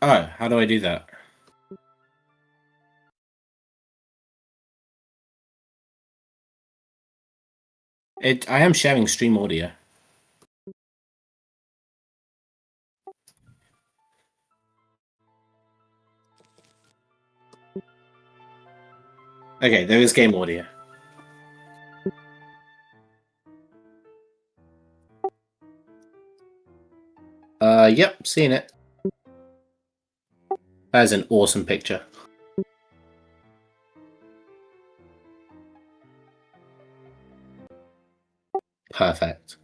Oh, how do I do that? I am sharing stream audio. Okay, there is game audio. Yep, seeing it. That is an awesome picture. Perfect.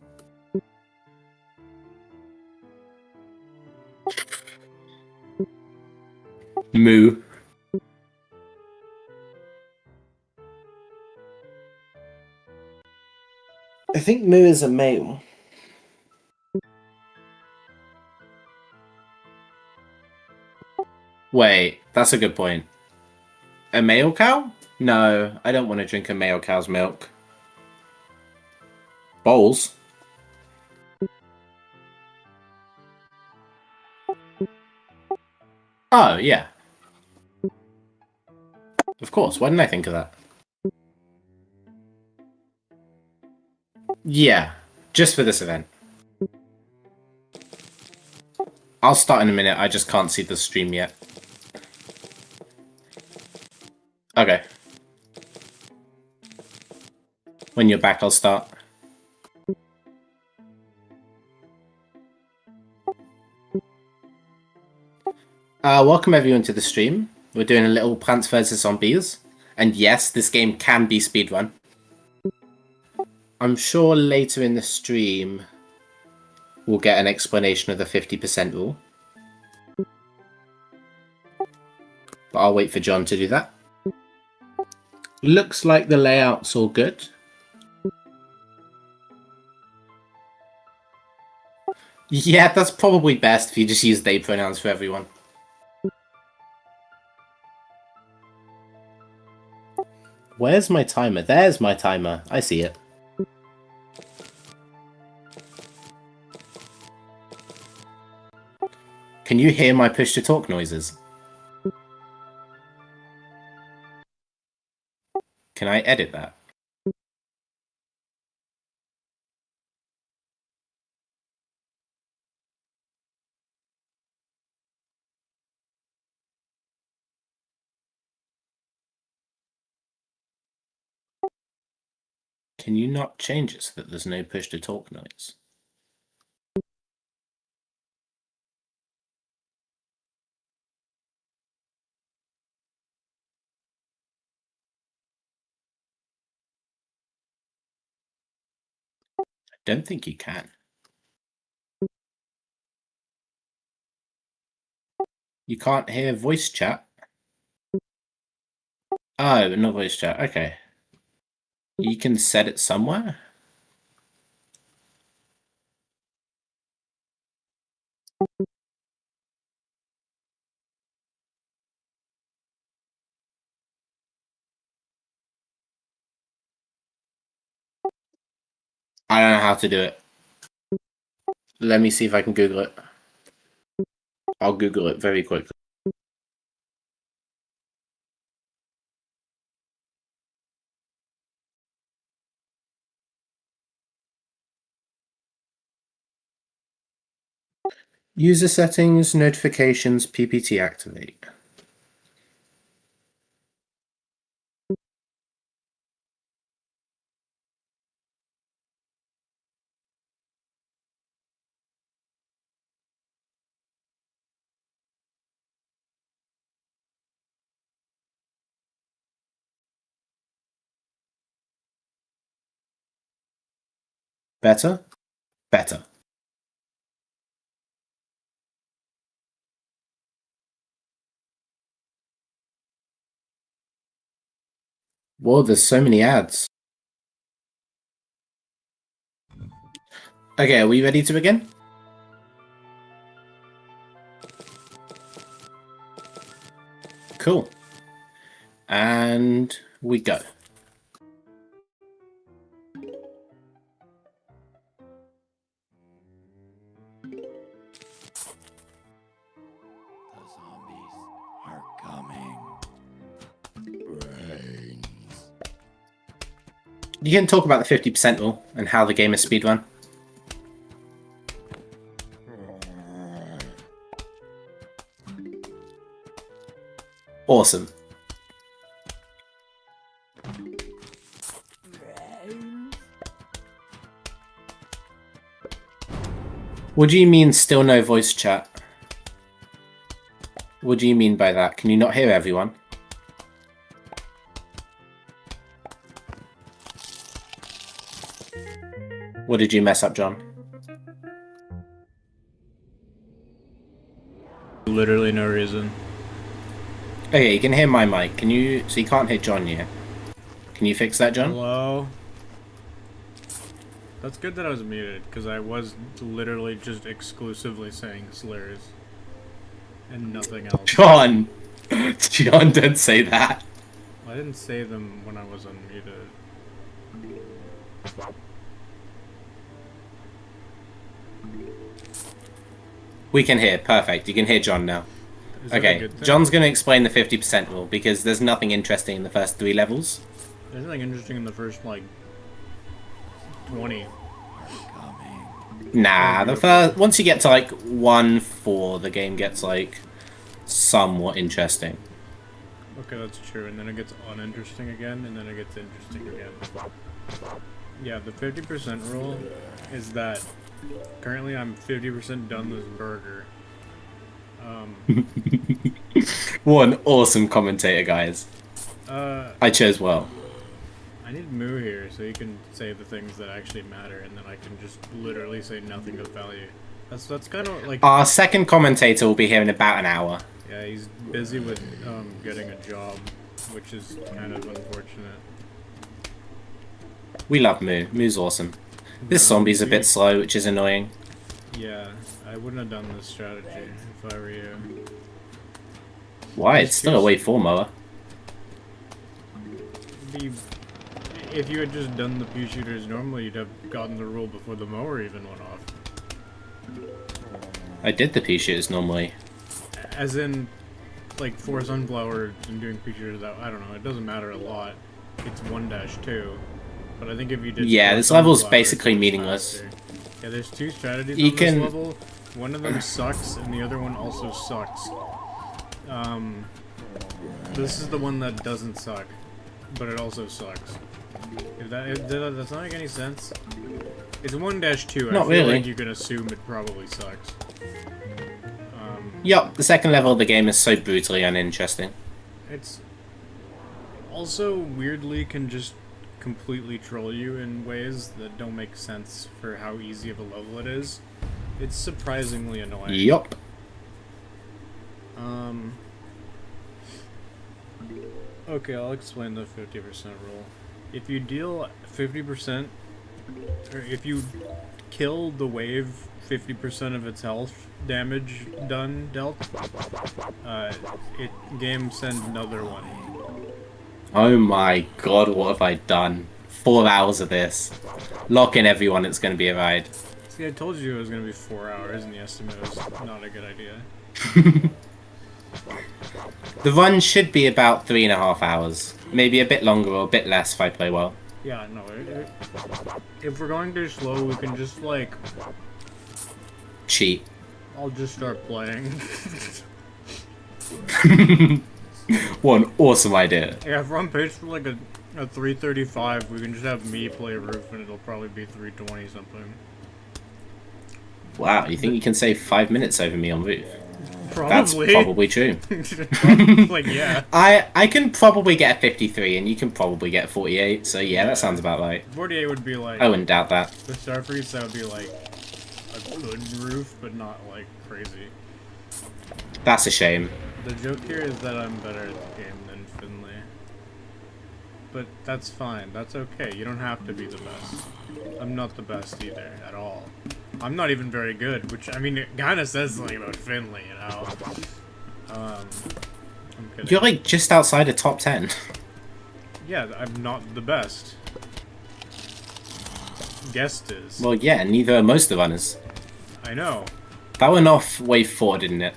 Moo. I think Moo is a male. Wait, that's a good point. A male cow? No, I don't want to drink a male cow's milk. Bowls? Oh, yeah. Of course, why didn't I think of that? Yeah, just for this event. I'll start in a minute, I just can't see the stream yet. Okay. When you're back, I'll start. Welcome everyone to the stream. We're doing a little Plants vs Zombies. And yes, this game can be speedrun. I'm sure later in the stream we'll get an explanation of the 50% rule. But I'll wait for John to do that. Looks like the layout's all good. Yeah, that's probably best if you just use they pronouns for everyone. Where's my timer? There's my timer. I see it. Can you hear my push-to-talk noises? Can I edit that? Can you not change it so that there's no push-to-talk noise? I don't think you can. You can't hear voice chat? Oh, no voice chat. Okay. You can set it somewhere? I don't know how to do it. Let me see if I can Google it. I'll Google it very quickly. User settings, notifications, PPT activate. Better? Better. Whoa, there's so many ads. Okay, are we ready to begin? Cool. And we go. You can talk about the 50% rule and how the game is speedrun. Awesome. What do you mean still no voice chat? What do you mean by that? Can you not hear everyone? What did you mess up, John? Literally no reason. Okay, you can hear my mic. Can you... So you can't hear John yet. Can you fix that, John? Hello? That's good that I was muted, because I was literally just exclusively saying slurs. And nothing else. John! John, don't say that. I didn't say them when I was unmuted. We can hear. Perfect. You can hear John now. Okay, John's going to explain the 50% rule, because there's nothing interesting in the first 3 levels. There's nothing interesting in the first, like, 20. Nah, the first... Once you get to, like, 1-4, the game gets, like, somewhat interesting. Okay, that's true, and then it gets uninteresting again, and then it gets interesting again. Yeah, the 50% rule is that currently I'm 50% done this burger. What an awesome commentator, guys. I chose well. I need Moo here so he can say the things that actually matter, and then I can just literally say nothing of value. That's kind of like... Our second commentator will be here in about an hour. Yeah, he's busy with getting a job, which is kind of unfortunate. We love Moo. Moo's awesome. This zombie's a bit slow, which is annoying. Yeah, I wouldn't have done this strategy if I were you. Why? It's still a way 4 mower. If you had just done the pea shooters normally, you'd have gotten the rule before the mower even went off. I did the pea shooters normally. As in, like, for sunflower and doing pea shooters, I don't know, it doesn't matter a lot. It's 1-2. But I think if you did... Yeah, this level's basically meaningless. Faster. Yeah, there's 2 strategies on this level. One of them sucks, and the other one also sucks. This is the one that doesn't suck, but it also sucks. Does that make any sense? It's 1-2. Not I feel really. like you can assume it probably sucks. Yup, the second level of the game is so brutally uninteresting. It's also weirdly can just completely troll you in ways that don't make sense for how easy of a level it is. It's surprisingly annoying. Yup. Okay, I'll explain the 50% rule. If you deal 50%, or if you kill the wave 50% of its health damage dealt, game sends another one. Oh my god, what have I done? 4 hours of this. Lock in everyone, it's going to be a ride. See, I told you it was going to be 4 hours, and the estimate was not a good idea. The run should be about 3.5 hours. Maybe a bit longer or a bit less if I play well. Yeah, no, if we're going too slow, we can just, like... Cheat. I'll just start playing. What an awesome idea. Yeah, if we're on pace for, like, a 3:35, we can just have me play roof, and it'll probably be 3:20 something. Wow, you think you can save 5 minutes over me on roof? Probably. That's probably true. Like, yeah. I can probably get a 53 and you can probably get a 48, so yeah, that sounds about right. 48 would be like... I wouldn't doubt that. The Star Freeze, that would be like a good roof, but not like crazy. That's a shame. The joke here is that I'm better at the game than Finley. But that's fine, that's okay, you don't have to be the best. I'm not the best either, at all. I'm not even very good, which, I mean, it kind of says something about Finley, you know? I'm kidding. You're like just outside of top 10. Yeah, I'm not the best. Guest is. Well, yeah, neither are most of the runners. I know. That went off wave 4, didn't it?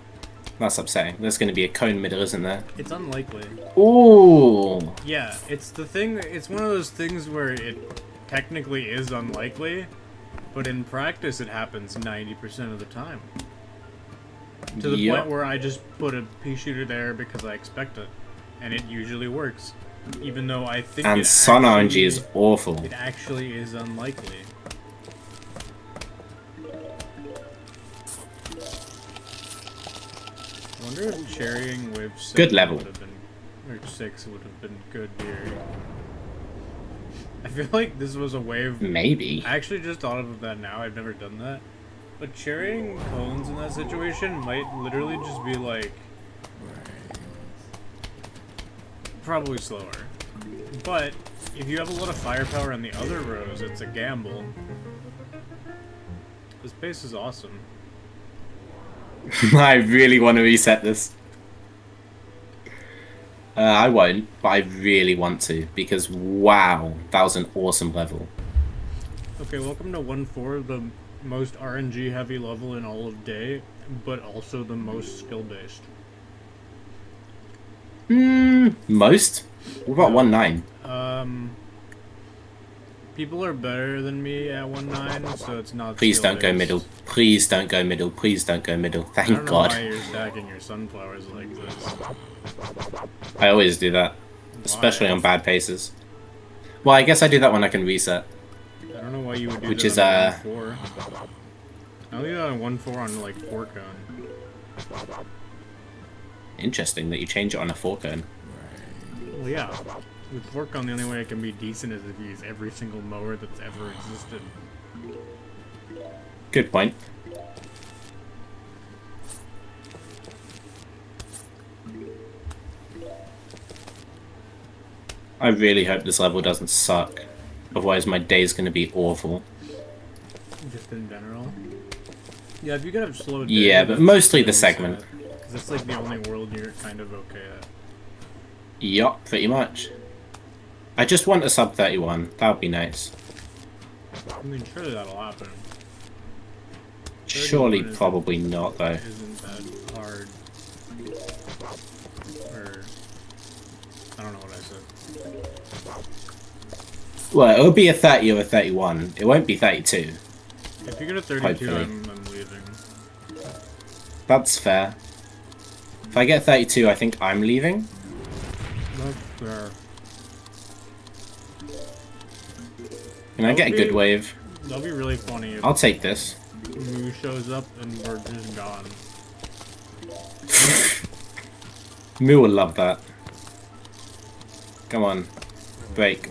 That's upsetting. There's going to be a cone middle, isn't there? It's unlikely. Ooh. Yeah, it's the thing. It's one of those things where it technically is unlikely, but in practice it happens 90% of the time. To the point where I just put a pea shooter there because I expect it, and it usually works, even though I think. And Sun RNG is awful. It actually is unlikely. I wonder if cherrying with 6 Good level. would have been, or 6 would have been good here. I feel like this was a wave. Maybe. I actually just thought of that now. I've never done that. But cherrying cones in that situation might literally just be like probably slower. But if you have a lot of firepower in the other rows, it's a gamble. This pace is awesome. I really want to reset this. I won't, but I really want to, because wow, that was an awesome level. Okay, welcome to 1-4, the most RNG heavy level in all of day, but also the most skill based. Most? What about 1-9? People are better than me at 1-9, so it's not. Please don't go middle. Please don't go middle. Please don't go middle. Thank I don't know God. why you're stacking your sunflowers like this. I always do that, especially on bad paces. Well, I guess I do that when I can reset. I don't know why you would do Which that is, on 1-4. I only do that on 1-4 on like 4 cone. Interesting that you change it on a 4 cone. Well, yeah. With 4 cone, the only way it can be decent is if you use every single mower that's ever existed. Good point. I really hope this level doesn't suck. Otherwise my day's going to be awful. Just in general. Yeah, if you could have slowed down. Yeah, but mostly the segment. Because that's like the only world you're kind of okay at. Yup, pretty much. I just want a sub 31. That would be nice. I mean, surely that'll happen. Surely, probably not, though. Isn't that hard? Or I don't know what I said. Well, it'll be a 30 or a 31. It won't be 32. If you get a 32, Hopefully. I'm leaving. That's fair. If I get 32, I think I'm leaving. That's fair. Can I get a good wave? That'll be really funny if I'll take this. Moo shows up and we're just gone. Moo will love that. Come on. Break.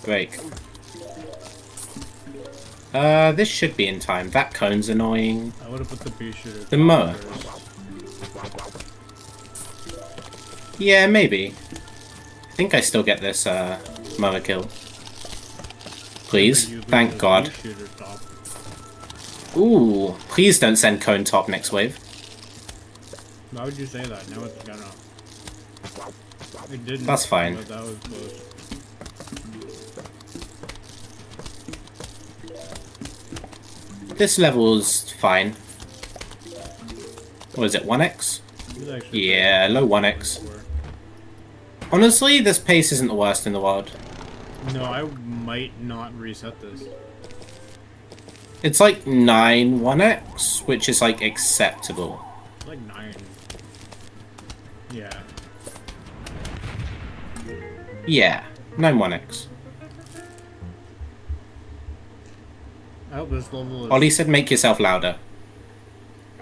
Break. This should be in time. That cone's annoying. I would have put the pea shooter. The mower. Yeah, maybe. I think I still get this, mower kill. Please. Thank God. Ooh, please don't send cone top next wave. Why would you say that? Now it's gonna. It didn't. That's fine. But that was close. This level's fine. What is it, 1x? Yeah, low 1x. Honestly, this pace isn't the worst in the world. No, I might not reset this. It's like 9 1x, which is like acceptable. It's like 9. Yeah. Yeah, 9 1x. I hope this level is... Ollie said make yourself louder.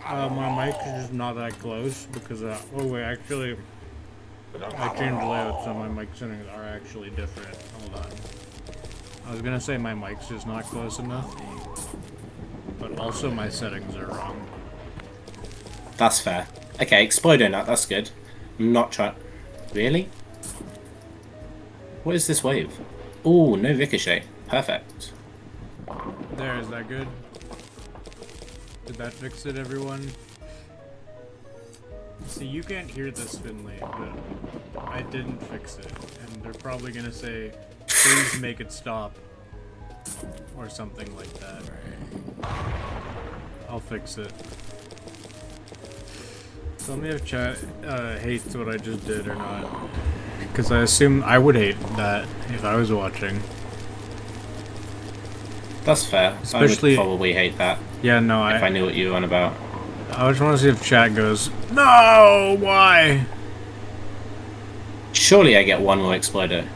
My mic is just not that close because, oh wait, actually, I changed layout so my mic settings are actually different. Hold on. I was gonna say my mic's just not close enough, but also my settings are wrong. That's fair. Okay, Exploder nut, that's good. I'm not trying... Really? What is this wave? Ooh, no ricochet. Perfect. There, is that good? Did that fix it, everyone? See, you can't hear this, Finley, but I didn't fix it. And they're probably gonna say, please make it stop. Or something like that. I'll fix it. Tell me if chat hates what I just did or not. Because I assume I would hate that if I was watching. That's fair. Especially, I would probably hate that. Yeah, no, if I knew what you were on about. I just want to see if chat goes, no, why? Surely I get one more exploder.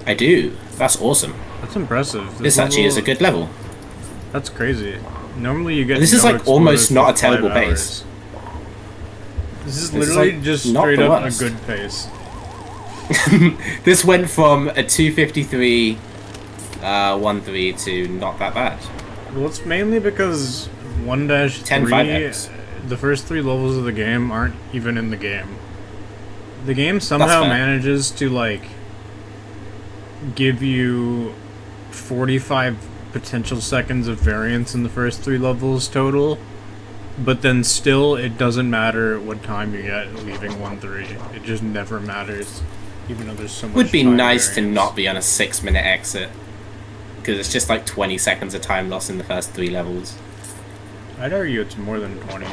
I do. That's awesome. That's impressive. This actually is a good level. That's crazy. Normally you get. This is like almost not a terrible pace. This is literally like just straight up a good pace. This went from a 253 1-3 to not that bad. Well, it's mainly because 1-3, the first 3 levels of the game aren't even in the game. The game somehow manages to, like, give you 45 potential seconds of variance in the first 3 levels total, but then still it doesn't matter what time you get leaving 1-3. It just never matters, even though there's so much. Would be nice variance. to not be on a 6-minute exit, because it's just like 20 seconds of time lost in the first 3 levels. I'd argue it's more than 20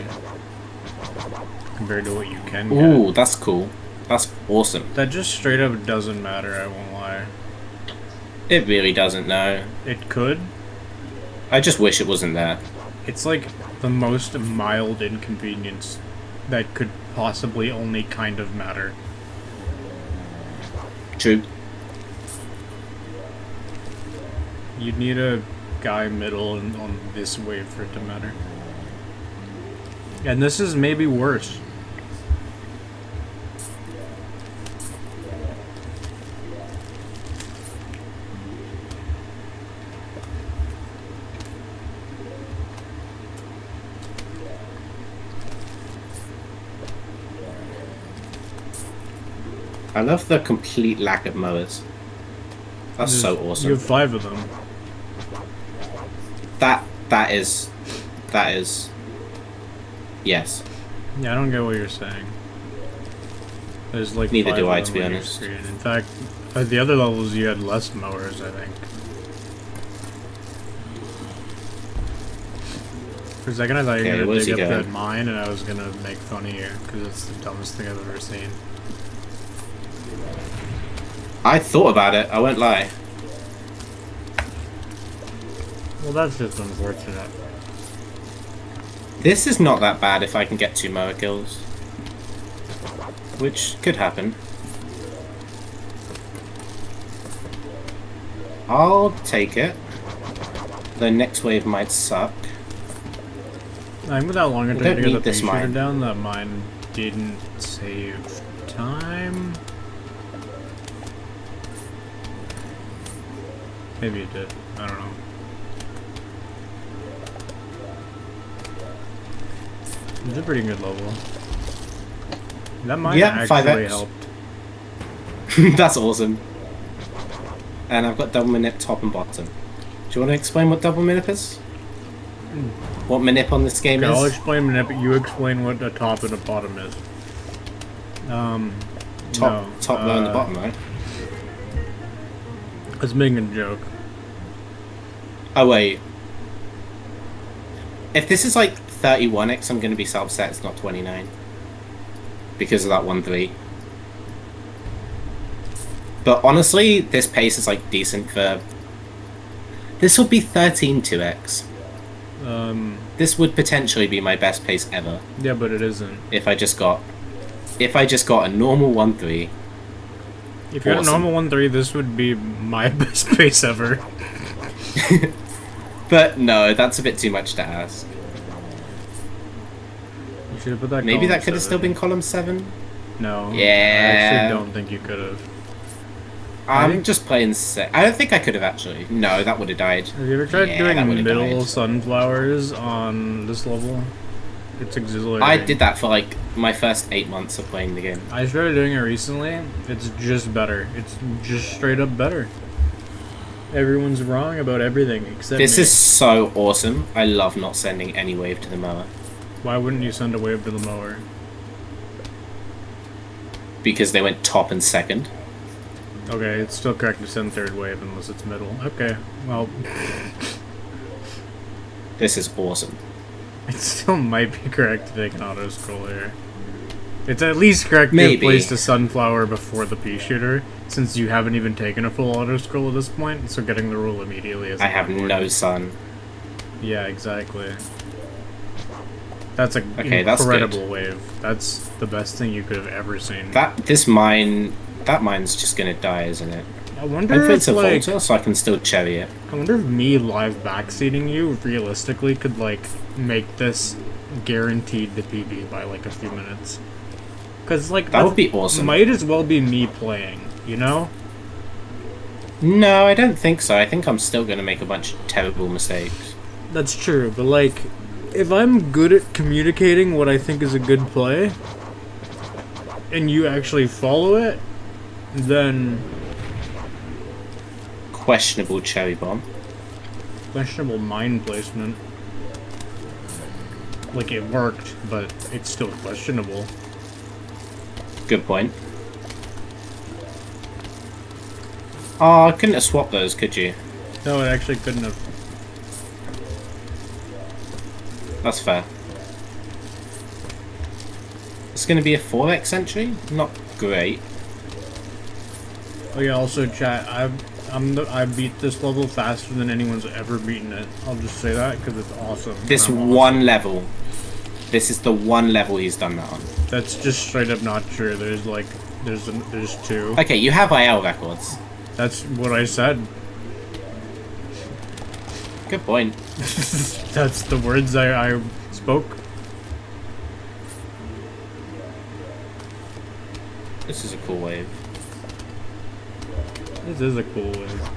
compared to what you can get. Ooh, that's cool. That's awesome. That just straight up doesn't matter, I won't lie. It really doesn't, no. It could. I just wish it wasn't there. It's like the most mild inconvenience that could possibly only kind of matter. True. You'd need a guy middle on this wave for it to matter. And this is maybe worse. I love the complete lack of mowers. That's so awesome. You have 5 of them. That is yes. Yeah, I don't get what you're saying. There's like neither 5 do of I, them to be on your honest. screen. In fact, at the other levels you had less mowers, I think. For a second I thought you were gonna dig up that mine and I was gonna make fun of you, because it's the dumbest thing I've ever seen. I thought about it, I won't lie. Well, that's just unfortunate. This is not that bad if I can get 2 mower kills. Which could happen. I'll take it. The next wave might suck. I think with how long it took to get the this mine down, that mine didn't save time. Maybe it did. I don't know. It's a pretty good level. That mine actually helped. That's awesome. And I've got double manip top and bottom. Do you want to explain what double manip is? What manip on this game is? I'll explain manip, but you explain what a top and a bottom is. Top low and the bottom, right? I was making a joke. Oh wait. If this is like 31x, I'm going to be so upset it's not 29. Because of that 1-3. But honestly, this pace is like decent for... This would be 13-2x. This would potentially be my best pace ever. Yeah, but it isn't. If I just got a normal 1-3. If you had a normal 1-3, this would be my best pace ever. But no, that's a bit too much to ask. You should have put that. Maybe that could have still been column 7. No. Yeah. I actually don't think you could have. I'm just playing safe. I don't think I could have actually. No, that would have died. Have you ever tried doing middle sunflowers on this level? It's exhilarating. I did that for like my first 8 months of playing the game. I started doing it recently. It's just better. It's just straight up better. Everyone's wrong about everything except This me. is so awesome. I love not sending any wave to the mower. Why wouldn't you send a wave to the mower? Because they went top and second. Okay, it's still correct to send third wave unless it's middle. Okay, well... This is awesome. It still might be correct to take an auto scroll here. It's at least correct Maybe. to place the sunflower before the pea shooter, since you haven't even taken a full auto scroll at this point, so getting the rule immediately is I have no sun. Yeah, exactly. That's an Okay, that's incredible good. wave. That's the best thing you could have ever seen. That mine's just gonna die, isn't it? I wonder Hopefully if, it's a like, Volta, so I can still cherry it. I wonder if me live backseating you realistically could, like, make this guaranteed to PB by, like, a few minutes. Because, like, That would be awesome. Might as well be me playing, you know? No, I don't think so. I think I'm still gonna make a bunch of terrible mistakes. That's true, but, like, if I'm good at communicating what I think is a good play, and you actually follow it, then... Questionable cherry bomb. Questionable mine placement. Like, it worked, but it's still questionable. Good point. Oh, I couldn't have swapped those, could you? No, it actually couldn't have. That's fair. It's going to be a 4x entry? Not great. Oh yeah, also chat, I beat this level faster than anyone's ever beaten it. I'll just say that because it's awesome. This one level. This is the one level he's done that on. That's just straight up not true. There's like, there's two. Okay, you have IL records. That's what I said. Good point. That's the words I spoke. This is a cool wave. This is a cool wave.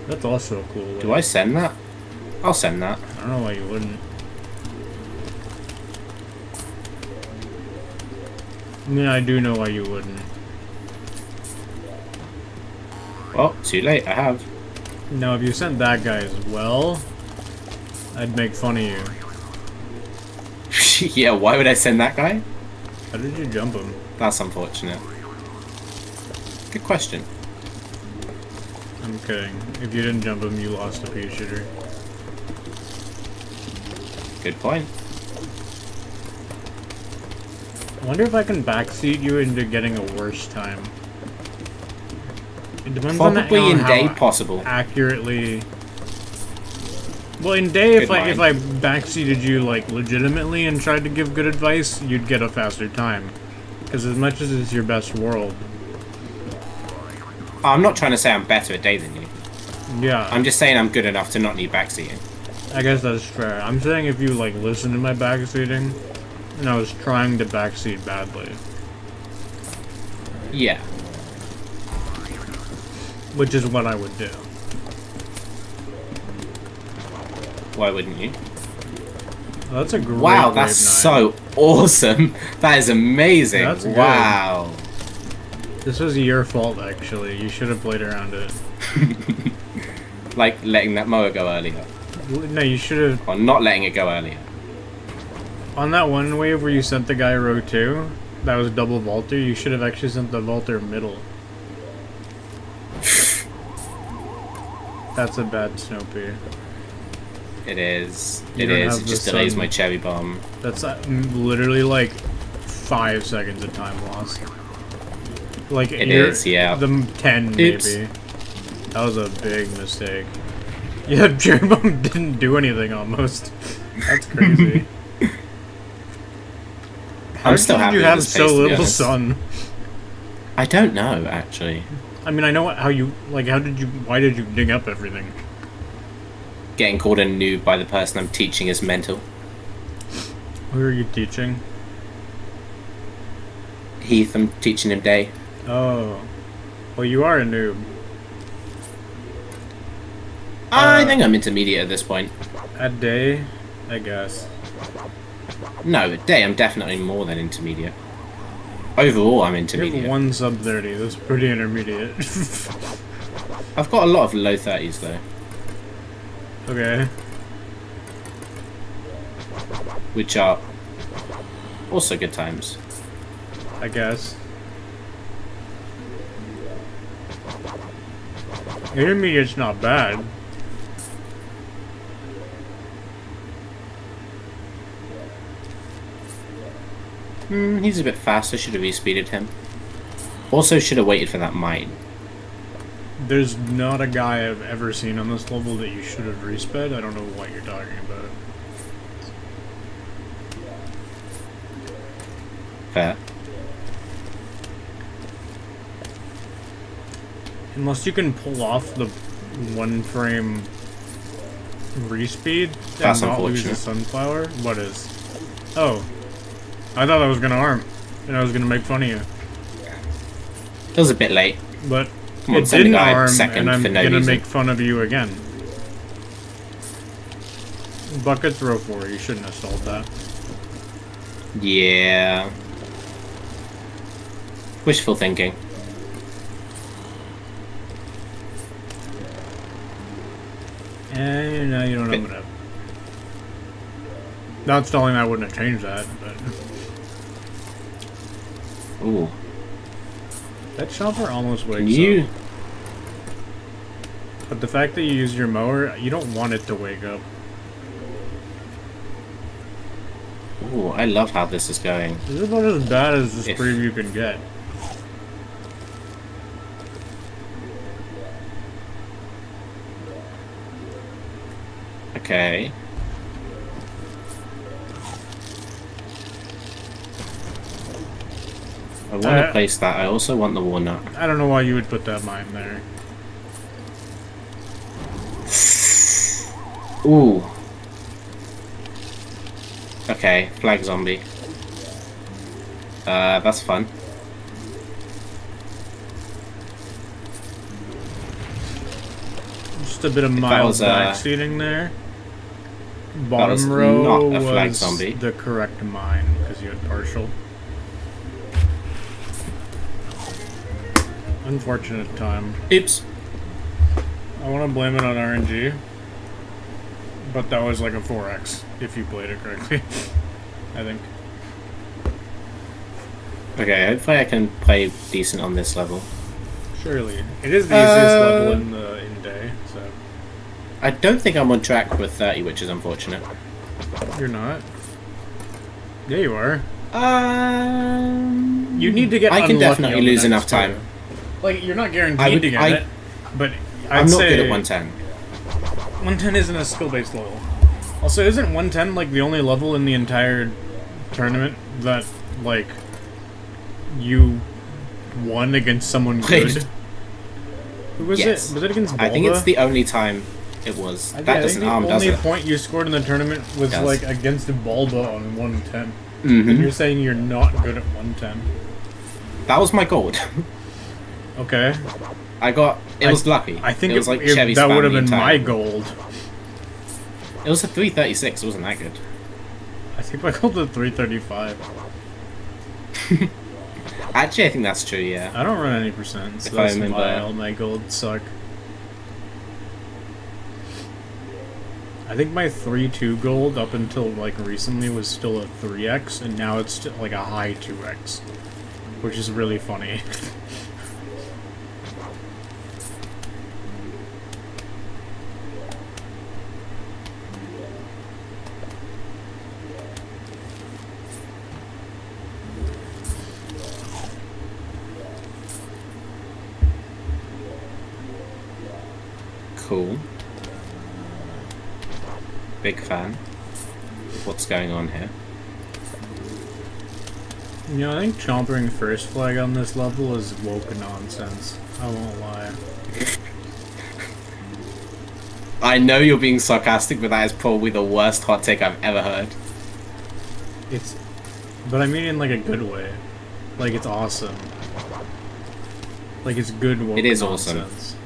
That's also a cool wave. Do I send that? I'll send that. I don't know why you wouldn't. I mean, I do know why you wouldn't. Well, too late, I have. Now, if you sent that guy as well, I'd make fun of you. Yeah, why would I send that guy? How did you jump him? That's unfortunate. Good question. I'm kidding. If you didn't jump him, you lost a pea shooter. Good point. I wonder if I can backseat you into getting a worse time. It depends Probably on in how day possible. accurately. Well, in day, if Good I backseated you like legitimately and tried to give good advice, you'd get a faster time. Because as much as it's your best world. I'm not trying to say I'm better at day than you. Yeah. I'm just saying I'm good enough to not need backseating. I guess that's fair. I'm saying if you like listen to my backseating, and I was trying to backseat badly. Yeah. Which is what I would do. Why wouldn't you? Well, that's a great Wow, wave that's 9. so awesome. That is amazing. That's good. Wow. This was your fault, actually. You should have played around it. Like letting that mower go earlier. No, you should have... Or not letting it go earlier. On that one wave where you sent the guy row 2, that was double vaulter, you should have actually sent the vaulter middle. That's a bad Snowpea. It is. You It don't is. have It the just delays sun. my cherry bomb. That's literally like 5 seconds of time loss. Like It is, yeah. The 10 Oops. maybe. That was a big mistake. Yeah, cherry bomb didn't do anything almost. That's crazy. I'm still How happy did you with have this so pace, to be little honest. sun? I don't know, actually. I mean, I know how you like. Why did you dig up everything? Getting called a noob by the person I'm teaching is mental. Who are you teaching? Heath, I'm teaching him day. Oh, well, you are a noob. I think I'm intermediate at this point. At day, I guess. No, at day I'm definitely more than intermediate. Overall, I'm You intermediate. have 1 sub 30. That's pretty intermediate. I've got a lot of low 30s though, Okay. which are also good times. I guess. Intermediate's not bad. He's a bit fast. I should have respeeded him. Also, should have waited for that mine. There's not a guy I've ever seen on this level that you should have resped. I don't know what you're talking about. Fair. Unless you can pull off the 1 frame respeed That's and not lose unfortunate. the sunflower. What is? Oh. I thought I was gonna arm. And I was gonna make fun of you. It was a bit late. But Come on, it send the didn't guy arm, second and I'm for no gonna reason. make fun of you again. Bucket throw 4, you shouldn't have stalled that. Yeah. Wishful thinking. And now you don't open up. Not stalling that wouldn't have changed that, but... Ooh. That chopper almost wakes Can you... up. But the fact that you use your mower, you don't want it to wake up. Ooh, I love how this is going. This is about as bad as this If- preview can get. Okay. I want to place that. I also want the walnut. I don't know why you would put that mine there. Ooh. Okay, flag zombie. That's fun. Just a bit of that mild was, backseating there. was Bottom row not a flag was zombie. the correct mine because you had partial. Unfortunate time. Oops. I want to blame it on RNG, but that was like a 4x if you played it correctly. I think. Okay, hopefully I can play decent on this level. Surely. It is the easiest level in day, so. I don't think I'm on track with 30, which is unfortunate. You're not? Yeah, you are. You You need to get I can unlucky definitely on the lose next enough two. time. Like, you're not guaranteed to get it, but I'd I'm not say good at 110. 110 isn't a skill-based level. Also, isn't 110, like, the only level in the entire tournament that, like, you won against someone good? Who was Yes. it? Was it against Balba? I think it's the only time it was. I That think doesn't the harm, does only it? point you scored in the tournament was, Does. like, against Balba on 110. Mhm. And you're saying you're not good at 110. That was my gold. Okay. I got... It was lucky. I think it was like Chevy's that would have family been my time. gold. It was a 336. It wasn't that good. I think my gold was 335. Actually, I think that's true, yeah. I don't run any percent, so If I that's remember- why all my gold suck. I think my 3-2 gold up until like recently was still a 3x, and now it's still like a high 2x, which is really funny. Cool. Big fan. What's going on here? You know, I think chompering first flag on this level is woke nonsense. I won't lie. I know you're being sarcastic, but that is probably the worst hot take I've ever heard. It's, but I mean in like a good way. Like it's awesome. Like it's good woke It is nonsense. awesome.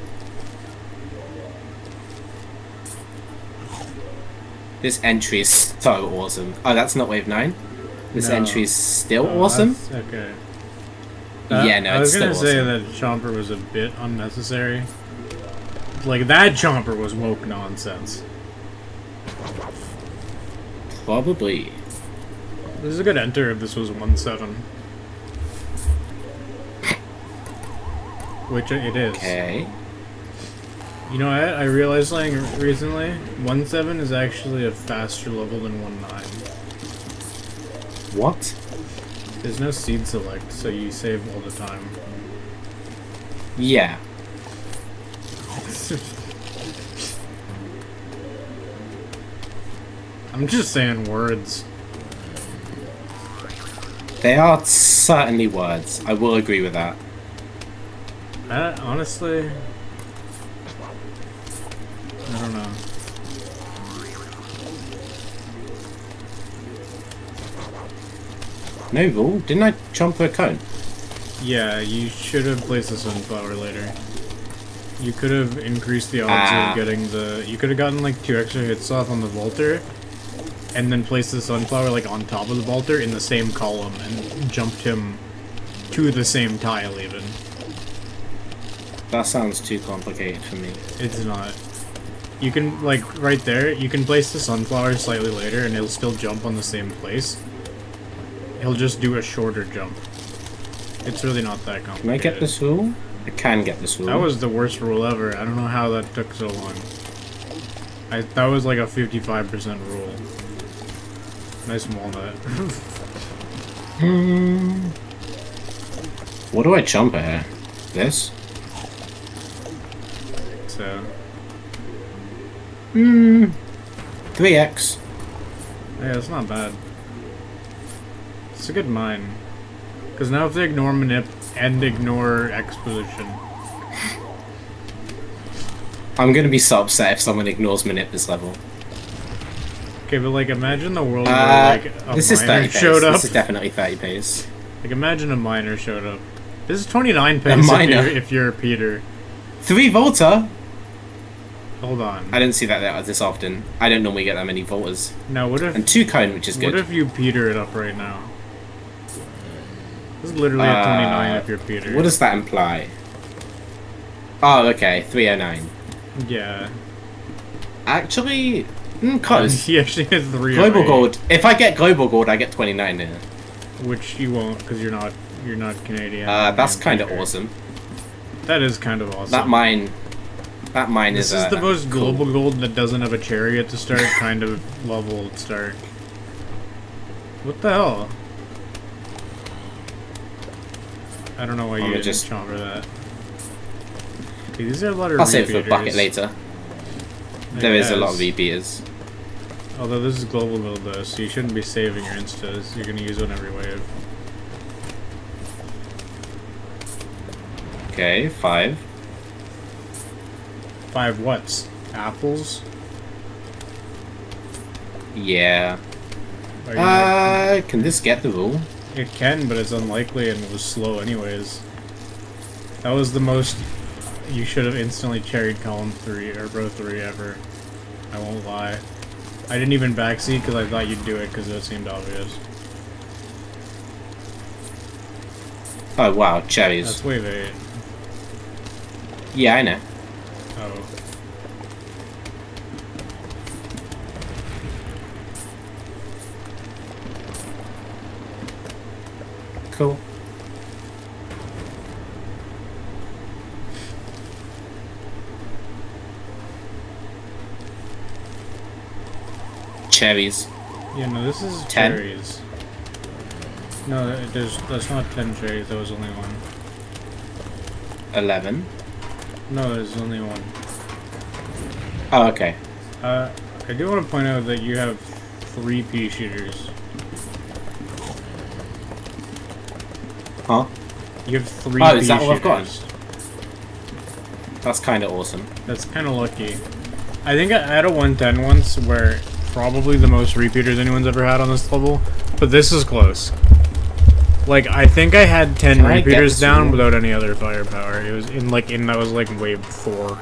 This entry is so awesome. Oh, that's not wave 9? This No. entry is still Oh, awesome? that's- Okay. Yeah, no, I was it's gonna still say awesome. that Chomper was a bit unnecessary. Like that Chomper was woke nonsense. Probably. This is a good enter if this was 1-7. Which it is. Okay. You know what? I realized like recently, 1-7 is actually a faster level than 1-9. What? There's no seed select, so you save all the time. Yeah. I'm just saying words. They are certainly words. I will agree with that. Honestly, I don't know. No rule? Didn't I jump for a cone? Yeah, you should have placed the sunflower later. You could have increased the odds of getting the... You could have gotten like 2 extra hits off on the vaulter, and then placed the sunflower like on top of the vaulter in the same column, and jumped him to the same tile even. That sounds too complicated for me. It's not. You can, like, right there, you can place the sunflower slightly later, and it'll still jump on the same place. He'll just do a shorter jump. It's really not that complicated. Can I get this rule? I can get this rule. That was the worst rule ever. I don't know how that took so long. That was like a 55% rule. Nice walnut. What do I jump at? This? So. 3x. Yeah, it's not bad. It's a good mine. Because now if they ignore manip and ignore exposition. I'm gonna be so upset if someone ignores manip this level. Okay, but like imagine the world where like a this is 30 miner pace. showed up. This is definitely 30 pace. Like imagine a miner showed up. This is 29 pace if you're Peter. 3 Volta? Hold on. I didn't see that this often. I don't normally get that many Voltas. Now what if... And 2 cone, which is good. What if you Peter it up right now? This is literally a 29 if you're Peter. What does that imply? Oh, okay. 309. Yeah. Actually, close. He actually has 3. Global gold. If I get global gold, I get 29 in it. Which you won't, because you're not Canadian. That's kind of awesome. That is kind of awesome. That mine this is the most global gold that doesn't have a chariot to start kind of level to start. What the hell? I don't know why you didn't chomp for that. Dude, these are a lot of I'll save it for a repeaters. bucket later. There is a lot of repeaters. Although this is global gold though, so you shouldn't be saving your instas. You're gonna use one every wave. Okay, 5. 5 whats? Apples? Yeah. Can this get the rule? It can, but it's unlikely and it was slow anyways. That was the most... You should have instantly cherried column 3, or row 3 ever. I won't lie. I didn't even backseat because I thought you'd do it because it seemed obvious. Oh wow, cherries. That's wave 8. Yeah, I know. Oh. Cool. Cherries. Yeah, no, this is 10? cherries. No, that's not 10 cherries, that was only 1. 11. No, there's only 1. Oh, okay. I do want to point out that you have 3 pea shooters. Huh? You have 3 Oh, pea is that all I've got? shooters. That's kind of awesome. That's kind of lucky. I think I had a 110 once where probably the most repeaters anyone's ever had on this level, but this is close. Like, I think I had 10 repeaters down without any other firepower. It was that was like wave 4.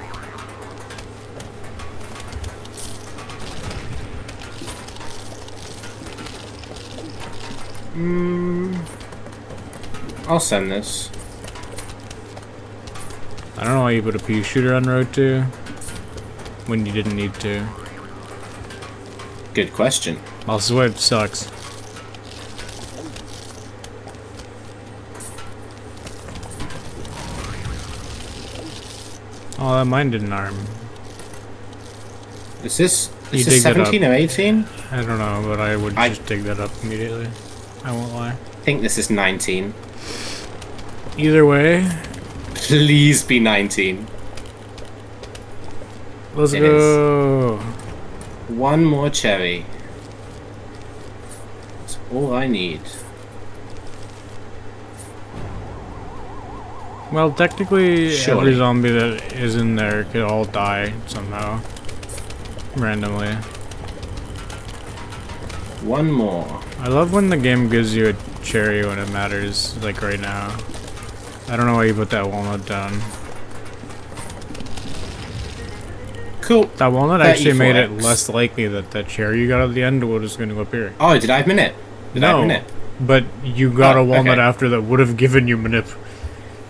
I'll send this. I don't know why you put a pea shooter on road 2 when you didn't need to. Good question. Also, it sucks. Oh, that mine didn't arm. Is this 17 or 18? I don't know, but I would just dig that up immediately. I won't lie. think this is 19. Either way, Please be 19. let's It go. One more cherry. That's all I need. Well, technically, Surely. every zombie that is in there could all die somehow. Randomly. One more. I love when the game gives you a cherry when it matters, like right now. I don't know why you put that walnut down. Cool. That walnut actually made it 34x. less likely that that cherry you got at the end was going to appear. Oh, did I have minute? Did I have No, minute? but you got Oh, a walnut okay. after that would have given you manip.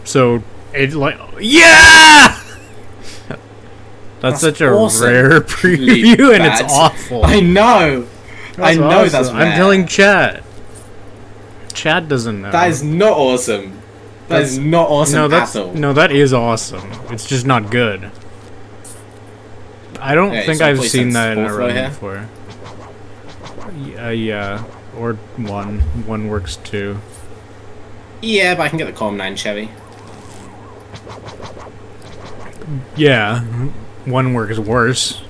So, it like... Yeah! That's such a awesome. rare preview, and bad. it's awful. I know. I know awesome. that's I'm rare. telling Chad. Chad doesn't know. That is not awesome. That is not awesome at all. No, that is awesome. It's just not good. I don't Okay, think so I've please seen send that in a full flow run here? before. Yeah, or one. One works too. Yeah, but I can get the column 9 cherry. Yeah, one works worse,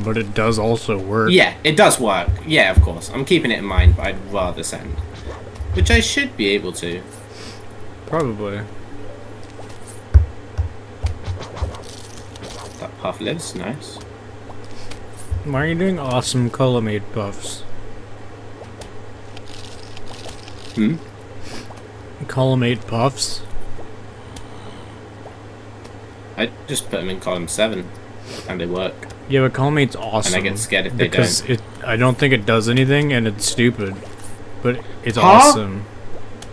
but it does also work. Yeah, it does work. Yeah, of course. I'm keeping it in mind, but I'd rather send. Which I should be able to. Probably. That puff lives, nice. Why are you doing awesome collimate buffs? Hmm? Collimate buffs? I just put them in column 7, and they work. Yeah, but collimate's awesome. And I get scared if they because don't. I don't think it does anything, and it's stupid. But it's Huh? awesome.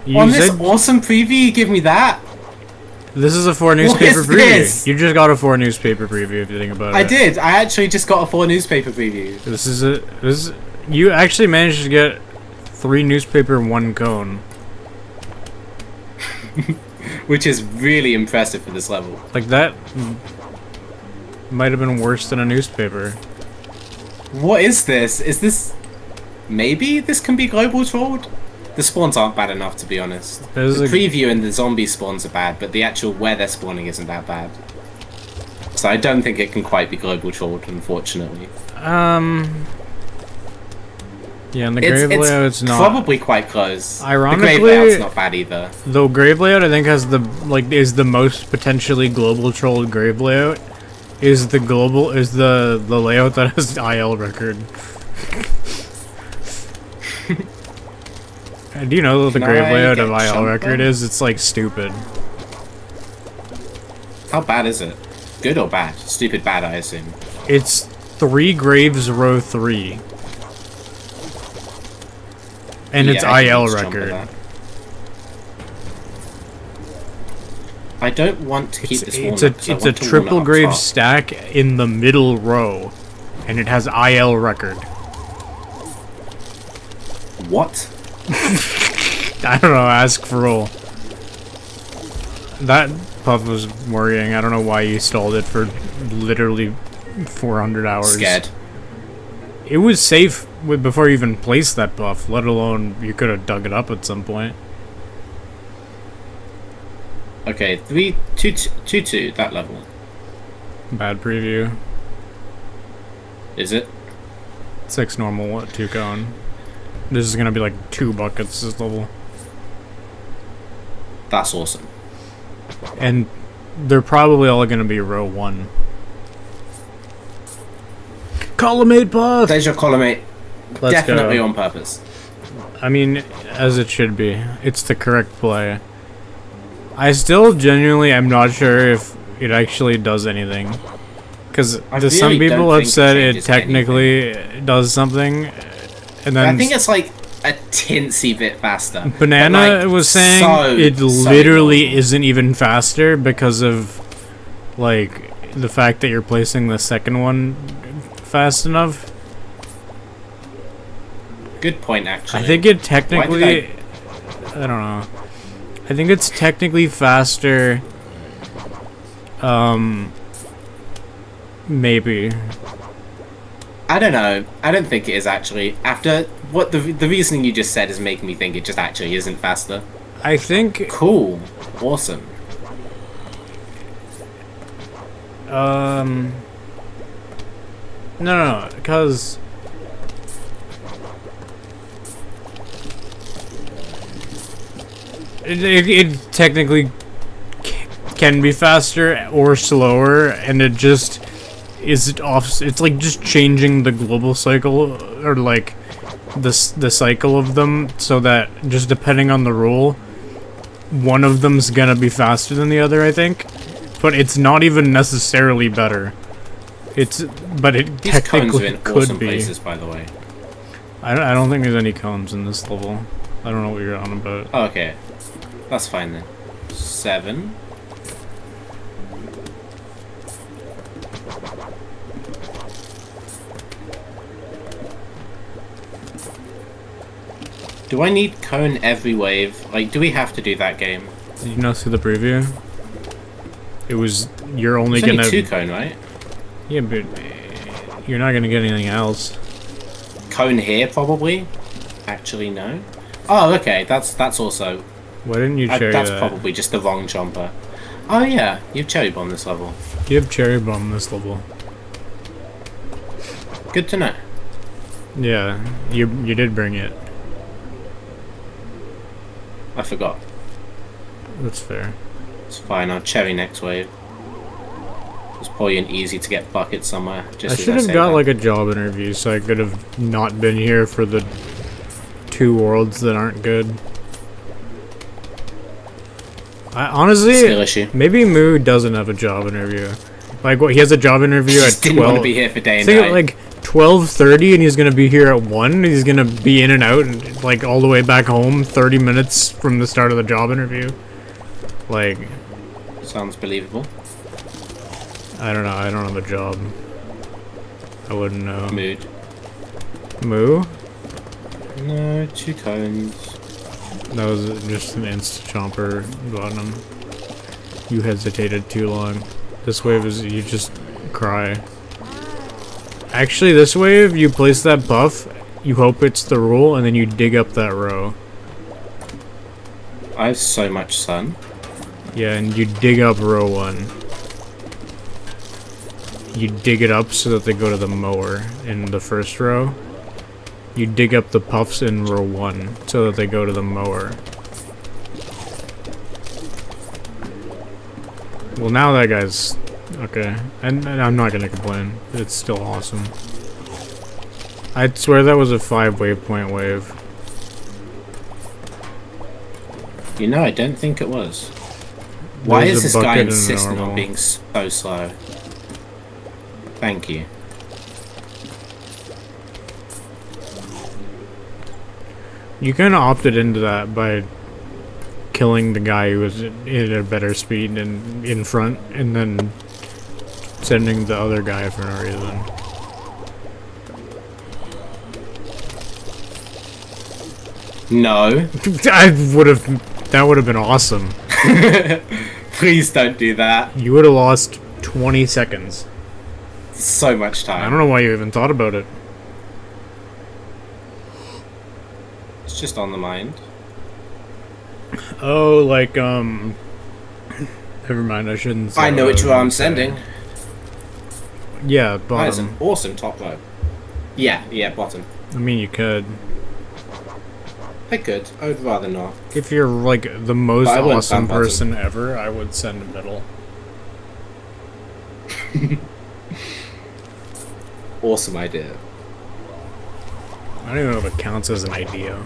You On this said awesome preview, you give me that? this is a 4 newspaper is preview. this? You just got a 4 newspaper preview if you think about it. I did. I actually just got a 4 newspaper preview. You actually managed to get 3 newspaper and 1 cone. Which is really impressive for this level. Like that might have been worse than a newspaper. What is this? Is this... Maybe this can be global trolled? The spawns aren't bad enough, to be honest. The There's a- preview and the zombie spawns are bad, but the actual where they're spawning isn't that bad. So I don't think it can quite be global trolled, unfortunately. Yeah, and the grave layout it's not. Probably quite close. Ironically, the grave layout's not bad either. Though grave layout I think has is the most potentially global trolled grave layout. Is the layout that has IL record. And do you know what the Can grave I layout of get IL jump record on? is? It's like stupid. How bad is it? Good or bad? Stupid bad, I assume. It's 3 graves row 3. And it's Yeah, I can IL just jump at record. that. I don't want to keep this walnut, 'cause I It's a want to triple walnut up grave top. stack in the middle row. And it has IL record. What? I don't know, ask for roll. That puff was worrying. I don't know why you stalled it for literally 400 hours. Scared. It was safe before you even placed that buff, let alone you could have dug it up at some point. Okay, 3, 2, 2, 2, that level. Bad preview. Is it? 6 normal, 2 cone. This is gonna be like 2 buckets this level. That's awesome. And they're probably all gonna be row 1. Collimate buff! There's your column 8. Let's Definitely go. on purpose. I mean, as it should be. It's the correct play. I still genuinely am not sure if it actually does anything. Because I some really people don't have think it said it changes technically does something, and then I think it's like a tinsy bit faster. Banana But, like, was saying so literally normal. isn't even faster because of like the fact that you're placing the second one fast enough. Good point, actually. I think it technically Why I don't know. I think it's technically faster. Maybe. I don't know. I don't think it is actually. After what the reasoning you just said is making me think it just actually isn't faster. I think. Cool. Awesome. No, because it technically can be faster or slower, and it just is off. It's like just changing the global cycle, or like the cycle of them, so that just depending on the rule, one of them's gonna be faster than the other, I think. But it's not even necessarily better. But it These technically cones are in could awesome be. places, by the way. I don't think there's any cones in this level. I don't know what you're on about. Oh, okay. That's fine then. 7. Do I need cone every wave? Like, do we have to do that game? Did you not see the preview? It was you're only It's gonna only 2 cone, right? yeah, but you're not gonna get anything else. Cone here, probably. Actually, no. Oh, okay. That's also. Why didn't you cherry That's that? probably just the wrong jumper. Oh yeah, you've cherry bomb this level. You have cherry bomb this level. Good to know. Yeah, you did bring it. I forgot. That's fair. It's fine. I'll cherry next wave. It's probably an easy to get bucket somewhere. Just I should have got like a job interview, so I could have not been here for the 2 worlds that aren't good. I honestly, skill issue. maybe Moo doesn't have a job interview. Like, what, he has a job interview at 12. Didn't want to be here for day and I think night. at like 12:30, and he's gonna be here at 1. He's gonna be in and out, and like all the way back home, 30 minutes from the start of the job interview. Like, Sounds believable. I don't know. I don't have a job. I wouldn't know. Mood. Moo? No, 2 cones. That was just an insta chomper bottom. You hesitated too long. This wave is you just cry. Actually, this wave, you place that buff, you hope it's the rule, and then you dig up that row. I have so much sun. Yeah, and you dig up row 1. You dig it up so that they go to the mower in the first row. You dig up the puffs in row 1 so that they go to the mower. Well, now that guy's okay, and I'm not gonna complain. It's still awesome. I'd swear that was a 5 waypoint wave. You know, I don't think it was. Why There's is a this guy bucket and a insisting on normal. being so slow? Thank you. You kind of opted into that by killing the guy who was in a better speed and in front, and then sending the other guy for no reason. No. That would have been awesome. Please don't do that. You would have lost 20 seconds. So much I time. don't know why you even thought about it. It's just on the mind. Oh, like, never mind, I shouldn't say I know what which was row I'm gonna say. sending. Yeah, That is an bottom. awesome top row. Yeah, bottom. I mean, you could. I could. I would rather not. If you're, like, the most But I wouldn't awesome send bottom. person ever, I would send a middle. Awesome idea. I don't even know if it counts as an idea.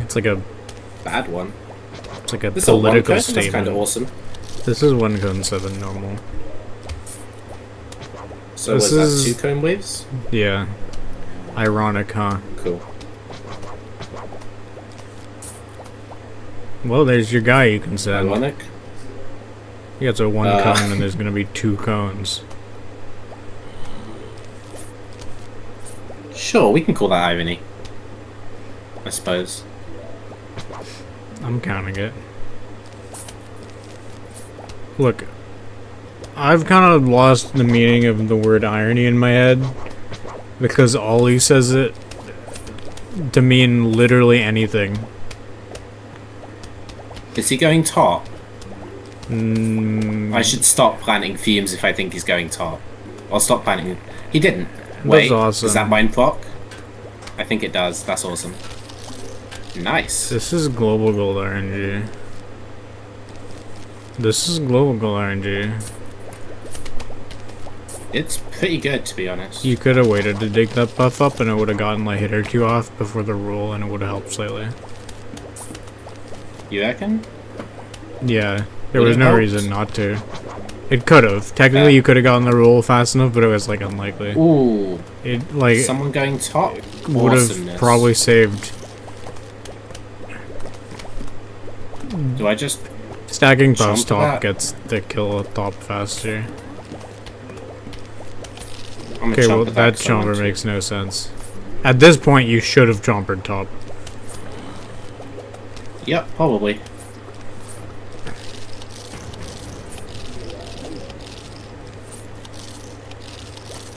It's like a Bad one. It's like a This is a one political cone? That's statement. kind of awesome. This is 1 cone 7 normal. So This was is- that 2 cone waves? Yeah. Ironic, huh? Cool. Well, there's your guy you can send. Ironic. Yeah, it's a 1 Uh. cone and there's gonna be 2 cones. Sure, we can call that irony. I suppose. I'm counting it. Look, I've kind of lost the meaning of the word irony in my head because Ollie says it to mean literally anything. Is he going top? Mm, I should stop planting fumes if I think he's going top. I'll stop planting. He didn't. Wait, awesome. Does that mine proc? I think it does. That's awesome. Nice. This is global gold RNG. This is global gold RNG. It's pretty good, to be honest. You could have waited to dig that buff up and it would have gotten like a hit or two off before the rule and it would have helped slightly. You reckon? Yeah, there Would was it no helped? reason not to. It could have. Technically, you could have gotten the rule fast enough, but it was like unlikely. Ooh. It like Someone going top? would have Awesomeness. probably saved. Do I just... Stacking Jump buffs to top that? gets the kill top faster. I'm Okay, well chomp that because I want chomper to. makes no sense. At this point, you should have chompered top. Yep, probably.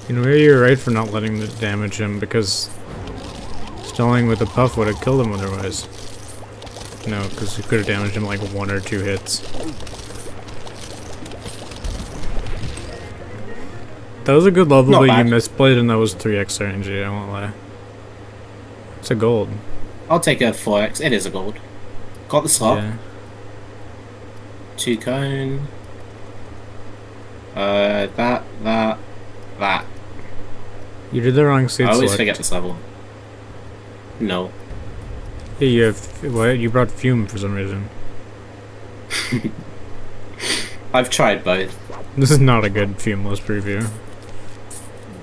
You know, maybe you're right for not letting it damage him because stalling with a puff would have killed him otherwise. No, because you could have damaged him like 1 or 2 hits. That was a good level, Not but bad. you misplayed and that was 3x RNG, I won't lie. It's a gold. I'll take a 4x. It is a gold. Got the slot. Yeah. 2 cone. That. You did the wrong seed I always select. forget this level. No. Yeah, you have, what? You brought Fume for some reason. I've tried both. This is not a good Fumeless preview.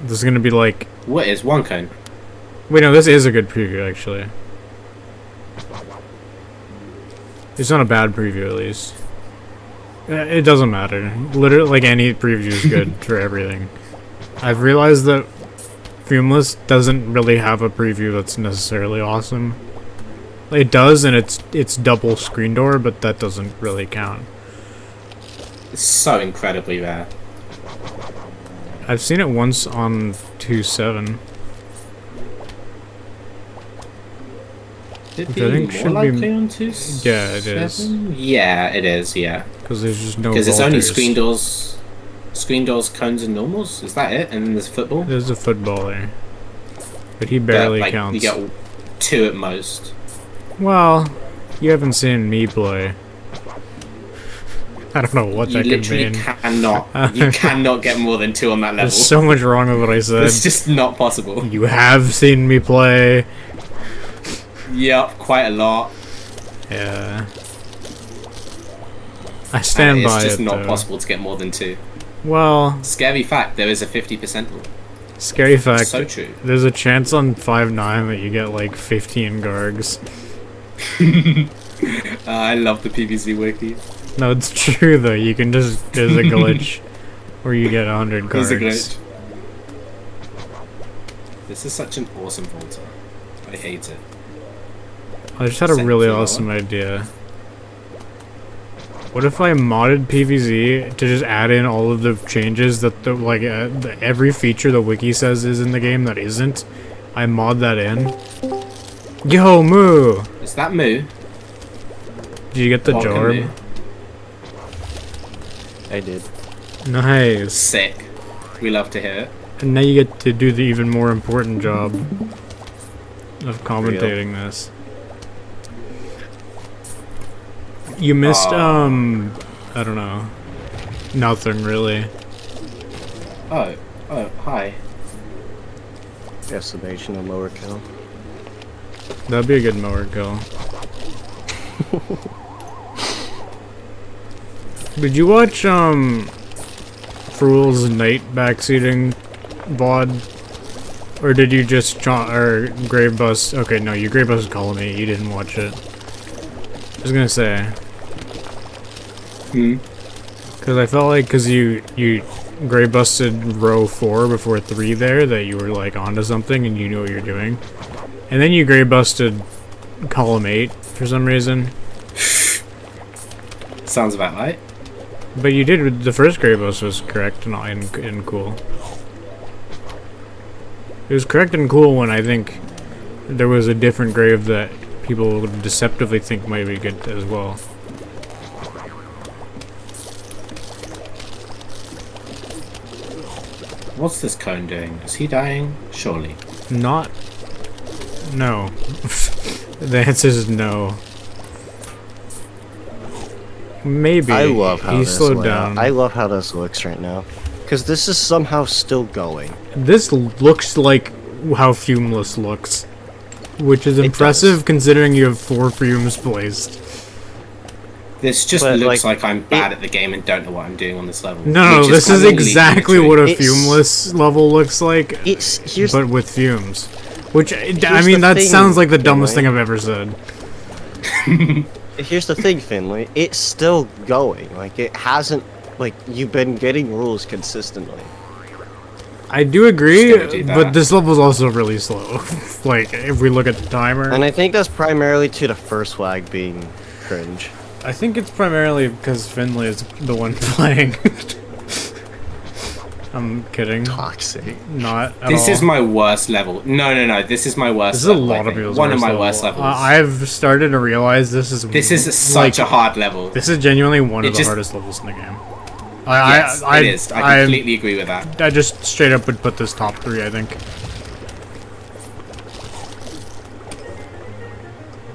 This is gonna be like... What is 1 cone? Wait, no, this is a good preview, actually. It's not a bad preview, at least. It doesn't matter. Literally, like, any preview is good for everything. I've realized that Fumeless doesn't really have a preview that's necessarily awesome. It does, and it's double screen door, but that doesn't really count. It's so incredibly rare. I've seen it once on 2.7. It'd Which be I think more should be- likely on 2. Yeah, it is. Yeah, it is. Yeah, Because there's just no because it's only vaulters. screen doors, cones, and normals. Is that it? And then there's football. There's a football there. But he barely But, like, counts. You get 2 at most. Well, you haven't seen me play. I don't know what You that could literally mean. cannot. You cannot get more than 2 on that level. There's so much wrong with what I said. It's just not possible. You have seen me play. Yep, quite a lot. Yeah. I stand And by it's just it, not though. possible to get more than 2. Well, Scary fact, there is a 50% rule. scary fact. So true. There's a chance on 5.9 that you get like 15 Gargs. I love the PvZ wiki. No, it's true though. You can just there's a glitch where you get 100 Gargs. There's a glitch. This is such an awesome vaulter. I hate it. I just had a Second really floor. awesome idea. What if I modded PvZ to just add in all of the changes that every feature the wiki says is in the game that isn't? I mod that in. Yo, Moo! Is that Moo? Did you get the Welcome, jar? Moo. I did. Nice. Sick. We love to hear it. And now you get to do the even more important job of commentating this. You missed, I don't know. Nothing, really. Oh, hi. Estimation of lower kill. That'd be a good mower kill. Did you watch, Fruel's night backseating VOD? Or did you just Grave Bus? Okay, no, you Grave Bus Colony. You didn't watch it. I was gonna say. Because I felt like, because you Grave Busted row 4 before 3 there, that you were like onto something and you knew what you're doing. And then you Grave Busted column 8 for some reason. Sounds about right. But you did, the first grave was correct and cool. It was correct and cool when I think there was a different grave that people would deceptively think might be good as well. What's this cone doing? Is he dying? Surely. Not. No. The answer is no. Maybe. I love how he this slowed layout- down. I love how this looks right now. Because this is somehow still going. This looks like how Fumeless looks, which is impressive does. considering you have 4 fumes placed. This just But, looks like, like I'm bad at the game and don't know what I'm doing on this level. No, which this is kind of exactly leading what a to- It's- Fumeless level looks like, Here's but with fumes. Which, I Here's mean, the that thing, sounds like the dumbest Finley. thing I've ever said. Here's the thing, Finley. It's still going. Like, it hasn't... Like, you've been getting rules consistently. I do agree, Just gonna do that. but this level's also really slow. Like, if we look at the timer. And I think that's primarily to the first flag being cringe. I think it's primarily because Finley is the one playing. I'm kidding. Toxic. Not at This all. is my worst level. No. This is my worst This is a level. I lot of think. people's One of worst my level. worst levels. I've started to realize this is such a hard level. This is genuinely one of It the just- hardest levels in the game. Yes, it is. I completely agree with that. I just straight up would put this top 3, I think.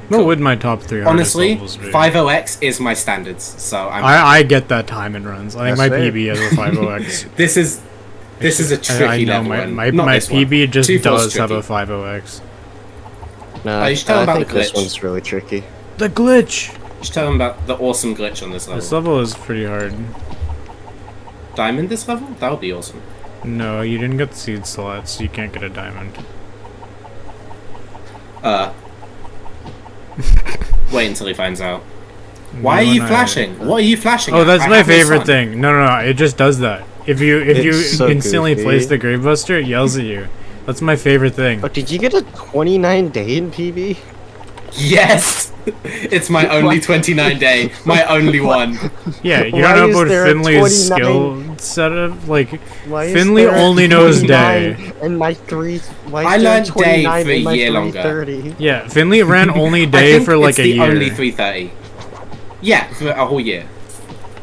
What would my top 3 hardest Honestly, levels be? 50x is my standards, so I'm. I get that time and runs. I think That's my fair. PB has a 50x. This is a tricky I know, level. my Not this one. PB just 2-4's does have a tricky. 50x. No, Oh, you should tell them I about think the this glitch. one's really tricky. The glitch! Just tell them about the awesome glitch on this level. This level is pretty hard. Diamond this level? That would be awesome. No, you didn't get the seed slot, so you can't get a diamond. Wait until he finds out. Why are No, you no. flashing? What are you flashing? Oh, at? that's I my have no favorite sun. thing. No, it just does that. If you It's so instantly goofy. place the Gravebuster, it yells at you. That's my favorite thing. Oh, did you get a 29 day in PB? Yes! It's my only 29 day. My only one. Yeah, you Why don't is know about there a Finley's 29? skill setup? Like, Why is Finley there a only knows 29 day. And my 3. Why is I there learned day 29 for a in my year longer. 330? Yeah, Finley ran only I day think for like it's a the year. only 330. Yeah, for a whole year.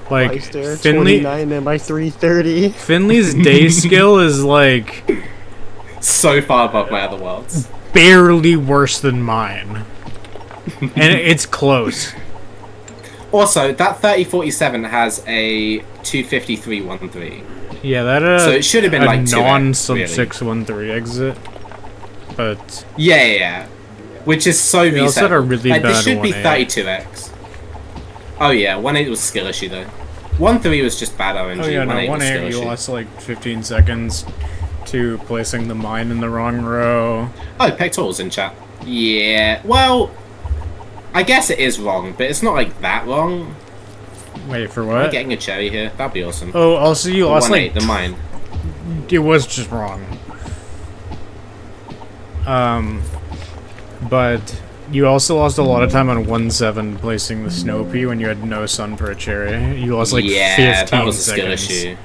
Why Like, is there Finley, 29 in my 330? Finley's day skill is like So far above my other worlds. barely worse than mine. And it's close. Also, that 3047 has a 25313. Yeah, that So it should have been a like 2x, non-sub really. 613 exit. But Yeah. Which is so They also had a really This bad should be 1-8. 32x. Oh yeah, 1-8 was skill issue though. 1-3 was just bad RNG. oh yeah, no, 1-8 was skill 1-8 you issue. lost like 15 seconds to placing the mine in the wrong row. Oh, pectorals in chat. Yeah, well, I guess it is wrong, but it's not like that wrong. Wait, for Am I what? getting a cherry here? That'd be awesome. Oh, also you The lost 1-8, like the mine. it was just wrong. But you also lost a lot of time on 1-7 placing the snow pea when you had no sun for a cherry. You lost like 15 yeah, that was a seconds. skill issue.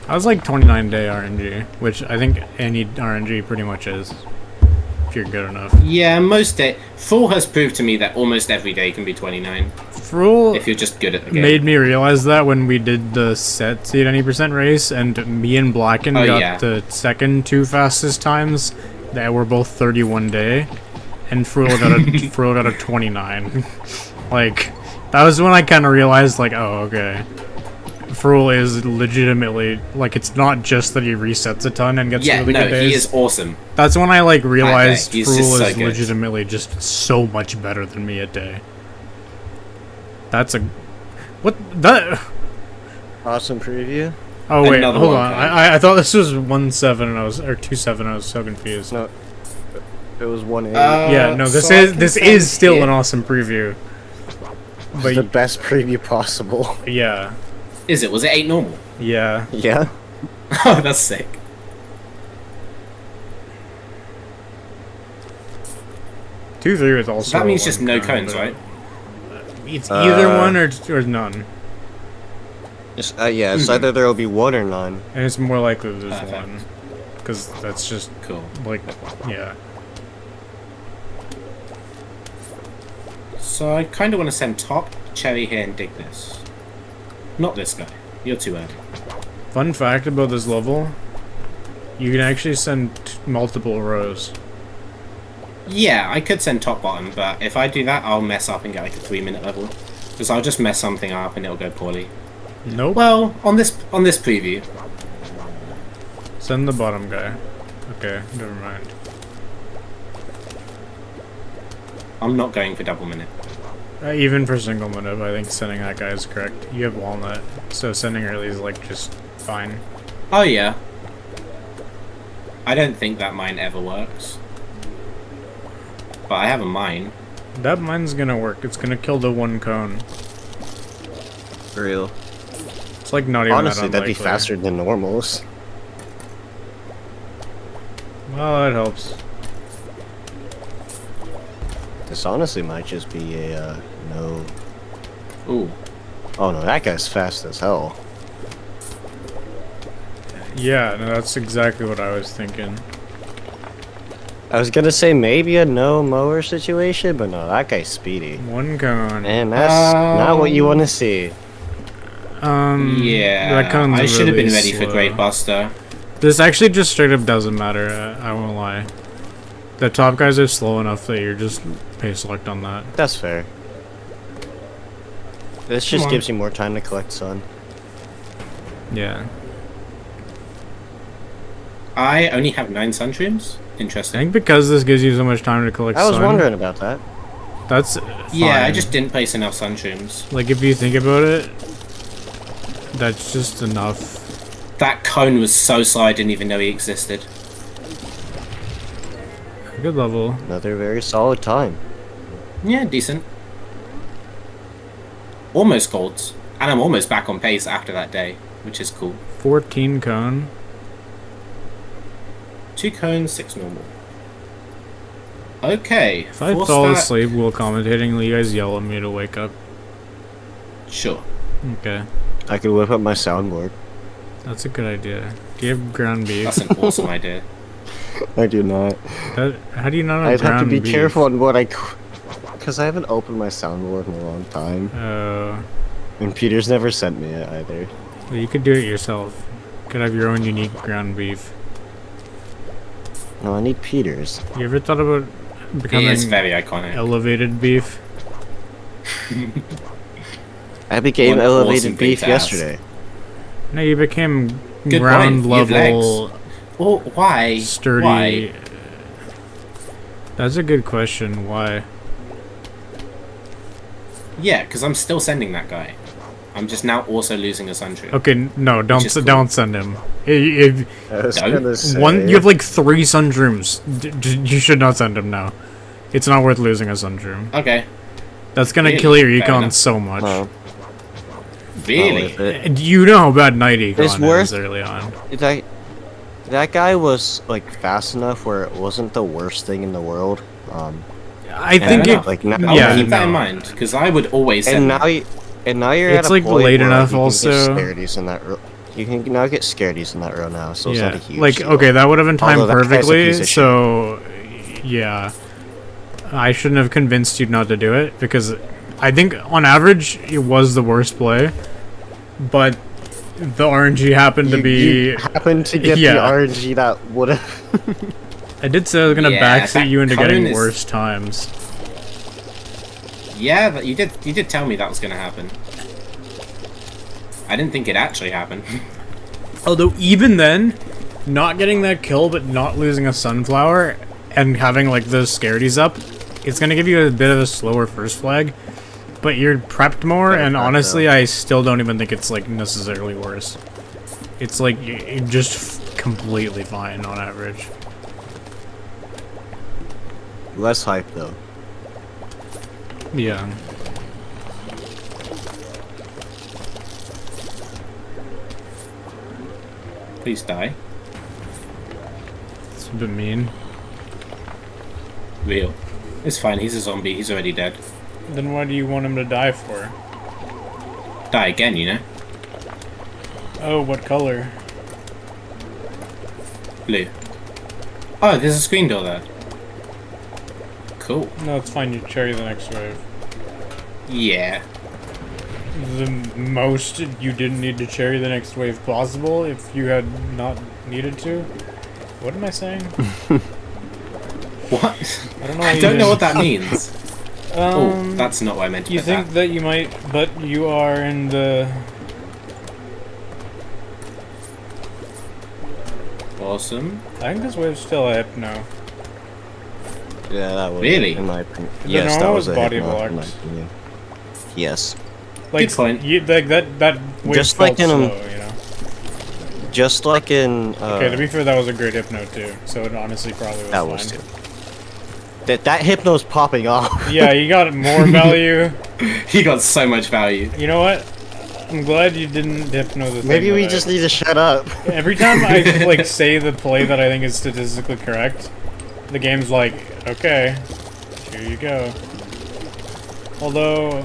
I was like 29 day RNG, which I think any RNG pretty much is, if you're good enough. Yeah, most day. Full has proved to me that almost every day can be 29 Frul if you're just good at the game. made me realize that when we did the set seed any percent race, and me and Blacken Oh, got yeah. the second 2 fastest times that were both 31 day, and Frul got a Frul got a 29. Like, that was when I kind of realized, like, oh, okay. Frul is legitimately, like, it's not just that he resets a ton and gets Yeah, really no, good days. he is awesome. That's when I, like, realized he's Frul just so is good. legitimately just so much better than me at day. That's a... What? That... Awesome preview. Oh, wait, Another hold one on. coming. I thought this was 1-7 and I was... Or 2-7 and I was so confused. No, it was 1-8. Yeah, no, this so I is can this send is still it. an awesome preview. But the best preview possible. yeah. Is it? Was it 8 normal? Yeah. Yeah. Oh, that's sick. Two three was also. So that means a just one no cone, cones, but- right? It's either one or none. Yeah, it's either there will be one or none. And it's more likely there's Perfect. one. Because that's just, Cool. like, yeah. So I kind of want to send Top, Cherry here, and dig this. Not this guy. You're too early. Fun fact about this level, you can actually send multiple rows. Yeah, I could send Top Bottom, but if I do that, I'll mess up and get like a 3-minute level. Because I'll just mess something up and it'll go poorly. Nope. Well, on this preview. Send the bottom guy. Okay, never mind. I'm not going for double minute. Even for single minute, I think sending that guy is correct. You have walnut, so sending early is like just fine. Oh yeah. I don't think that mine ever works. But I have a mine. That mine's gonna work. It's gonna kill the one cone. For real. It's like not even Honestly, that that'd be unlikely. faster than normals. Well, that helps. This honestly might just be a, no... Ooh. Oh no, that guy's fast as hell. Yeah, no, that's exactly what I was thinking. I was gonna say maybe a no mower situation, but no, that guy's speedy. One cone. And that's not what you want to see. Yeah. That cone's I should have really been ready for slow. Great Buster. This actually just straight up doesn't matter, I won't lie. The top guys are slow enough that you're just pace select on that. That's fair. This just on. gives you more time to collect sun. Yeah. I only have 9 Sunshrooms. I Interesting. think because this gives you so much time to collect I was sun, wondering about that. that's Yeah, I fine. just didn't place enough Sunshrooms. Like, if you think about it, that's just enough. That cone was so slow I didn't even know he existed. Good level. Another very solid time. Yeah, decent. Almost golds. And I'm almost back on pace after that day, which is cool. 14 cone. 2 cones, 6 normal. Okay. If I full fall stack- asleep while commentating, will you guys yell at me to wake up? Sure. Okay. I could whip up my soundboard. That's a good idea. Do you have ground beef? That's an awesome idea. I do not. How do you not have I'd ground have to be beef? careful on what I... Because I haven't opened my soundboard in a long time. And Peter's never sent me it either. Well, you could do it yourself. You could have your own unique ground beef. No, I need Peter's. You ever thought about It becoming is very iconic. elevated beef? I became One elevated awesome beef big task. yesterday. No, you became Good ground point. You have level, Oh, why? sturdy. Why? That's a good question. Why? Yeah, because I'm still sending that guy. I'm just now also losing a Suntree. Okay, no, don't is cool. don't send him. If I was Don't. gonna say... you have like 3 Sundrooms. You should not send him now. It's not worth losing a Sundroom. Okay. That's gonna Really? kill your Fair econ enough. so much. Oh, Really? worth it. And you know how bad night econ It's is worth- early on. That guy was like fast enough where it wasn't the worst thing in the world. I think enough. it. like now, I'll Yeah, keep that in no. mind, because I would always and send now that. you're It's, at a like, point late where enough you also. Can get scaredies in that you can now get scaredies in that row now, so it's not Yeah, a huge like deal. okay, that would have been timed Although that guy's a perfectly. piece of shit. So, yeah, I shouldn't have convinced you not to do it because I think on average it was the worst play, but the RNG happened to be. You happened to get Yeah. the RNG that would have. I did say I was gonna Yeah, backseat that you into cone getting is- worse times. Yeah, but you did tell me that was going to happen. I didn't think it actually happened. Although even then, not getting that kill but not losing a sunflower and having like those scaredies up, it's gonna give you a bit of a slower first flag. But you're prepped more, Very and prepped, honestly, though. I still don't even think it's like necessarily worse. It's like you're just completely fine on average. Less hype though. Yeah. Please die. It's a bit mean. Real. It's fine, he's a zombie, he's already dead. Then why do you want him to die for? Die again, you know? Oh, what color? Blue. Oh, there's a screen door there. Cool. No, it's fine. You cherry the next wave. Yeah. The most you didn't need to cherry the next wave possible if you had not needed to. What am I saying? What? I don't know. I don't know what that means. Oh, Um, that's not what I meant to you put think that. that you might, but you are in the. Awesome. I think this wave's still a hypno. Yeah, that was Really? in my opinion. The Yes, that normal was a body hypno, in my blocks. opinion. Yes. Like, Good point. You, like that wave Just felt like in slow, a- you know. Just like in Okay, to be fair, that was a great hypno too. So it honestly probably was that fine. was too. That hypno's popping off. Yeah, you got more value. He got so much value. You know what? I'm glad you didn't hypno the thing. Maybe we that just need to shut up. Every time I like say the play that I think is statistically correct, the game's like, okay, here you go. Although,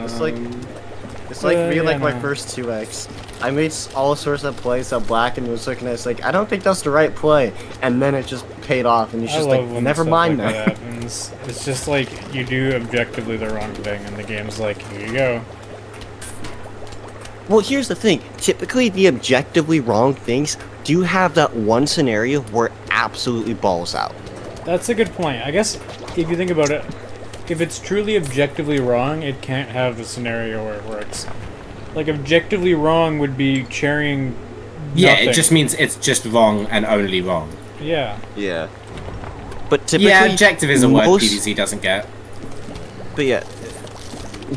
It's like me yeah, like my no. first 2x. I made all sorts of plays that black and was looking at it's like I don't think that's the right play, and then it just paid off, and he's I just love like when never stuff mind like that. that happens. It's just like you do objectively the wrong thing, and the game's like, here you go. Well, here's the thing. Typically, the objectively wrong things do have that one scenario where it absolutely balls out. That's a good point. I guess if you think about it, if it's truly objectively wrong, it can't have a scenario where it works. Like objectively wrong would be cherrying. Yeah, nothing. it just means it's just wrong and only wrong. Yeah. Yeah. But typically, Yeah, objective is a word most- PvZ doesn't get. But yeah,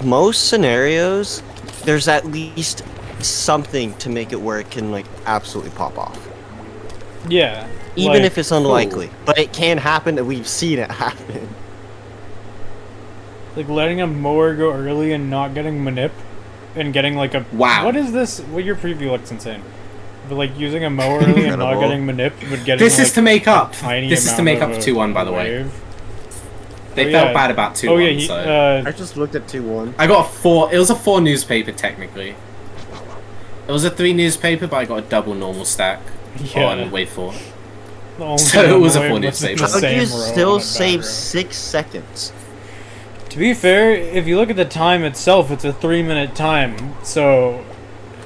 most scenarios, there's at least something to make it where it can like absolutely pop off. Yeah. Even like, if it's unlikely. But it can happen, and we've seen it happen. like letting a mower go early and not getting manip, and getting like a Wow. What is this? Well, your preview looks insane. But like using a mower early and not Incredible. getting manip, but getting This like, is to make up. tiny This is to amount make up of for a 2-1, by the way. wave. They Oh, felt yeah. bad about 2-1, Oh yeah, so... I just looked at 2-1. I got a 4... It was a 4 newspaper, technically. It was a 3 newspaper, but I got a double normal stack Yeah. on wave 4. the only So thing it was a wave full was newspaper. the How do same you row on a still bad save row. 6 seconds? To be fair, if you look at the time itself, it's a 3-minute time, so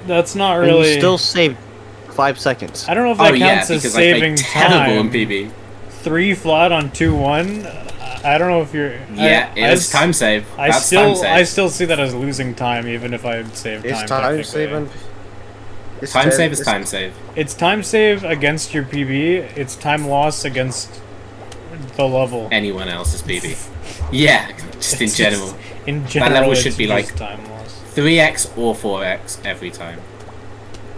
that's not And really. you still saved 5 seconds. I don't know if Oh that yeah, counts as because I played saving terrible in time. PB. 3 flat on 2-1. I don't know if you're. Yeah, it was time save. That's time save. I still see that as losing time, even if I saved It's time. time technically. saving. It's Time ten- save is it's- time save. It's time save against your PB. It's time loss against the level. Anyone else's PB. Yeah, just in It's general. just- in general, level it's should be just like- time loss. 3x or 4x every time.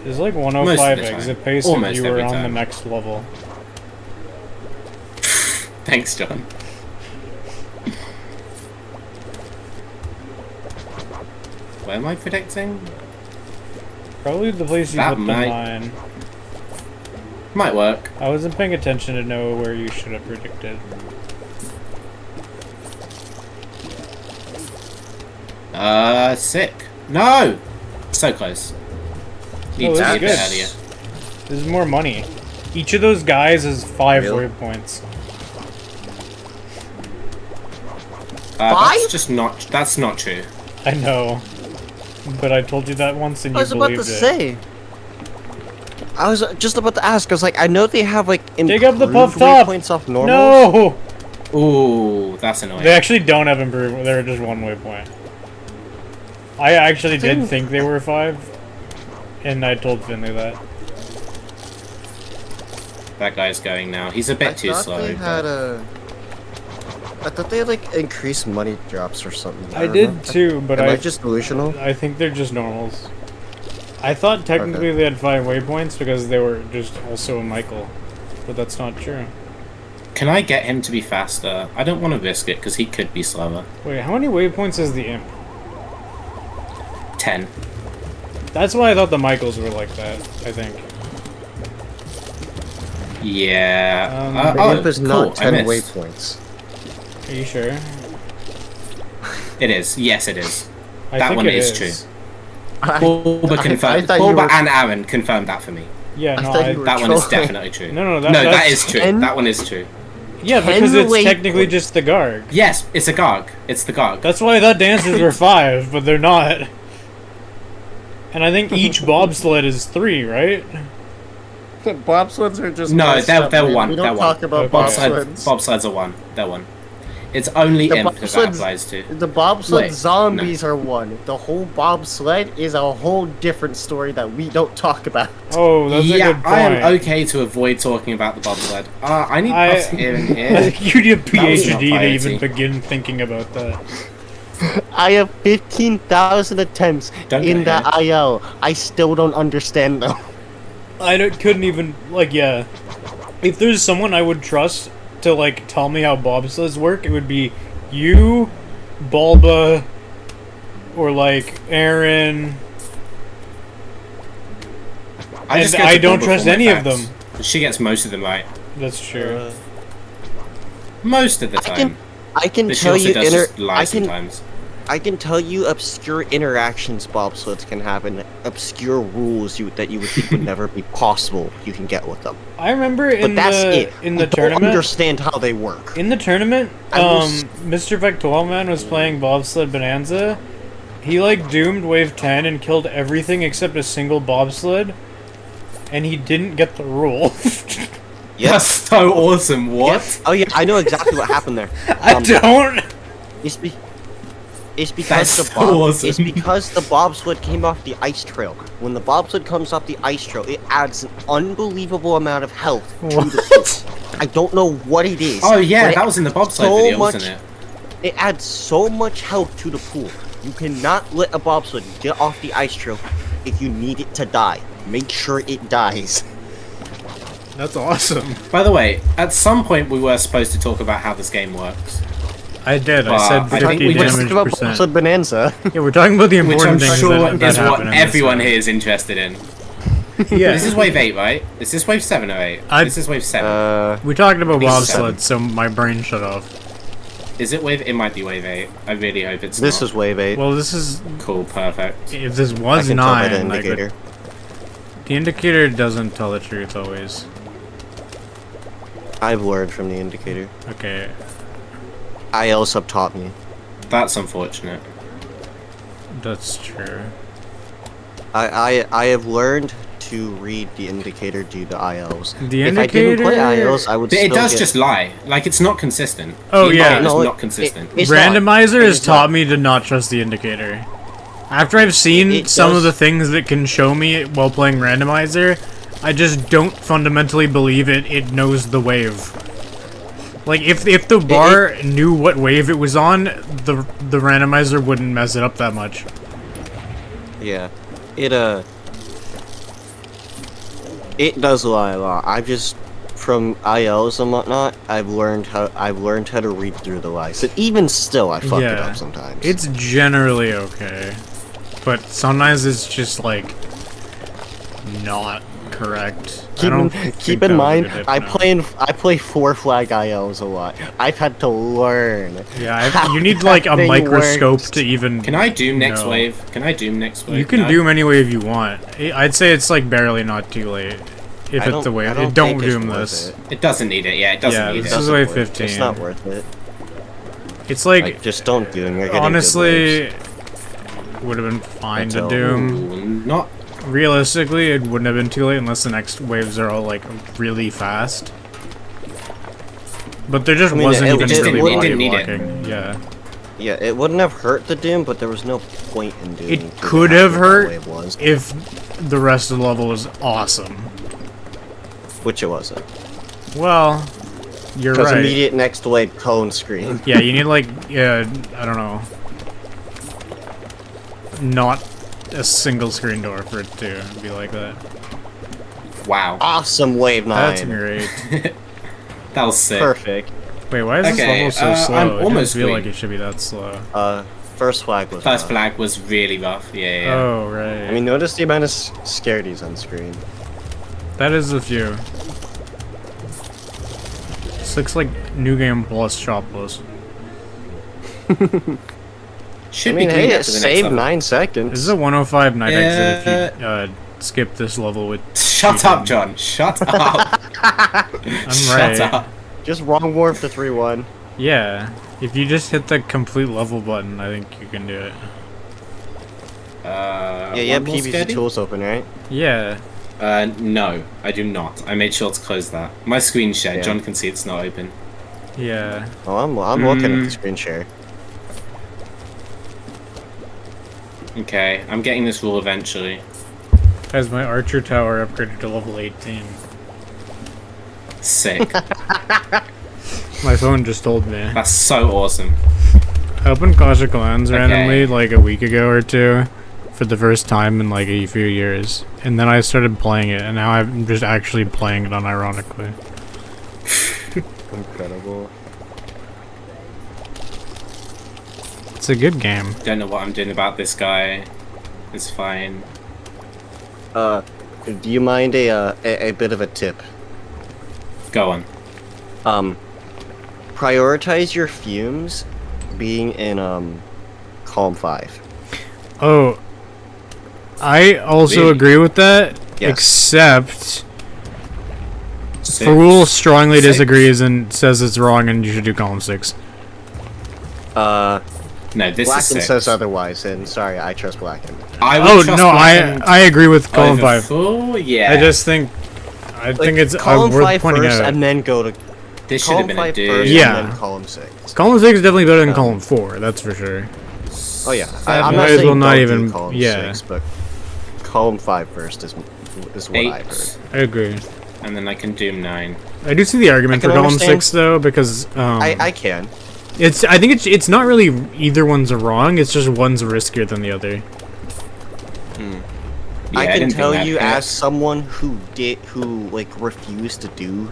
It's like Most of 105 the time. exit pace Almost if you were every on time. the next level. Thanks, John. Where am I predicting? Probably the place you That put the might- mine. Might work. I wasn't paying attention to know where you should have predicted. Sick. No! So close. Need Oh, to that's be a bit good. earlier. This is more money. Each of those guys is 5 Really? wave points. That's Five? just not. That's not true. I know. But I told you that once and I you was about to believed it. say. I was just about to ask. I was like, I know they have like Dig up the puff improved top! points off normal. No! Ooh, that's annoying. They actually don't have improvement. They're just 1 waypoint. I actually did Didn't- think they were 5. And I told Finley that. That guy's going now. He's a I bit too thought slow. they had But... I thought they had like increased money drops or something. I don't did know. too, but Am I I just delusional? I think they're just normals. I thought technically they had 5 waypoints because they were just also a Michael. But that's not true. Can I get him to be faster? I don't want to risk it because he could be slower. Wait, how many waypoints is the imp? 10. That's why I thought the Michaels were like that, I think. Yeah. The The imp is cool. not I 10 missed. waypoints. Are you sure? It is. Yes, it is. I That think one it is true. Bulba confirmed. thought you Bulba were- and Aaron confirmed that for me. Yeah, I no, thought you were That one is trolling. definitely true. No, that that's- is true. Ken- That one is true. yeah, because Ken it's Wait- technically just the Garg. Yes, it's a Garg. It's the Garg. That's why I thought dancers were 5, but they're not. And I think each bobsled is 3, right? Bobsleds are just No, messed they're up, man. one. We They're don't one. talk about Okay. bobsleds. Bobsleds are one. They're one. It's only The imp that bobsleds- applies to. The bobsled Wait, zombies are one. The whole bobsled is a whole different story that we don't talk about. Oh, that's a Yeah, good point. I am okay to avoid talking about the bobsled. I need I- buffs here and I here. think you need a That was not PhD to piety. even begin thinking about that. I have 15,000 attempts Don't in get the IL. I still don't understand them. Couldn't even, like, yeah. If there's someone I would trust to, like, tell me how bobsleds work, it would be you, Bulba, or, like, Aaron. And just go I to don't Bulba trust for my any of facts. them. She gets most of them right. That's true. Most of the I time. can But she tell also you does just lie sometimes. I can tell you obscure interactions bobsleds can happen, obscure rules that you would think would never be possible you can get with them. I remember But in that's the it. in the I don't tournament. understand how they work. In the tournament, I will s- Mr. Vectolman was playing Bobsled Bonanza. He, like, doomed Wave 10 and killed everything except a single bobsled. And he didn't get the rule. Yep. That's so awesome. What? Yep. Oh yeah, I know exactly what happened there. I don't! It's because That's the so awesome. It's because the bobsled came off the ice trail. When the bobsled comes off the ice trail, it adds an unbelievable amount of health to the pool. I don't know what it is. Oh yeah, but that was in the bobsled so video, much- wasn't it? It adds so much health to the pool. You cannot let a bobsled get off the ice trail if you need it to die. Make sure it dies. That's awesome. By the way, at some point we were supposed to talk about how this game works, I did. I Well, said I think 50 we just damage about percent. bobsled bonanza. Yeah, we're talking about the which I'm important things sure that is what happen in this everyone game. here is interested in. Yeah. This is wave 8, right? Is this wave 7 or 8? This is wave 7. We talked about These bobsled, so my brain shut off. Is it wave? It might be wave 8. I really hope it's This not. is wave 8. Well, this is... Cool, perfect. If this I was can tell by 9, the like, indicator. the indicator doesn't tell the truth always. I've learned from the indicator. Okay. IL sub taught me. That's unfortunate. That's true. I have learned to read the indicator due to ILs. The If I didn't play indicator- ILs, I would But still it does get... just lie. Like, it's not consistent. Oh, The yeah. indicator is No, not consistent. It's not. Randomizer It has is taught not. me to not trust the indicator. After I've seen It some of does- the things that can show me while playing randomizer, I just don't fundamentally believe it knows the wave. Like, if the bar knew what wave it was on, the randomizer wouldn't mess it up that much. Yeah. It does lie a lot. I've just, from ILs and whatnot, I've learned how to read through the lies. And even still, I fuck it Yeah. up sometimes. It's generally okay. But sometimes it's just, like, not correct. I don't think keep that in was a mind, good hit I now. play 4-flag ILs a lot. I've had to learn. Yeah, you need, like, a They microscope worked. to even... Can I doom next No. wave? Can I doom next wave? You can No? doom any wave you want. I'd say it's, like, barely not too late. If it's the wave. Don't think it's doom worth this. it. It doesn't need it. Yeah, it doesn't Yeah, need this it. is Doesn't wave worth it. 15. It's not worth it. It's like, Like, just don't doom. You're getting good honestly, waves. would have been fine That's to all. doom. Ooh, not. Realistically, it wouldn't have been too late unless the next waves are all, like, really fast. But there just I mean, wasn't it even just really wouldn't- body it didn't need it. blocking. Yeah. Yeah, it wouldn't have hurt the doom, but there was no point in doing It could have hurt was, if the rest of the level was awesome. which it wasn't. Well, you're Because right. immediate next wave cone screen. Yeah, you need, like, yeah, I don't know. Not a single screen door for it to be like that. Wow. Awesome wave 9. That's great. That was sick. Perfect. Wait, why is this Okay, level so slow? I'm It almost doesn't feel green. like it should be that slow. First flag was First rough. flag was really rough. Yeah, yeah. Oh, right. I mean, notice the amount of scaredies on screen. that is a few. This looks like New Game Plus Shop Plus. Should I mean, be hey, clean it after the next saved level. 9 seconds. This is a 105 night exit if you skip this level with. Shut up, John. Shut up. I'm Shut right. up. Just wrong warp to 3-1. Yeah, if you just hit the complete level button, I think you can do it. Yeah, you have one more PVC skirty? tools open, right? Yeah. No, I do not. I made sure to close that. My screen share, Yeah. John can see it's not open. Yeah. Oh, I'm looking at the screen share. Okay, I'm getting this rule eventually. Has my archer tower upgraded to level 18? Sick. My phone just told me. That's so awesome. I opened Clash of Clans Okay. randomly like a week ago or two for the first time in like a few years. And then I started playing it, and now I'm just actually playing it unironically. Incredible. It's a good game. Don't know what I'm doing about this guy. It's fine. Do you mind a bit of a tip? Go on. Prioritize your fumes being in column 5. Oh, I also Really? agree with that, Yes. except Six. Rule strongly Six. disagrees and says it's wrong and you should do column 6. No, this Blacken is six. says otherwise, and sorry, I trust Blacken. I would Oh trust no, Blackened I agree with column over 5. Full? Yeah. I just think it's column worth 5 pointing first, out. and then go to this should have column been a 5 dude. first, Yeah. and then column 6. Column 6 is definitely better than column 4, that's for sure. Oh yeah, Might I'm as not saying well not don't even- do column yeah. 6, but column 5 first is what I've heard. 8. I agree. And then I can doom 9. I do see the argument I for can column understand. 6 though, because I can. I think it's not really either one's wrong, it's just one's riskier than the other. Yeah, I can didn't tell think that you hit. as someone who refused to do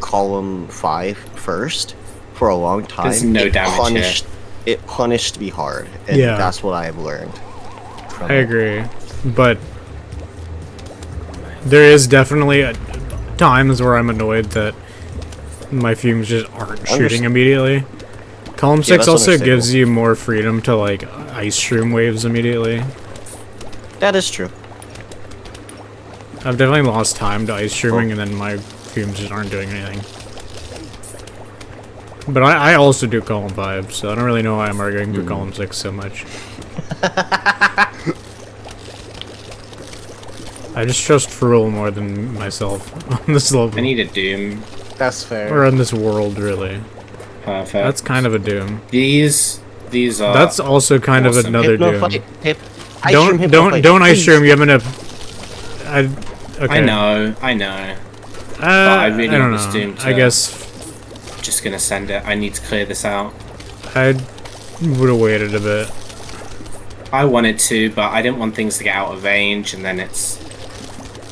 column 5 first for a long time. There's no damage It punished me hard, and Yeah. that's what I've learned. from I it. agree, but there is definitely times where I'm annoyed that my fumes just aren't shooting immediately. Column 6 that's also understandable. gives you more freedom to like ice shroom waves immediately. That is true. I've definitely lost time to ice shrooming and then my fumes just aren't doing anything. But I also do column 5, so I don't really know why I'm arguing for column 6 so much. I just trust Ferrule more than myself on this level. I need a doom. That's fair. Or on this world, really. Perfect. That's kind of a doom. These are. That's also kind of awesome. another Hypno doom. fight. Ice shroom hypno Don't fight, don't ice please. shroom. You have enough. Okay. I know. I really I don't want this know. doom to- I guess Just gonna send it. I need to clear this out. I would have waited a bit. I wanted to, but I didn't want things to get out of range, and then it's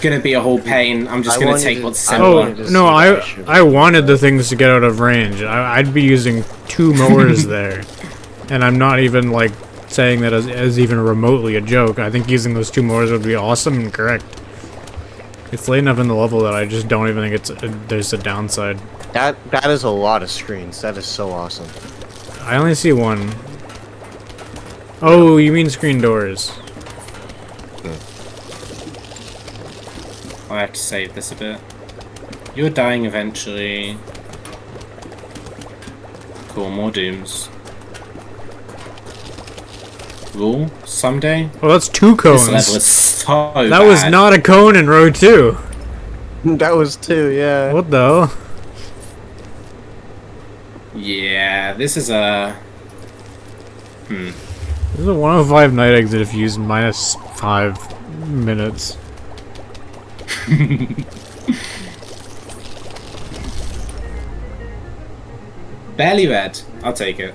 gonna be a whole pain. I'm just I gonna wanted take to- what's I similar. wanted to No, see the ice shroom. I wanted the things to get out of range. I'd be using 2 mowers there, and I'm not even like saying that as even remotely a joke. I think using those 2 mowers would be awesome and correct. It's late enough in the level that I just don't even think there's a downside. That is a lot of screens. That is so awesome. I only see 1. Oh, you mean screen doors? I have to save this a bit. You're dying eventually. Cool, more dooms. Rule? Someday? Oh, that's 2 cones. This level is so That was bad. not a cone in row 2. That was 2, yeah. What the hell? Yeah, this is a... This is a 105 night exit if you use minus 5 minutes. Barely red. I'll take it.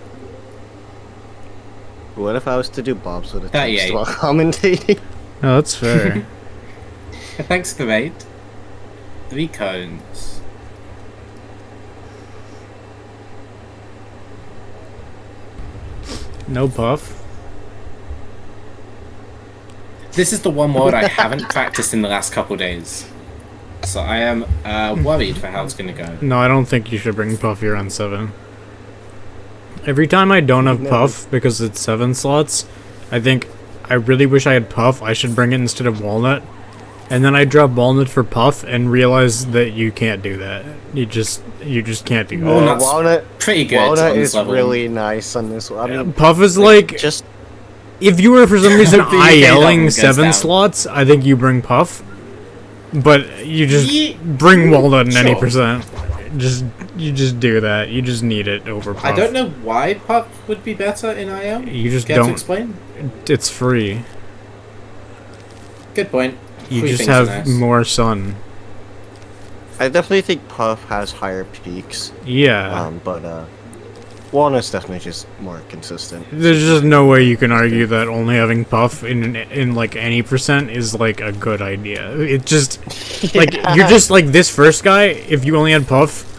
What if I was to do bobsled attempts 38. while commentating? Oh, that's fair. Thanks for the raid. 3 cones. No puff. This is the one word I haven't practiced in the last couple days. So I am worried for how it's going to go. No, I don't think you should bring puff here on 7. Every time I don't have Puff because it's 7 slots, I think I really wish I had Puff. I should bring it instead of Walnut. And then I drop Walnut for Puff and realize that you can't do that. You just can't do that. Walnut's Walnut, pretty good. Walnut on this is level. really nice on this one. I mean, Puff is like, just if you were for some reason The UK level ILing goes 7 down. slots, I think you bring Puff. But you just Ye- bring Walnut in any Sure. percent. You just do that. You just need it over Puff. I don't know why Puff would be better in IL. You just Care to don't. explain? It's free. Good point. You Free just things are have nice. more sun. I definitely think Puff has higher peaks. Yeah. But Walnut's definitely just more consistent. There's just no way you can argue that only having Puff in like any percent is like a good idea. It just like you're just like this first guy. If you only had Puff,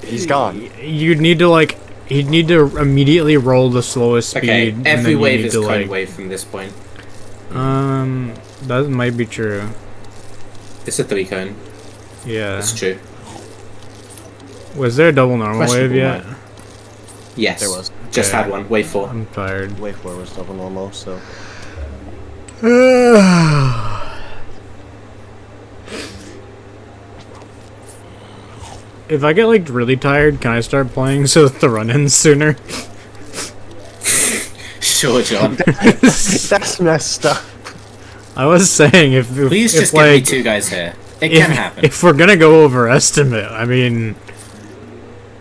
He's gone. you'd need to like he'd need to immediately roll the slowest speed. Okay, and every then you wave need is to, cone like, wave from this point. That might be true. It's a 3 cone. Yeah. That's true. Was there a double normal wave Questionable, yet? right? Yes. There was. Just Okay. had one. Wave 4. I'm tired. Wave 4 was double normal, so. If I get like really tired, can I start playing so that the run ends sooner? Sure, John. That's messed up. I was saying if Please if just give me like 2 guys here. It if, can happen. if we're gonna go over estimate, I mean,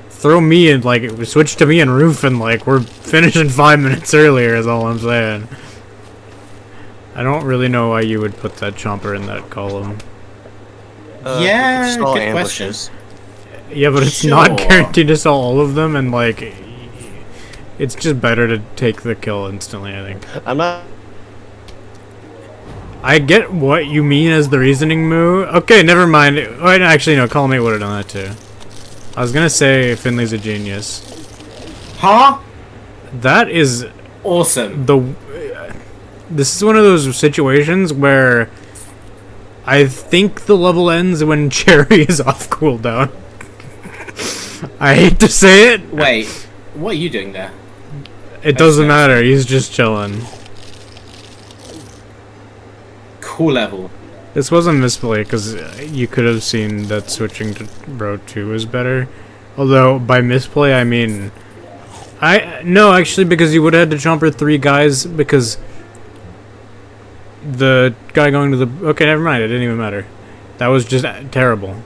throw me in like switch to me and Roof and like we're finishing 5 minutes earlier. Is all I'm saying. I don't really know why you would put that chomper in that column. Yeah, stall good ambushes. Yeah, but it's not Sure. guaranteed to sell all of them, and like, it's just better to take the kill instantly. I think. I'm not. I get what you mean as the reasoning move. Okay, never mind. Wait, actually, no. Column 8 would have done that too. I was gonna say Finley's a genius. Huh? That is Awesome. this is one of those situations where I think the level ends when Cherry is off cooldown. I hate to say it. Wait, what are you doing there? It doesn't matter. He's just chilling. Cool level. This was a misplay because you could have seen that switching to row 2 is better. Although by misplay I mean no, actually, because you would have had to chomper 3 guys because the guy going to the okay, never mind. It didn't even matter. That was just terrible.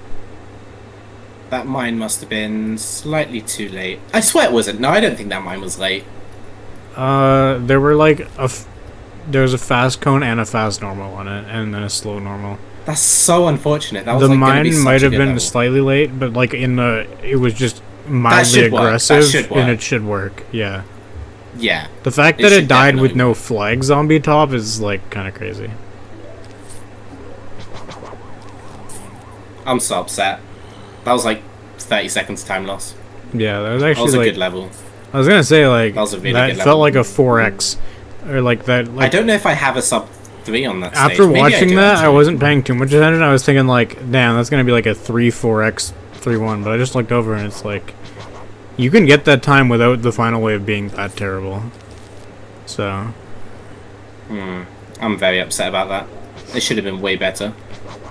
That mine must have been slightly too late. I swear it wasn't. No, I don't think that mine was late. There were like there was a fast cone and a fast normal on it, and then a slow normal. That's so unfortunate. That was The like, gonna be mine such might a have good been level. slightly late, but like it was just mildly should work. That aggressive, should and work. it should work. Yeah. Yeah. The fact It that should it died with definitely no work. flag zombie top is like kind of crazy. I'm so upset. That was like 30 seconds time loss. Yeah, that was That actually was a like good level. I was gonna say like That was a really that good felt level. like a 4x, or like that. I Like don't know if I have a sub 3 on that after stage. Maybe watching do, that, I actually. wasn't paying too much attention. I was thinking like, damn, that's gonna be like a 3-4x 3-1. But I just looked over and it's like, you can get that time without the final wave being that terrible. So I'm very upset about that. It should have been way better.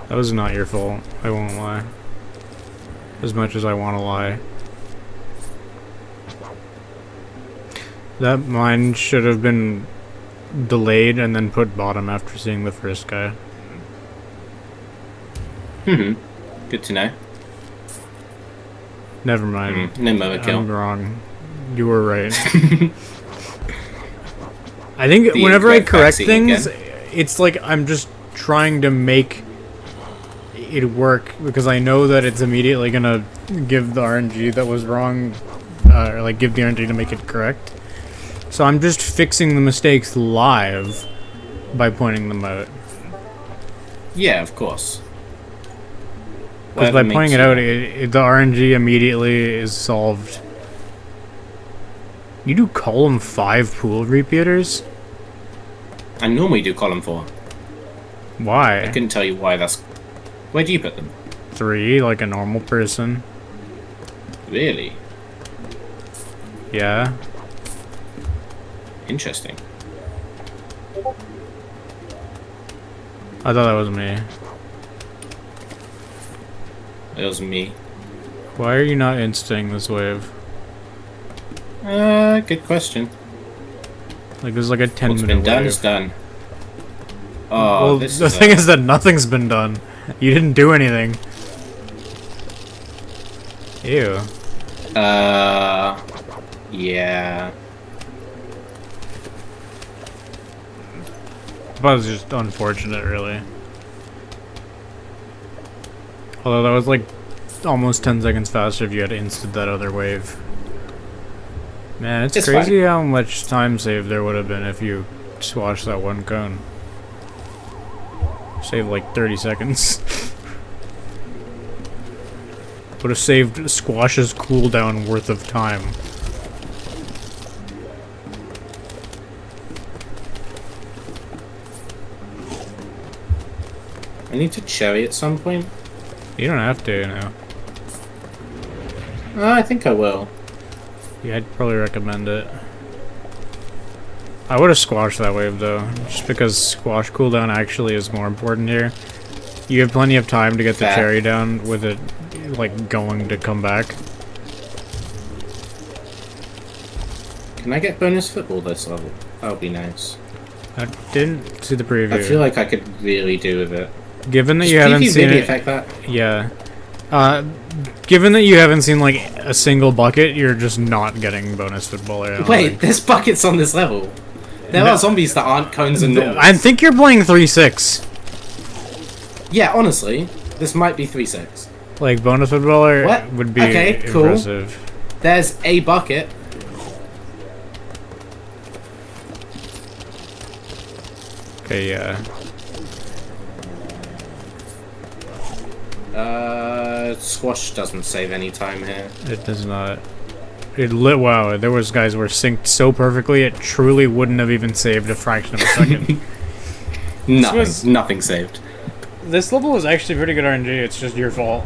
that was not your fault. I won't lie. As much as I want to lie. That mine should have been delayed and then put bottom after seeing the first guy. Good to know. Never mind. No mower kill. I'm wrong. You were right. I think The whenever I incorrect correct vaccine things, again. it's like I'm just trying to make it work because I know that it's immediately gonna give the RNG that was wrong, or like give the RNG to make it correct. So I'm just fixing the mistakes live by pointing them out. Yeah, of course. Because by pointing it out, the RNG immediately is solved. You do column 5 pool repeaters? I normally do column 4. Why? I couldn't tell you why that's... Where do you put them? 3, like a normal person. Really? Yeah. Interesting. I thought that was me. It was me. Why are you not insting this wave? Good question. Like, there's like a 10 What's minute been done wave. is done. Oh, Well, this the is thing is that nothing's been done. You didn't do anything. Ew. Yeah. But it's just unfortunate, really. Although that was like almost 10 seconds faster if you had insted that other wave. Man, it's crazy how much time saved there would have been if you squashed that one cone. Saved like 30 seconds. Would have saved Squash's cooldown worth of time. I need to cherry at some point. You don't have to, you know. I think I will. Yeah, I'd probably recommend it. I would have squashed that wave though, just because squash cooldown actually is more important here. You have plenty of time to get the cherry down with it, like, going to come back. Can I get bonus football this level? That would be nice. I didn't see the preview. I feel like I could really do with it. Given that Does you haven't PvP seen really it, affect that? yeah. Given that you haven't seen like a single bucket, you're just not getting bonus football. Wait, there's buckets on this level. There are zombies that aren't cones and normals. I think you're playing 3-6. Yeah, honestly, this might be 3-6. Like bonus footballer What? would be Okay, cool. impressive. There's a bucket. Okay, yeah. Squash doesn't save any time here. It does not. Wow, there was guys were synced so perfectly it truly wouldn't have even saved a fraction of a second. Nothing saved. This level was actually pretty good RNG, it's just your fault.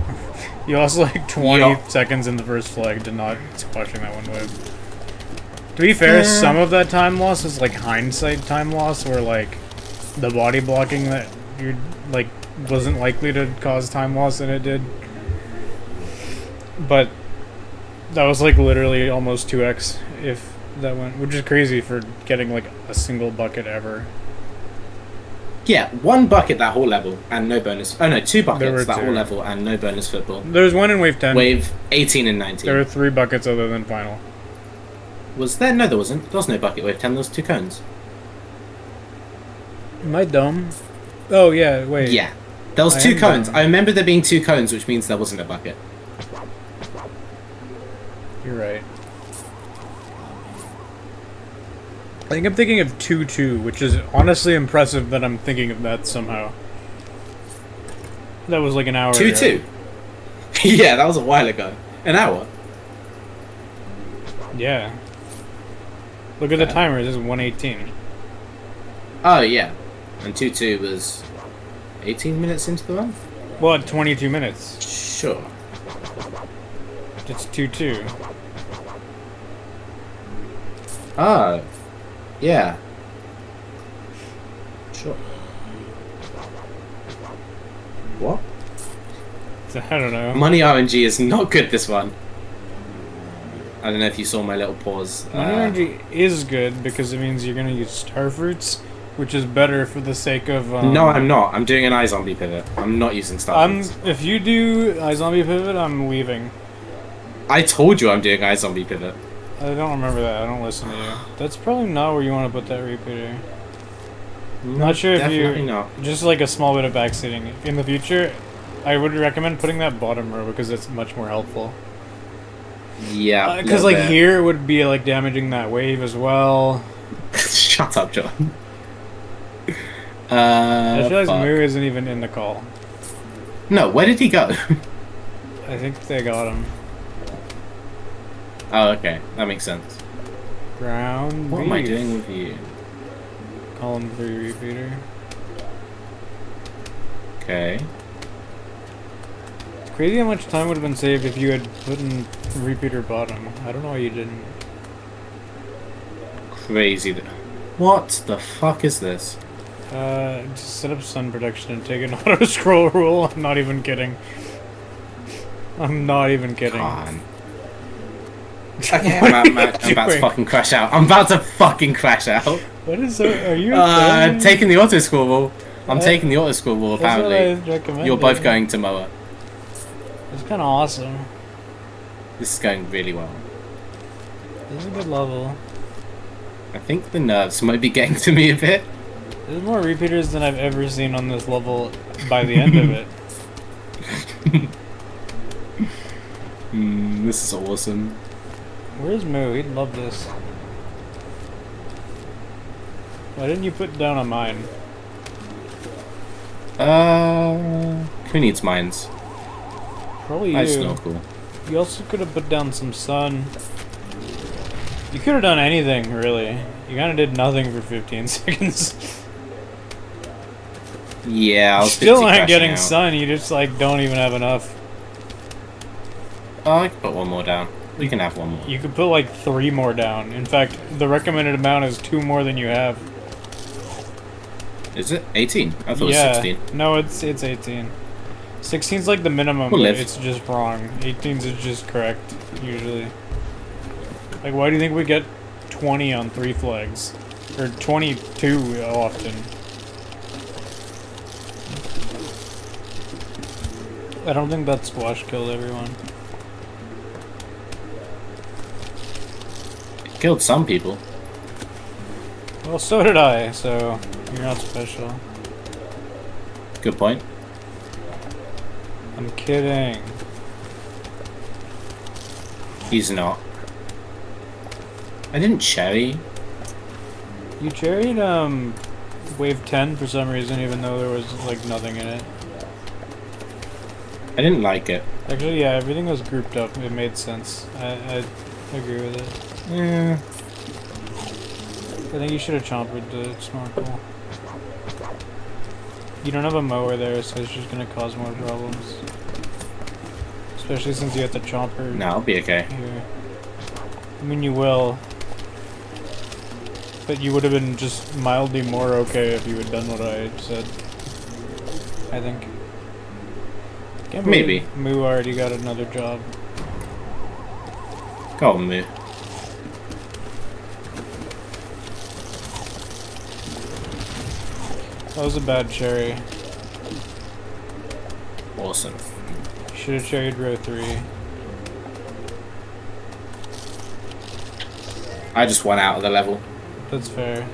You lost like 20 seconds in the first flag to not squashing that one wave. To be fair, some of that time loss is like hindsight time loss, where like the body blocking that you like wasn't likely to cause time loss and it did. But that was like literally almost 2x if that went, which is crazy for getting like a single bucket ever. Yeah, one bucket that whole level and no bonus. Oh no, two buckets that two. whole level and no bonus football. There was one in wave 10. Wave 18 and 19. There were 3 buckets other than final. Was there? No, there wasn't. There was no bucket wave 10. There was 2 cones. Am I dumb? Oh yeah, wait. Yeah, there was 2 cones. I remember there being 2 cones, which means there wasn't a bucket. You're right. I think I'm thinking of 2-2, which is honestly impressive that I'm thinking of that somehow. That was like an hour 2-2? ago. Yeah, that was a while ago. An hour? Yeah. Look at the timer, this is 1:18. Oh, yeah. And 2-2 was 18 minutes into the run? Well, 22 minutes. Sure. It's 2-2. Ah. Yeah. Sure. What? I don't know. Money RNG is not good this one. I don't know if you saw my little pause. Money RNG is good because it means you're gonna use star fruits, which is better for the sake of. No, I'm not. I'm doing an iZombie pivot. I'm not using star fruits. If you do iZombie pivot, I'm leaving. I told you I'm doing iZombie pivot. I don't remember that. I don't listen to you. That's probably not where you want to put that repeater. Not sure if Definitely you. not. Just like a small bit of backseating. In the future, I would recommend putting that bottom row because it's much more helpful. Yeah. Because like here it would be like damaging that wave as well. Shut up, John. I realize Moo isn't even in the call. No, where did he go? I think they got him. Oh, okay. That makes sense. Ground What beef. am I doing with you? Column 3 repeater. Okay. It's crazy how much time would have been saved if you had put in repeater bottom. I don't know why you didn't. crazy. What the fuck is this? Just set up sun protection and take an auto scroll rule. I'm not even kidding. I'm not even kidding. Come on. Okay, I'm about to fucking crash out. I'm about to fucking crash out. What is that? Are you okay? Taking the auto scroll rule. I'm taking the auto scroll rule, apparently. That's what I recommended. You're both going to mower. It's kind of awesome. This is going really well. This is a good level. I think the nerves might be getting to me a bit. There's more repeaters than I've ever seen on this level by the end of it. This is awesome. Where's Moo? He'd love this. Why didn't you put down a mine? Who needs mines? Probably you. I snorkel. You also could have put down some sun. You could have done anything, really. You kind of did nothing for 15 seconds. Yeah, I was Still busy aren't crashing getting out. sun, you just like don't even have enough. Oh, I can put one more down. You can have one more. You could put like 3 more down. In fact, the recommended amount is 2 more than you have. Is it 18? I thought Yeah. it was 16. No, it's 18. 16's like the minimum, We'll but live. it's just wrong. 18's is just correct, usually. Like, why do you think we get 20 on 3 flags? Or 22 often? I don't think that squash killed everyone. It killed some people. Well, so did I, so you're not special. Good point. I'm kidding. He's not. I didn't cherry. You cherried, wave 10 for some reason, even though there was, like, nothing in it. I didn't like it. Actually, yeah, everything was grouped up. It made sense. I agree with it. Yeah. I think you should have chomped the snorkel. You don't have a mower there, so it's just gonna cause more problems. Especially since you have the chomper No, I'll be okay. here. I mean, you will. But you would have been just mildly more okay if you had done what I said. I think. Can't believe Maybe. Moo already got another job. Go on, Moo. That was a bad cherry. Awesome. Should have cherried row 3. I just went out of the level. That's fair.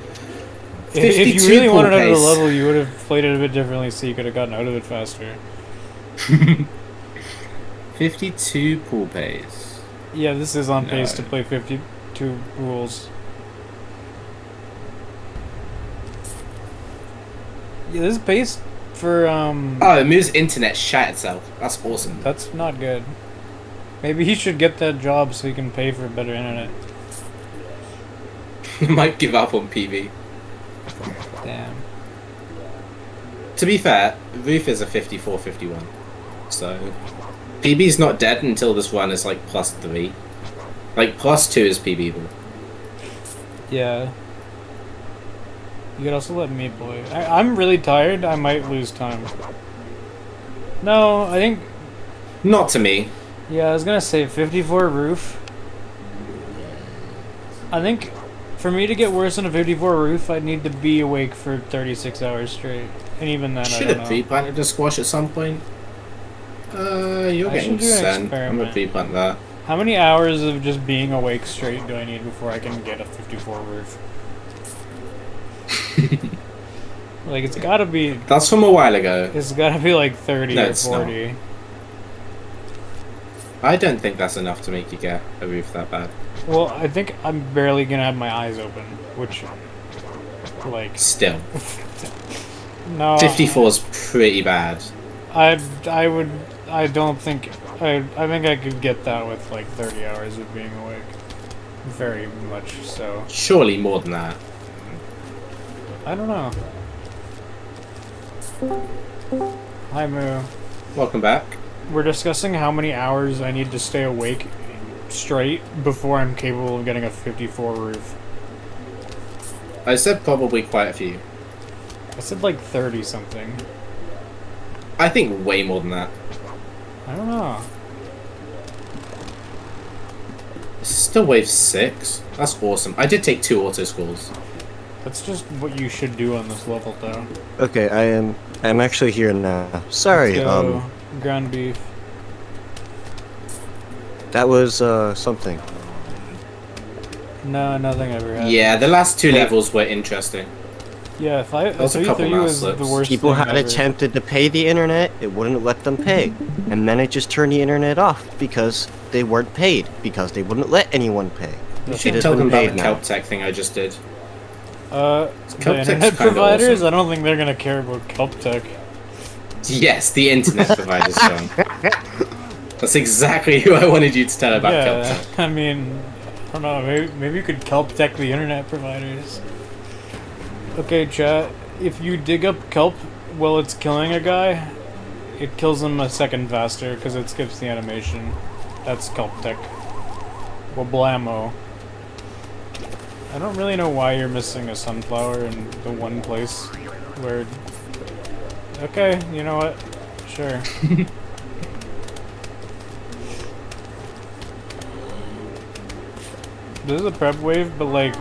If 52 you really pool wanted out of the pace. level, you would have played it a bit differently so you could have gotten out of it faster. 52 pool pace. Yeah, this is on pace No. to play 52 rules. Yeah, this is pace for, Oh, Moo's internet shat itself. That's awesome. That's not good. Maybe he should get that job so he can pay for better internet. He might give up on PV. Damn. To be fair, Roof is a 54-51. So, PB's not dead until this run is like +3. Like, +2 is PB. Yeah. You could also let me play. I'm really tired. I might lose time. No, I think... Not to me. Yeah, I was gonna say 54 roof. I think for me to get worse than a 54 roof, I'd need to be awake for 36 hours straight. And even then, I Should don't have know. pre-planted a squash at some point. You're I getting should do an sent. I'm experiment. gonna pre-plant that. How many hours of just being awake straight do I need before I can get a 54 roof? Like, it's gotta be... That's from a while ago. It's gotta be like 30 No, or it's not. 40. I don't think that's enough to make you get a roof that bad. Well, I think I'm barely gonna have my eyes open, which... Like... Still, No... 54 is pretty bad. I don't think... I think I could get that with like 30 hours of being awake. Very much so. Surely more than that. I don't know. Hi Moo. Welcome back. We're discussing how many hours I need to stay awake straight before I'm capable of getting a 54 roof. I said probably quite a few. I said like 30 something. I think way more than that. I don't know. This is still wave 6. That's awesome. I did take 2 auto schools. That's just what you should do on this level, though. Okay, I'm actually here now. Sorry, Let's go. Ground beef. that was something. No, nothing ever happened. Yeah, the last 2 levels were interesting. Yeah, if I was a couple 3-3 mouse was the slips. worst People thing had ever. attempted to pay the internet, it wouldn't let them pay. And then it just turned the internet off because they weren't paid, because they wouldn't let anyone pay. You It should has tell them been about paid the now. Kelp Tech thing I just did. The Kelp Tech's internet kinda providers, awesome. I don't think they're gonna care about Kelp Tech. Yes, the internet providers, John. That's exactly who I wanted you to tell about Kelp Yeah, Tech. I mean, I don't know, maybe you could Kelp Tech the internet providers. Okay, chat, if you dig up kelp while it's killing a guy, it kills him a second faster because it skips the animation. That's Kelp Tech. Well, blammo. I don't really know why you're missing a sunflower in the one place where... Okay, you know what? Sure. This is a prep wave, but like,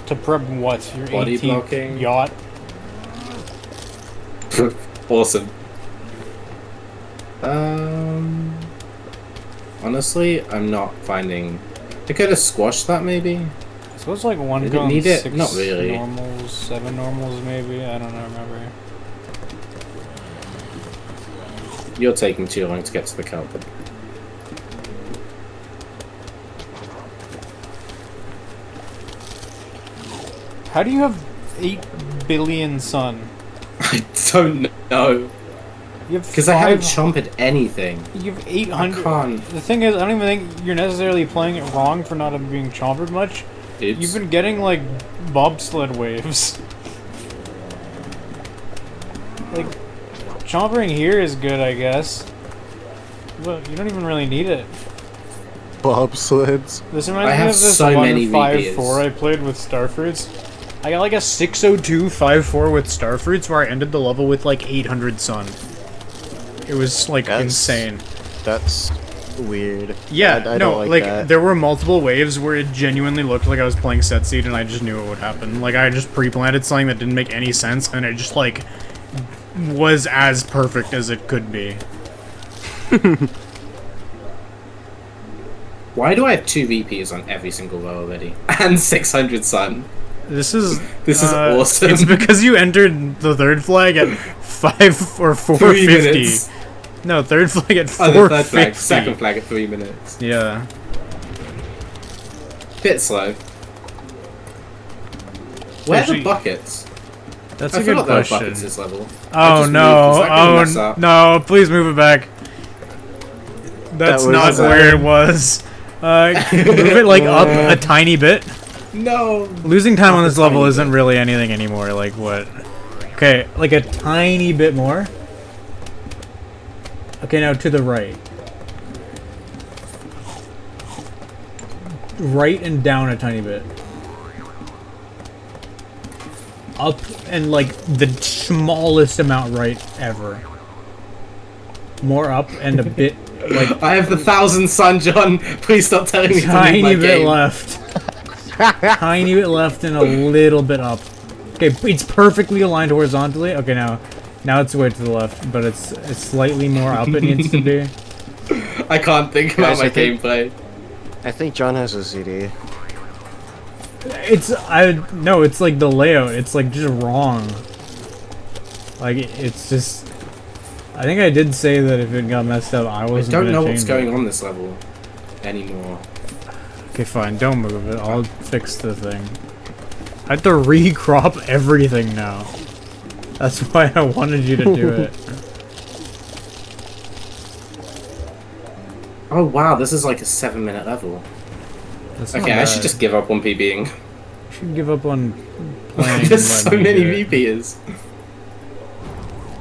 to prep what? Your Body 18th blocking. yacht? Awesome. Honestly, I'm not finding... I could have squashed that, maybe? So it's like one Did it gun, need it? 6 Not really. normals, 7 normals maybe? I don't know, remember. You're taking too long to get to the kelp. How do you have 8 billion sun? I don't know. You have Because I haven't 5 chomped anything. You have I 800. can't. The thing is, I don't even think you're necessarily playing it wrong for not being chompered much. Oops. You've been getting like bobsled waves. Like, chompering here is good, I guess. But you don't even really need it. Bobsleds. This reminds I me have of this so many 1-5-4 VPs. I played with Starfruits. I got like a 602-5-4 with Starfruits where I ended the level with like 800 sun. It was like That's- insane. That's weird. Yeah, I no, don't like that. there were multiple waves where it genuinely looked like I was playing set seed and I just knew it would happen. Like I just pre-planted something that didn't make any sense and it just like was as perfect as it could be. Why do I have 2 VPs on every single row already? And 600 sun. This is awesome. It's because you entered the third flag at 5 or 3 450. minutes. No, third flag at Oh, the 450. third flag. Second flag at 3 minutes. Yeah. Bit slow. Where are Actually, the buckets? That's I a good forgot there were question. buckets this level. Oh I just moved, no! 'cause I couldn't mess Oh up. no! Please move it back. That's was, not uh, where it was. Move it like up a tiny bit. No! Losing time on Up a this level tiny isn't bit. really anything anymore. Like what? Okay, like a tiny bit more. Okay, now to the right. Right and down a tiny bit. Up and like the smallest amount right ever. More up and a bit like I have the 1,000 sun, John. Please stop telling me to leave my tiny bit game. left. Tiny bit left and a little bit up. Okay, it's perfectly aligned horizontally. Okay, now it's way to the left, but it's slightly more up it needs to be. I can't think about Guys, my I think- gameplay. I think John has a CD. No, it's like the layout. It's like just wrong. Like it's just. I think I did say that if it got messed up, I I wasn't don't gonna know what's change going it. on this level anymore. Okay, fine. Don't move it. I'll fix the thing. I have to recrop everything now. That's why I wanted you to do it. Oh wow, this is like a 7-minute level. That's not Okay, I should bad. just give up on PBing. You should give up on playing. There's and so letting me many do it. VPs.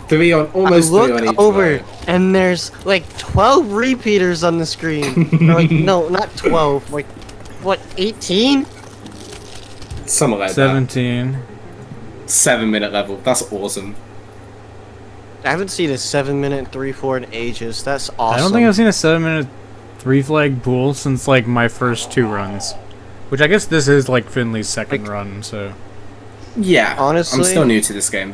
3 on, almost 3 on I each look over row. and there's like 12 repeaters on the screen. Or like, no, not 12. Like, what, 18? Something like 17. that. 7-minute level. That's awesome. I haven't seen a 7-minute 3-4 in ages. That's awesome. I don't think I've seen a 7-minute 3-flag pool since like my first 2 runs. Which I guess this is like Finley's second run, so. Yeah, Honestly- I'm still new to this game.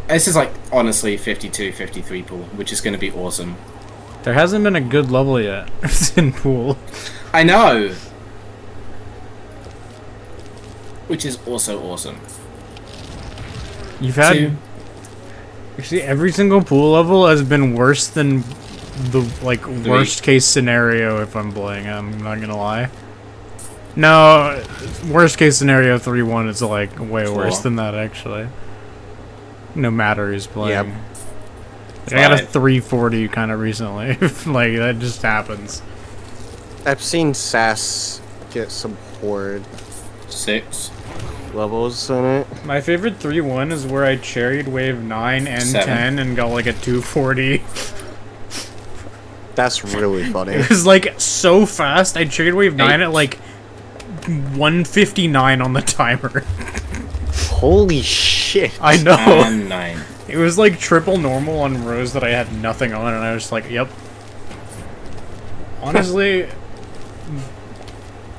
This is like, honestly, 52, 53 pool, which is going to be awesome. There hasn't been a good level yet in pool. I know! Which is also awesome. You've had... 2. Actually, every single pool level has been worse than the, like, worst case scenario if I'm playing, I'm not gonna lie. No, worst case scenario 3-1 is, like, way 4. worse than that, actually. No matter who's playing. Yep. Like, I got a 5. 340 kind of recently. Like, that just happens. I've seen Sass get some horde 6. levels in it. My favorite 3-1 is where I cherried wave 9 and 7. 10 and got, like, a 240. That's really funny. It was, like, so fast. I cherried wave 9 at, like, 159 on the timer. Holy shit. I know. And 9. It was like triple normal on rows that I had nothing on, and I was just like, yep. Honestly,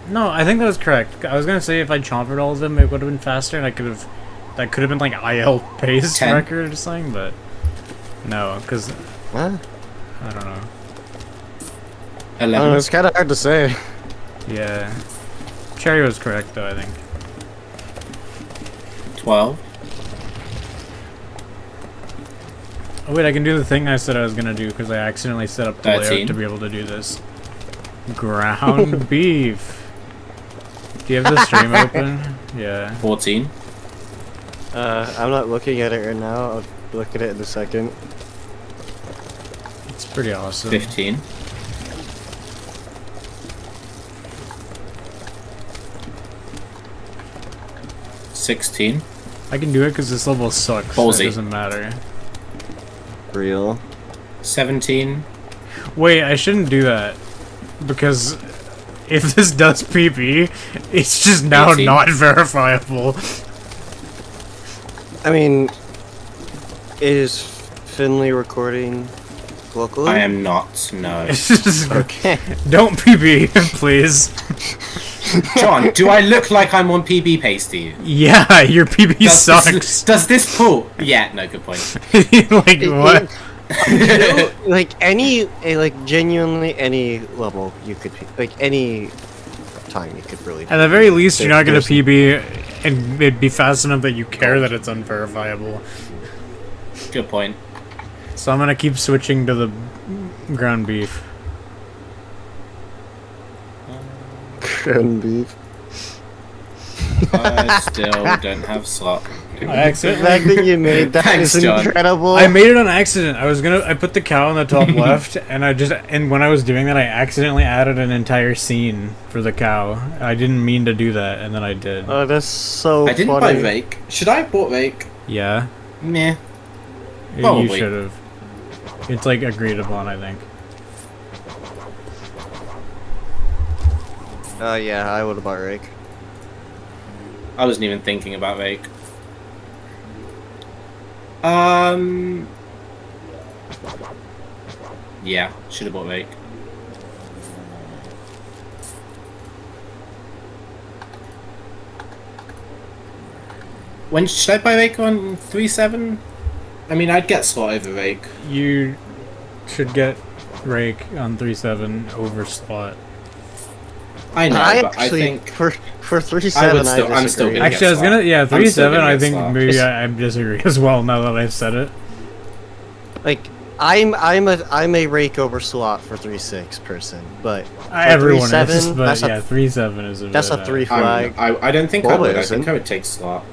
no, I think that was correct. I was gonna say if I chompered all of them, it would have been faster, and that could have been like IL pace 10. record or something, but no, because Huh? I don't know. 11. It's kind of hard to say. Yeah, Cherry was correct though, I think. 12. Oh wait, I can do the thing I said I was gonna do because I accidentally set up the 13. layout to be able to do this. Ground beef. Do you have the stream open? Yeah. 14. I'm not looking at it right now. I'll look at it in a second. It's pretty awesome. 15. 16. I can do it because this level sucks. So Ballsy. it doesn't matter. Real. 17. Wait, I shouldn't do that. Because if this does PB, it's just now 18. not verifiable. I mean, is Finley recording locally? I am not, no. Okay. Don't PB, please. John, do I look like I'm on PB pace to you? Yeah, your PB Does sucks. does this pull? Yeah, no, good point. Like, what? Like like genuinely any level you could, like any time you could really. At the very least, you're not gonna There's- PB, and it'd be fast enough that you care that it's unverifiable. Good point. So I'm gonna keep switching to the ground beef. Ground beef. I still don't have slot. I The accidentally. fact that you made that Thanks, is John. incredible. I made it on accident. I put the cow on the top left, and when I was doing that, I accidentally added an entire scene for the cow. I didn't mean to do that, and then I did. Oh, that's so I didn't funny. buy Rake. Should I have bought Rake? Yeah, Meh. you Probably. should have. It's like agreed upon, I think. Oh yeah, I would have bought Rake. I wasn't even thinking about Rake. Yeah, should have bought Rake. When should I buy Rake on 3.7? I mean, I'd get slot over Rake. You should get rake on 3.7 over slot. I know, I but actually I think for 3.7 I I would still- I'm still disagree. gonna- Actually, I was slot. gonna, yeah, I'm still 3.7. gonna I get think slot. maybe I disagree as well. Now that I've said it. Like I'm a rake over slot for 3.6 person, but for Everyone 3.7, is, but that's yeah, a 3.7 is a that's bit, a 3 I'm- flag. I don't think I Well, would. I isn't. think I would take slot.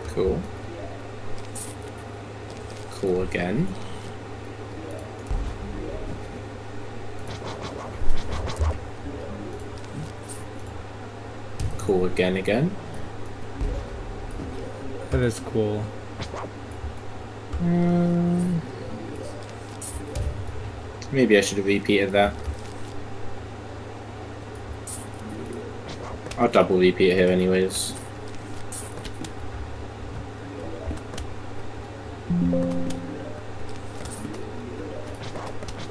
Cool. Cool again. cool again. That is cool. Maybe I should have repeated that. I'll double repeat it here anyways.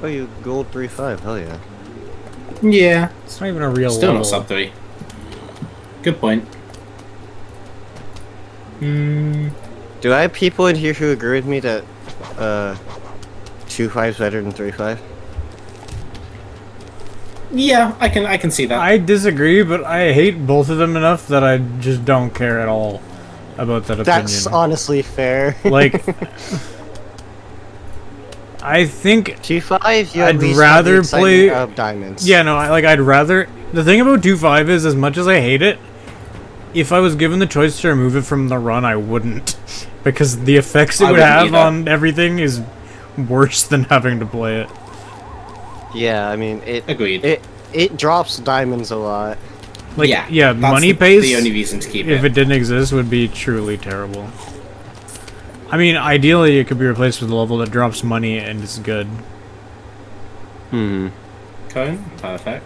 Oh, you gold 3-5. Hell yeah. Yeah. It's not even a real Still level. not sub 3. Good point. Do I have people in here who agree with me that 2-5 is better than 3-5? Yeah, I can see that. I disagree, but I hate both of them enough that I just don't care at all about that opinion. That's honestly fair. Like, I think 2-5, you I'd at least rather have the play- excitement of diamonds. yeah, no, I'd rather. The thing about 2.5 is, as much as I hate it, if I was given the choice to remove it from the run, I wouldn't, because the effects it I would wouldn't have either. on everything is worse than having to play it. Yeah, I mean Agreed. it drops diamonds a lot. Like, yeah, that's money the paste. only reason to keep If it. it didn't exist, would be truly terrible. I mean, ideally, it could be replaced with a level that drops money and is good. Cone, perfect.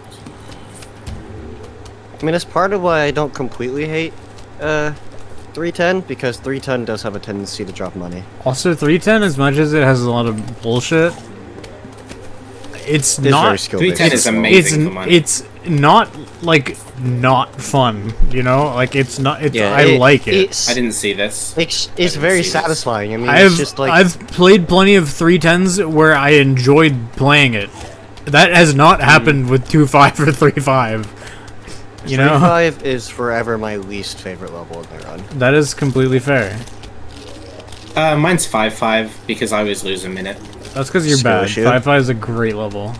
I mean, that's part of why I don't completely hate 310, because 310 does have a tendency to drop money. Also, 310, as much as it has a lot of bullshit, it's It's very not. skill 310 based. is amazing for money. It's not like not fun, you know. Like it's not. It's Yeah, I like it. It's, I didn't see this. it's didn't very see this. satisfying. I mean, it's just like I've played plenty of 310s where I enjoyed playing it. That has not happened with 2.5 or 3.5. You know, 3-5 is forever my least favorite level in the run. that is completely fair. Mine's 5-5 because I always lose a minute. That's because you're Skill bad. issue. 5.5 is a great level.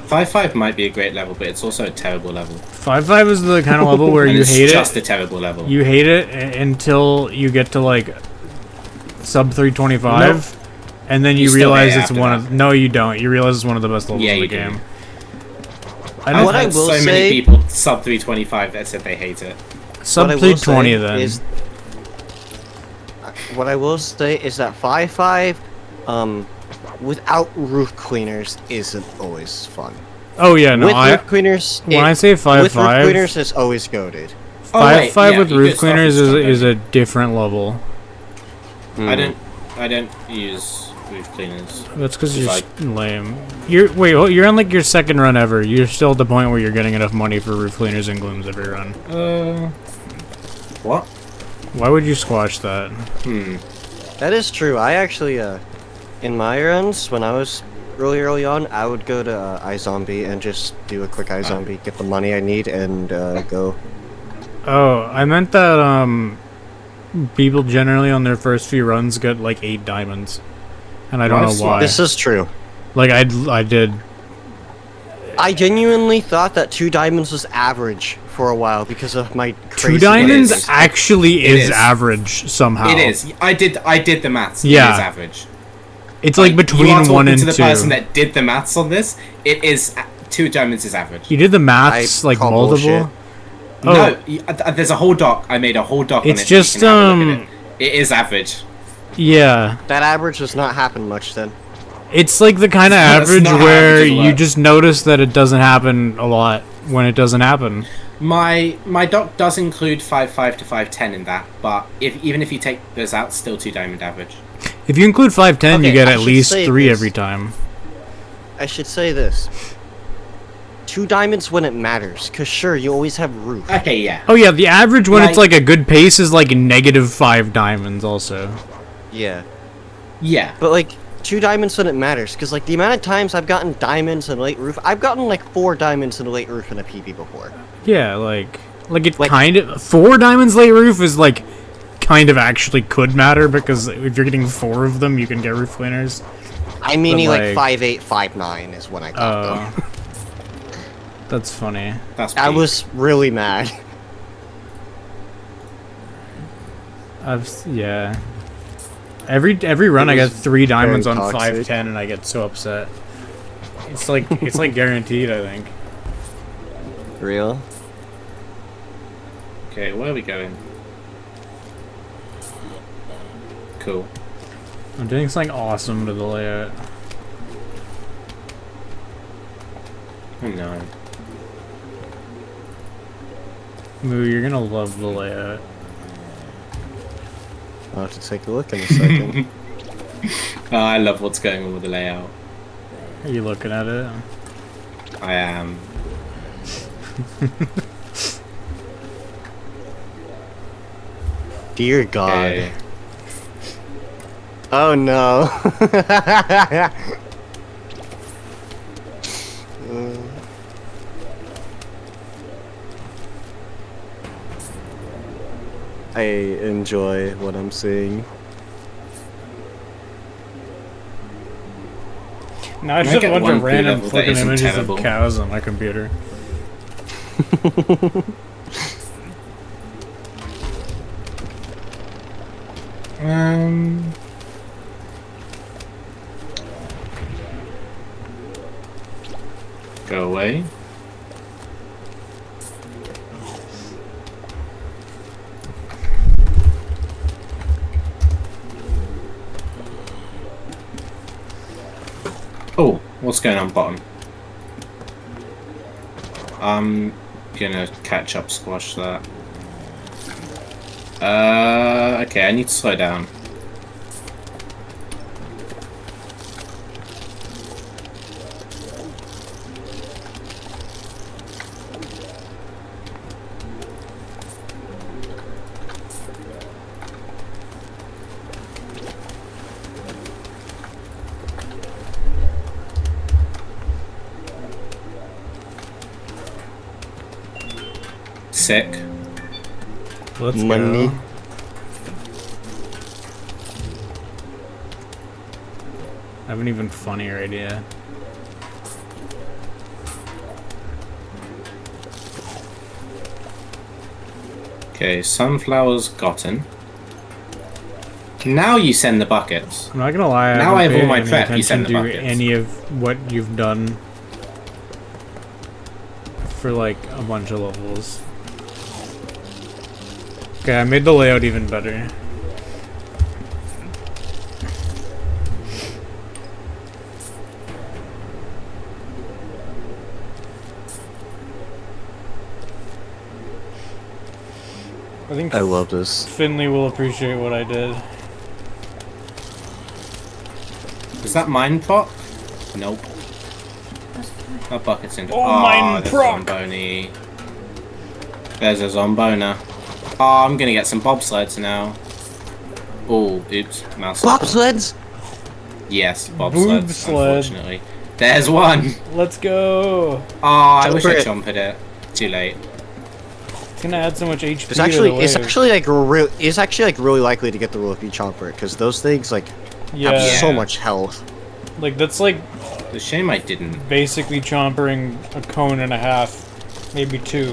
5-5 might be a great level, but it's also a terrible level. 5.5 is the kind of level where And you it's hate just it. a terrible level. You hate it until you get to like sub 325, and then You you still realize hate it's after one that. of. No, you don't. You realize it's one of the best levels Yeah, in the you do. game. I've What I heard will so many say- people sub 325 that said they hate it. Sub What I will 320 say then. is- What I will say is that 5-5, without roof cleaners isn't always fun. Oh yeah, no. With roof cleaners, when I say with roof 5.5, cleaners, it's always goaded. wait, 5.5 yeah, with you roof could start cleaners with is stuff, a different level. I don't use roof cleaners. That's because you're Like- lame. You're on like your second run ever. You're still at the point where you're getting enough money for roof cleaners and glooms every run. What? Why would you squash that? That is true. I actually, in my runs, when I was really early on, I would go to iZombie and just do a quick iZombie, get the money I need, and go. Oh, I meant that people generally on their first few runs get like 8 diamonds, and I don't Nice know one. why. This is true. Like I did. I genuinely thought that 2 diamonds was average for a while because of my 2 crazy diamonds It is. actually It is is. average somehow. It is. I did the maths. Yeah. It is average. It's like you between are 1 talking and to the 2. person that did the maths on this. It is 2 diamonds is average. You did the maths I like call multiple. bullshit. Oh. No, there's a whole doc. I made a whole doc It's on it. so you just, can have a look at it. It is average. Yeah. That average does not happen much then. It's like the kind of That's average not where average a you lot. just notice that it doesn't happen a lot when it doesn't happen. My doc does include 5.5 to 5.10 in that, but even if you take those out, still 2 diamond average. If you include 510, you Okay, get I at should least say 3 this. every time. I should say this. 2 diamonds when it matters, cause sure, you always have roof. Okay, yeah. Oh yeah, the average when it's Like- like a good pace is like -5 diamonds also. Yeah. Yeah. But like, 2 diamonds when it matters, cause like the amount of times I've gotten diamonds in late roof, I've gotten like 4 diamonds in a late roof in a PB before. Yeah, like it Like- kind of 4 diamonds late roof is like kind of actually could matter because if you're getting 4 of them, you can get roof cleaners. I mean, like like- 5.8, 5.9 is when I got Oh, them. that's funny. That's I peak. was really mad. Yeah. Every run I It get was 3 diamonds very on toxic. 510 and I get so upset. It's like guaranteed, I think. Real? Okay, where are we going? Cool. I'm doing something awesome to the layout. Oh no. Moo, you're gonna love the layout. I'll have to take a look in a second. Oh, I love what's going on with the layout. Are you looking at it? I am. Dear God. Okay. Oh no. I enjoy what I'm seeing. Now I Can I just have get a bunch one of blue random level that fucking isn't images terrible? of cows on my computer. Um. Go away. Oh, what's going on bottom? I'm gonna catch up squash that. Okay, I need to slow down. Sick. Let's Money. go. I have an even funnier idea. Okay, sunflowers gotten. Now you send the buckets. I'm not gonna lie. Now I have haven't all my paid any prep, you attention send the to buckets. any of what you've done for like a bunch of levels. Okay, I made the layout even better. I think I love this. Finley will appreciate what I did. Is that mine proc? Nope. That bucket's in. Oh, mine there's proc! a Zomboni. There's a Zombona. Oh, I'm gonna get some bobsleds now. Oh, oops. Mouse. Bobsleds? Yes, bobsleds, Boobsled. unfortunately. There's one! Let's go! Oh, I wish I Separate. jumped it. Too late. It's gonna add so much HP. It's actually to the wave. it's actually like really likely to get the Rookie Chomper because those things like Yeah. have Yeah. so much health. Like that's like It's a shame I didn't. basically chompering a cone and a half, maybe two.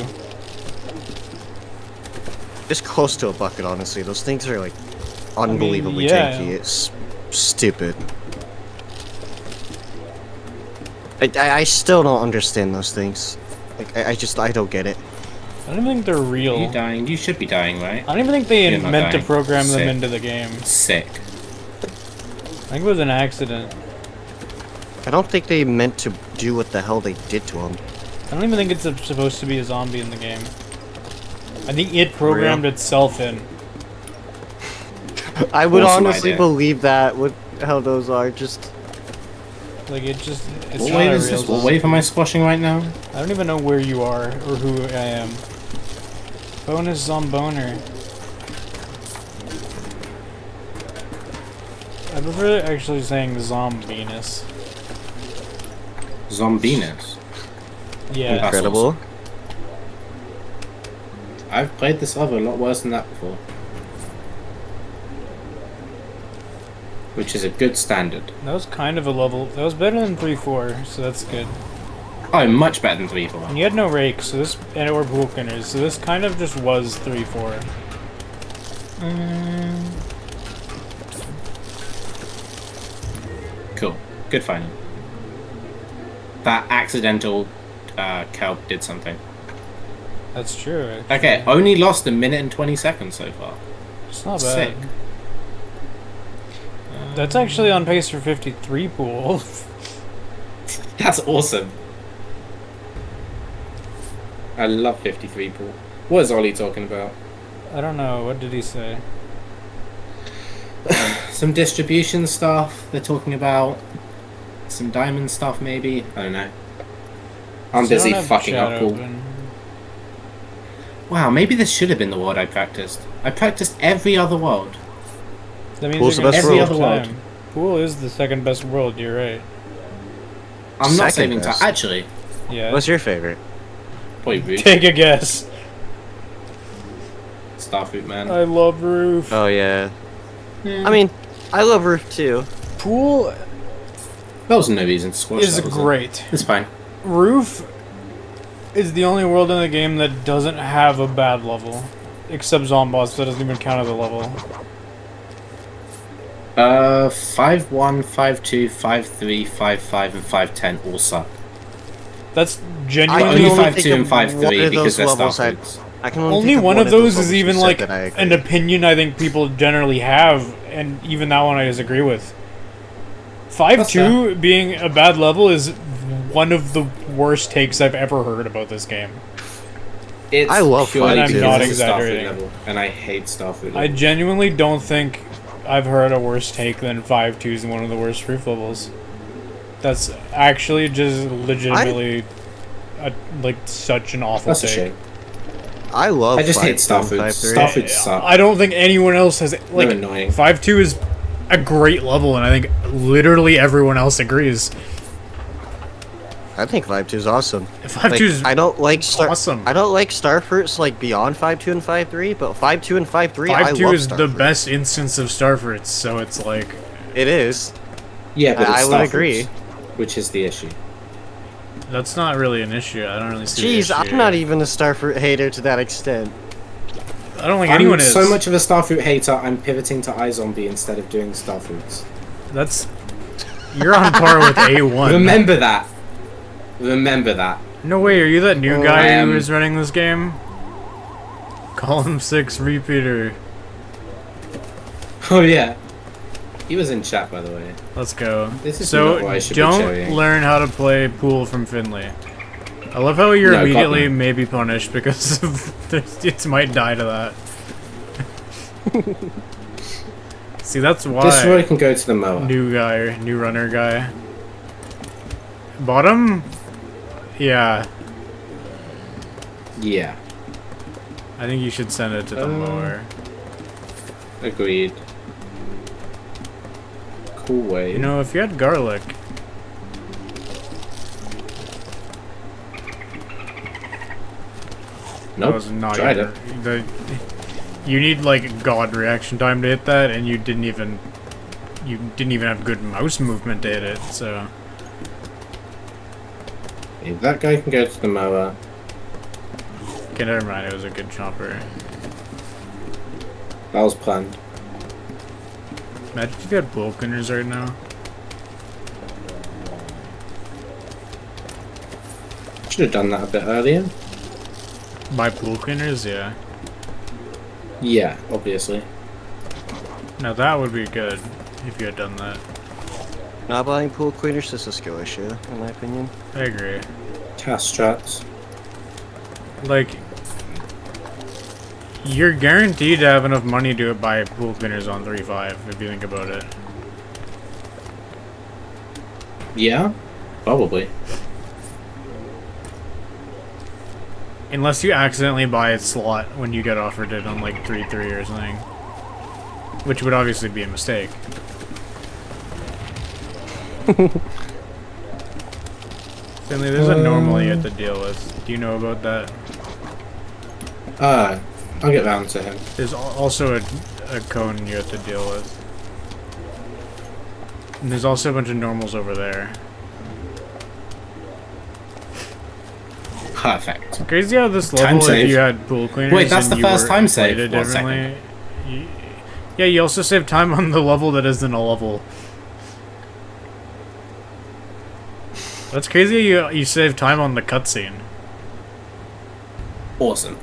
It's close to a bucket, honestly. Those things are like unbelievably yeah. tanky. It's stupid. I still don't understand those things. Like I don't get it. I don't even think they're Are real. you dying? You should be dying, right? I don't even think they You're not meant to dying. program them Sick. into the game. Sick. I think it was an accident. I don't think they meant to do what the hell they did to him. I don't even think it's supposed to be a zombie in the game. I think it programmed itself in. I would Awesome honestly idea. believe that. What how those are just. Like it just. It's What not wave a is real this? What zombie. wave am I squashing right now? I don't even know where you are or who I am. Bonus Zomboner. I prefer actually saying Zombinus. Zombinus. Yeah. That's Incredible. awesome. I've played this level a lot worse than that before. Which is a good standard. That was kind of a level. That was better than 3-4, so that's good. Oh, much better than 3-4. And you had no rake, so this and or pool cleaners, so this kind of just was 3-4. Cool. Good final. That accidental cow did something. That's true. Actually. Okay, only lost a minute and 20 seconds so far. It's not Sick. bad. That's actually on pace for 53 pool. That's awesome. I love 53 pool. What is Ollie talking about? I don't know. What did he say? Some distribution stuff they're talking about. Some diamond stuff maybe. I don't know. I'm So I busy don't have fucking chat up pool. open. Wow, maybe this should have been the world I practiced. I practiced every other world. That means Pool's you're the best gonna world. save Every other time. Pool is the second best world. You're right. I'm not Second saving time. best. Actually, Yeah. What's your favorite? boy, Roof. Take a guess. Starfruit man. I love Roof. Oh yeah. I mean, I love Roof too. Pool There was no reason to squash is that, was there? great. It's fine. Roof is the only world in the game that doesn't have a bad level. Except Zomboss, that doesn't even count as a level. 5-1, 5-2, 5-3, 5-5, and 5-10 all suck. That's I genuinely Only only 5-2 think and of one 5-3 of because those they're levels Starfruits. I can only, only think of one of those those is levels you even said like that I agree. an opinion I think people generally have, and even that one I disagree with. 5-2 being a bad level is one of the worst takes I've ever heard about this game. It's I love purely 5-2. because I'm not it's a Starfruit exaggerating. level, and I hate Starfruit I level. genuinely don't think I've heard a worse take than 5-2 is one of the worst roof levels. That's actually just legitimately like such an awful That's a take. shame. I love. I just hate 5-2 and Starfruits. 5-3. Starfruits suck. I don't think anyone else has like They're annoying. 5-2 is a great level, and I think literally everyone else agrees. I think 5-2 is awesome. 5-2 is I don't like awesome. I don't like Starfruits like beyond 5-2 and 5-3, but 5-2 and 5-3, I 5-2 love is the Starfruits. best instance of Starfruits, so it's like It is. Yeah, but it's I would Starfruits, agree. which is the issue. that's not really an issue. I don't really see. the Jeez, issue I'm here. not even a Starfruit hater to that extent. I don't think I'm anyone is. so much of a Starfruit hater, I'm pivoting to iZombie instead of doing Starfruits. That's you're on par with A1. Remember that. Remember that. No way, are you that new I guy am- who is running this game? Column 6 repeater. Oh yeah. He was in chat, by the way. Let's go. This is So not what I should be don't cherrying. learn how to play pool from Finley. I love how you're No, immediately Cotton. maybe punished because of it might die to that. See, that's why This Roy can go to the mower. new guy, new runner guy. Bottom? Yeah, Yeah. I think you should send it to the mower. Agreed. Cool way. You know, if you had garlic, that nope. was not Tried even, it. you need like god reaction time to hit that, and you didn't even have good mouse movement to hit it. So If that guy can go to the mower. okay, never mind. It was a good chopper. That was planned. Imagine if you had bull cleaners right now. Should have done that a bit earlier. By pool cleaners, yeah. Yeah, obviously. Now that would be good if you had done that. Not buying pool cleaners is a skill issue, in my opinion. I agree. Task strats. Like, you're guaranteed to have enough money to buy pool cleaners on 3.5 if you think about it. Yeah? Probably. Unless you accidentally buy a slot when you get offered it on like 3.3 or something. Which would obviously be a mistake. Finley, there's a normal you have to deal with. Do you know about that? I'll get round to him. There's also a cone you have to deal with. And there's also a bunch of normals over there. Perfect. Crazy how this Time level, save. if you had pool cleaners, Wait, that's and the you first were time save. rated 1 second. differently, yeah, you also save time on the level that isn't a level. That's crazy. You save time on the cutscene. awesome.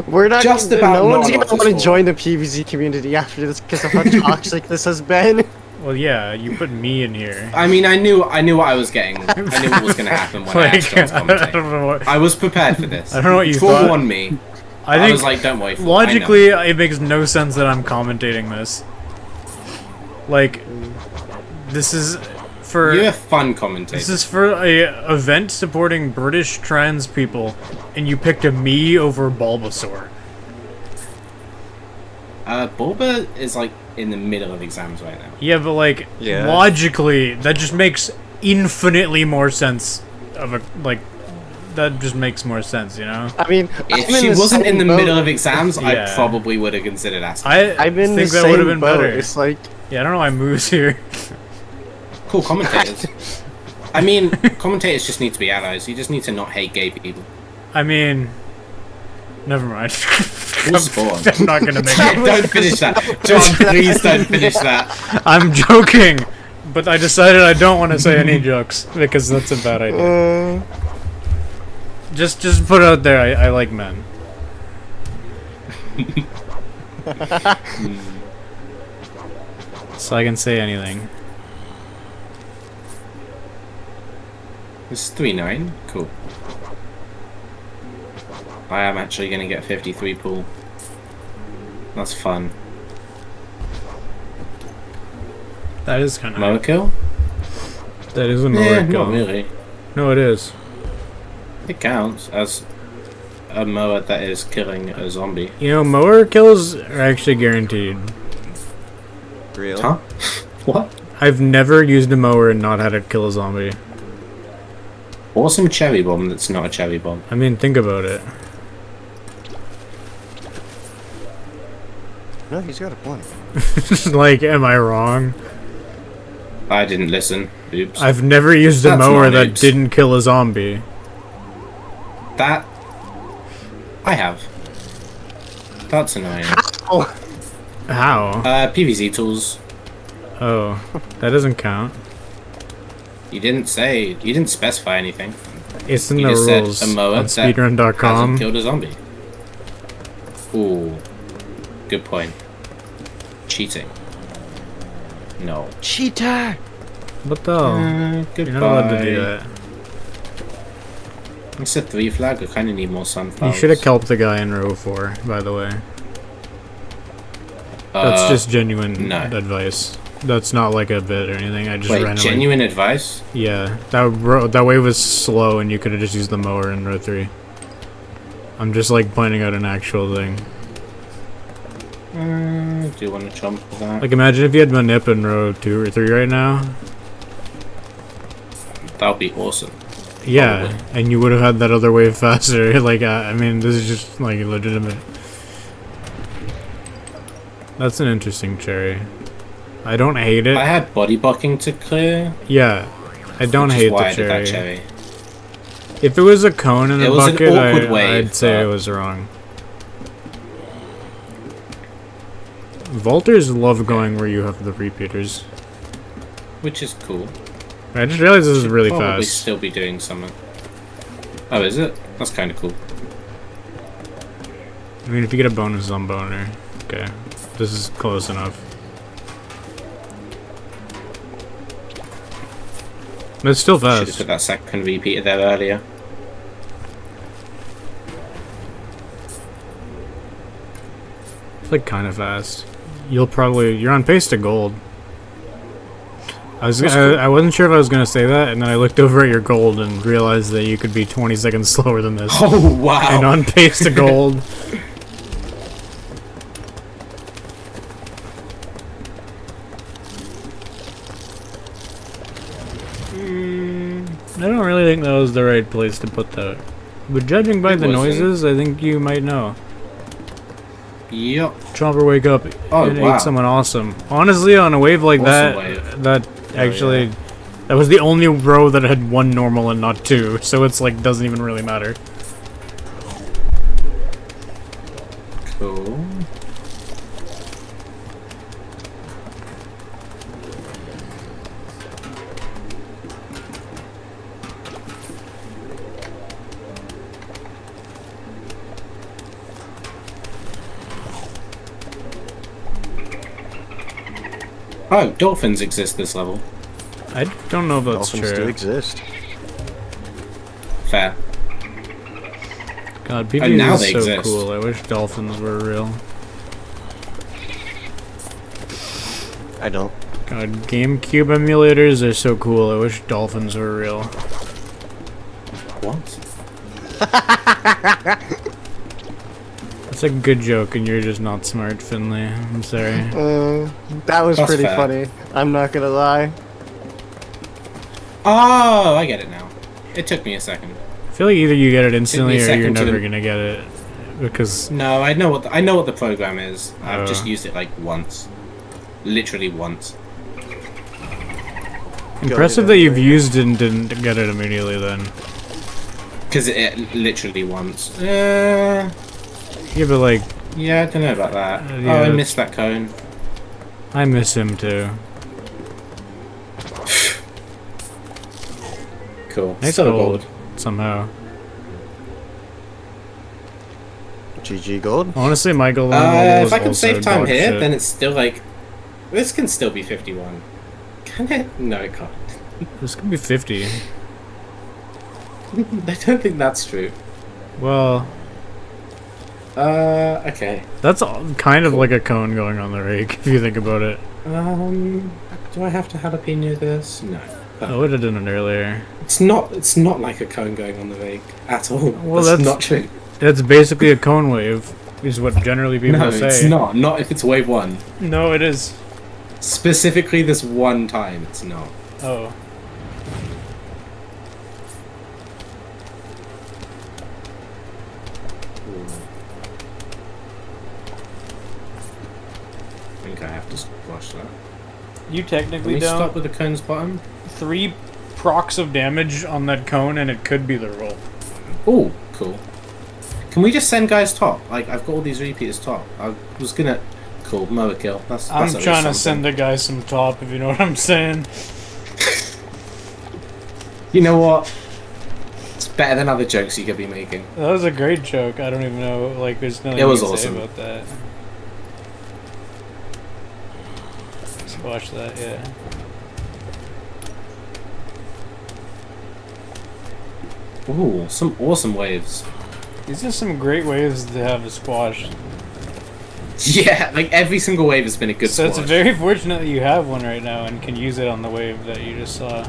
We're not Just gonna, about no one's not gonna on want to Office join the PvZ community after this because of how toxic this has been. Well, yeah, you put me in here. I mean, I knew what I was getting. I knew what was going to happen when I asked John to I commentate. don't know what. I was prepared for this. I don't know what you thought. Forewarned me. I I think was like, don't worry. Fool, I know. logically, it makes no sense that I'm commentating this. Like, this is for. You're a fun commentator. This is for a event supporting British trans people, and you picked a me over Bulbasaur. Bulba is like in the middle of exams right now. Yeah, but like Yeah. logically, that just makes infinitely more sense. That just makes more sense, you know. I mean, If I'm she the wasn't in the same boat. middle of exams, I Yeah. probably would have considered asking. I'm in think the that would have same been boat. better. It's like Yeah, I don't know why Moo's here. Cool commentators. I mean, commentators just need to be allies. You just need to not hate gay people. I mean, never mind. Cool sport. I'm not gonna make it. Don't finish that. John, please don't finish that. I'm joking, but I decided I don't want to say any jokes because that's a bad idea. Just put it out there. I like men. So I can say anything. It's 3-9. Cool. I am actually going to get 53 pool. That's fun. That is kind Mower of. kill? That is a Yeah, mower kill. not really. No, it is. It counts as a mower that is killing a zombie. You know, mower kills are actually guaranteed. Real. Huh? What? I've never used a mower and not had it kill a zombie. Awesome cherry bomb that's not a cherry bomb. I mean, think about it. no, he's got a point. Like, am I wrong? I didn't listen. Oops. I've never used a That's mower not that oops. didn't kill a zombie. That... I have. That's annoying. Oh, How? PVZ tools. Oh, that doesn't count. You didn't say... You didn't specify anything. It's in You the just rules said a mower on that hasn't speedrun.com. killed a zombie. Ooh. Good point. Cheating. No. cheater! What the hell? Goodbye. You're not allowed to do that. It's a 3 flag. I kind of need more sunflowers. You should have kelped the guy in row 4, by the way. That's just genuine no. advice. That's not like a bit or anything. I just Wait, randomly. genuine advice? Yeah, that wave was slow, and you could have just used the mower in row 3. I'm just like pointing out an actual thing. Do you want to jump for that? Like, imagine if you had Manip in row 2 or 3 right now. That would be awesome. Yeah, Probably. and you would have had that other wave faster. Like, I mean, this is just like legitimate. That's an interesting cherry. I don't hate it. I had body blocking to clear. Yeah, I don't which is hate why the I did that cherry. cherry. If it was a cone in It the was an bucket, awkward wave, I'd say I but- was wrong. Vaulters love going where you have the repeaters. Which is cool. I just realized this is really Probably fast. still be doing something. Oh, is it? That's kind of cool. I mean, if you get a bonus on boner. Okay, this is close enough. But it's still Should have fast. put that second repeater there earlier. It's like kind of fast. You're on pace to gold. That's cool. I wasn't sure if I was gonna say that, and then I looked over at your gold and realized that you could be 20 seconds slower than this. Oh wow! And on pace to gold. I don't really think that was the right place to put that. But judging by It the wasn't. noises, I think you might know. Yup. Chomper wake up Oh, and wow. ate someone awesome. Honestly, on a wave like Awesome that, wave. that actually, yeah. that was the only row that had one normal and not two. So it's like doesn't even really matter. Cool. Oh, dolphins exist this level. I don't know if that's Dolphins do true. exist. Fair. God, Oh, PvP now is they so exist. cool. I wish dolphins were real. I don't. God, GameCube emulators are so cool. I wish dolphins were real. What? That's a good joke, and you're just not smart, Finley. I'm sorry. That was That's pretty fair. funny. I'm not gonna lie. Oh, I get it now. It took me a second. I feel like either you get it instantly or you're second to never the- gonna get it. Because No, I know what the program is. I've just Oh. used it like once. Literally once. impressive that you've used it and didn't get it immediately then. Because it literally once. Yeah, but like, Yeah, I don't know about that. Yeah. Oh, I missed that cone. I miss him too. Cool. Nice So gold, gold. somehow. GG gold. Honestly, my gold level If I can also save time dog here, shit. then it's still like... This can still be 51. Can it? No, it can't. This could be 50. I don't think that's true. Well, Okay. that's kind of like a cone going on the rake, if you think about it. Do I have to jalapeno this? No. I would have done it earlier. It's not like a cone going on the rake at all. Well, that's that's- not true. That's basically a cone wave, is what generally people No, say. it's not. Not if it's wave 1. No, it is. Specifically this one time, it's not. Oh. I think I have to squash that. You Can technically we stop don't. with the cone's bottom? 3 procs of damage on that cone and it could be the roll. Oh, cool. Can we just send guys top? Like, I've got all these repeaters top. I was gonna... Cool, mower kill. That's I'm at least trying to something. send the guy some top, if you know what I'm saying. You know what? It's better than other jokes you could be making. That was a great joke. I don't even know, like, there's nothing It was you can awesome. say about that. Squash that, yeah. Ooh, some awesome waves. These are some great waves to have squashed. Yeah, like every single wave has been a good So squash. it's very fortunate that you have one right now and can use it on the wave that you just saw.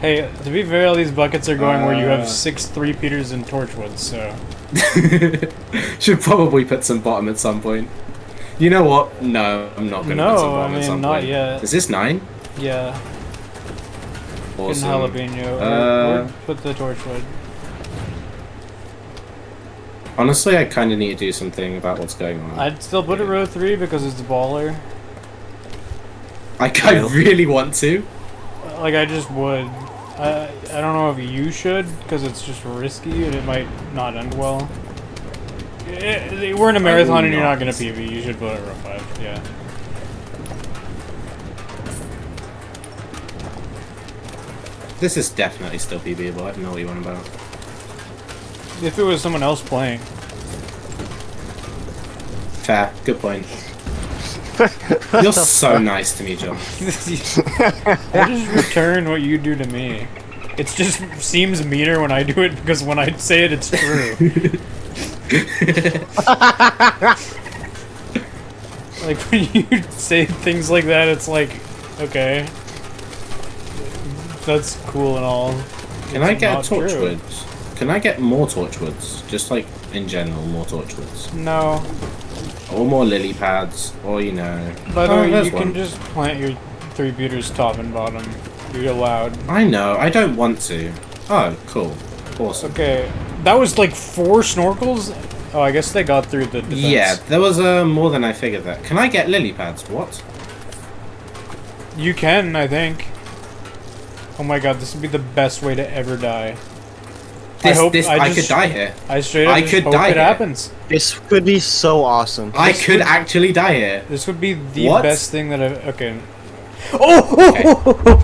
Hey, to be fair, all these buckets are going where you have 6 3-peaters and torchwoods, so... Should probably put some bottom at some point. You know what? No, I'm not gonna put some No, I bottom at some mean, not point. yet. Is this 9? Yeah, Awesome. fucking jalapeno. Or put the torchwood. Honestly, I kind of need to do something about what's going on. I'd still put it row 3 because it's baller. I really want to. Like, I just would. I don't know if you should, because it's just risky and it might not end well. We're in a marathon and you're not going to PB. You should put it row 5, yeah. This is definitely still PBable. I don't know what you want about. If it was someone else playing. Fair. Good point. You're so nice to me, John. I just return what you do to me. It just seems meaner when I do it because when I say it, it's true. Like when you say things like that, it's like, okay, that's cool and all. Can I It's get a not true. torchwood? Can I get more torchwoods? Just like in general, more torchwoods. No. Or more lily pads, or you know. By the Oh, way, there's you can one. just plant your 3-peaters top and bottom. You're allowed. I know, I don't want to. Oh, cool. Awesome. Okay, that was like 4 snorkels? Oh, I guess they got through the defense. Yeah, there was more than I figured that. Can I get lily pads? What? You can, I think. Oh my god, this would be the best way to ever die. I could die here. I straight up I just could hope die it here. happens. This would be so awesome. I could actually die here. This would be the What? best thing that I've... Okay. Oh!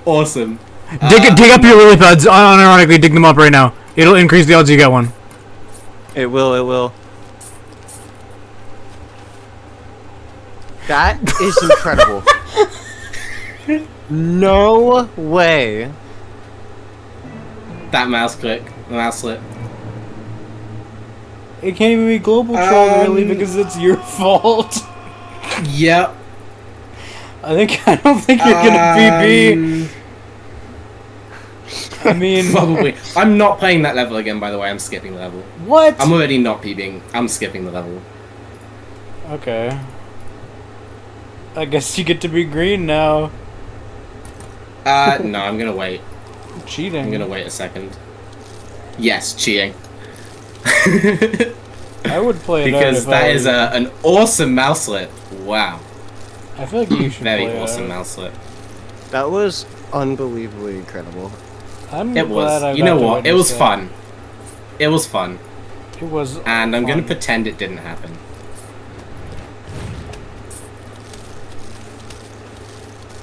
Awesome. Dig up your lily pads. Unironically, dig them up right now. It'll increase the odds you get one. It will, it will. That is incredible. No way. That mouse click, mouse slip. It can't even be global troll really because it's your fault. Yep. I don't think you're gonna PB. I mean, Probably. I'm not playing that level again, by the way. I'm skipping the level. what? I'm already not PBing. I'm skipping the level. Okay. I guess you get to be green now. No, I'm gonna wait. Cheating. I'm gonna wait a second. Yes, cheating. I would play it Because out if I that is were you. an awesome mouse slip. Wow. I feel like you should Very play awesome it out. mouse slip. That was unbelievably incredible. I'm It glad I was. You got know to what? It witness was that. fun. It was fun. It was. And I'm gonna fun. pretend it didn't happen.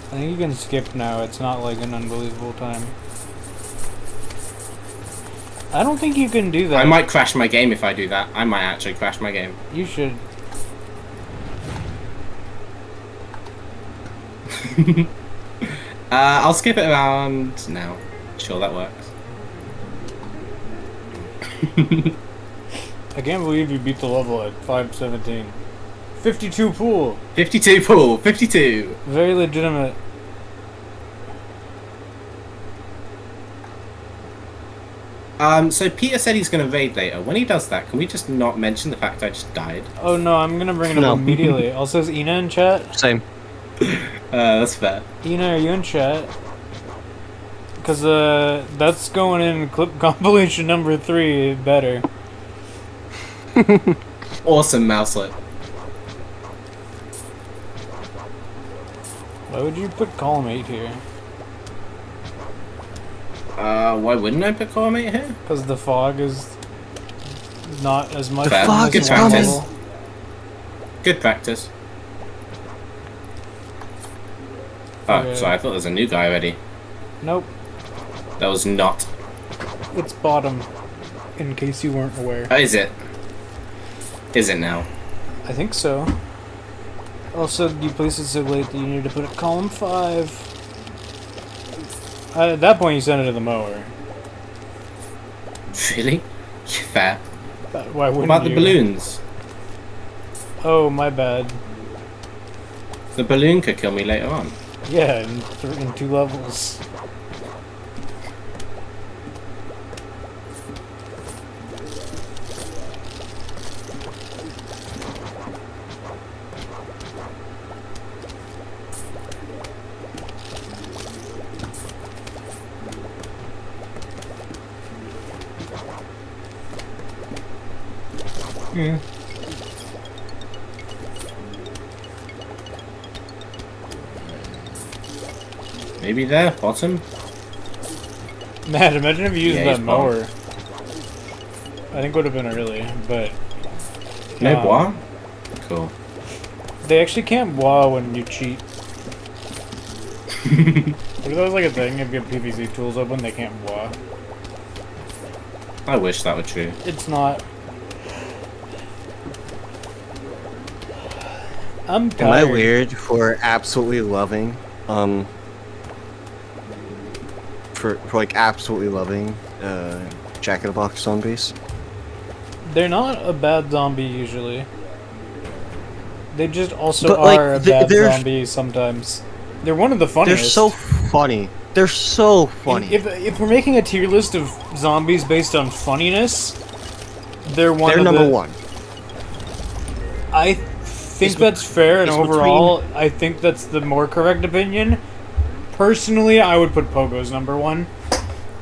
I think you can skip now. It's not like an unbelievable time. I don't think you can do that. I might crash my game if I do that. I might actually crash my game. You should. I'll skip it around now. Sure, that works. I can't believe you beat the level at 517. 52 pool. 52 pool. 52. Very legitimate. So Peter said he's gonna raid later. When he does that, can we just not mention the fact I just died? Oh no, I'm gonna bring it No. up immediately. Also, is Ina in chat? Same. That's fair. Ina, are you in chat? Because that's going in clip compilation number 3 better. Awesome mouselet. Why would you put column 8 here? Why wouldn't I put column 8 here? Because the fog is not as much. Fair. Fog Good is practice. coming. Good practice. Oh, Okay. sorry, I thought there was a new guy already. Nope, That was not. it's bottom. In case you weren't aware. Oh, is it? Is it now? I think so. Also, you placed it so late that you need to put it column 5. At that point, you send it to the mower. Really? Fair. Why What wouldn't about the you? balloons? Oh, my bad. The balloon could kill me later on. Yeah, in 2 levels. Yeah. Maybe there, bottom? Man, imagine if you used Yeah, that he's mower. I think would have been early, but No Um, bois? Cool. they actually can't WA when you cheat. What if that was like a thing? If you have PVC tools open, they can't WA. I wish that were true. It's not. I'm tired. Am I weird for absolutely loving, for like absolutely loving, Jack in the Box zombies? They're not a bad zombie usually. They just also But, like, are a bad they're- zombie sometimes. They're one of the funniest. They're so funny. They're so funny. If we're making a tier list of zombies based on funniness, they're one. They're of number the, one. I think that's fair, and it's overall, I think that's the more correct opinion. Personally, I would put Pogo's number 1,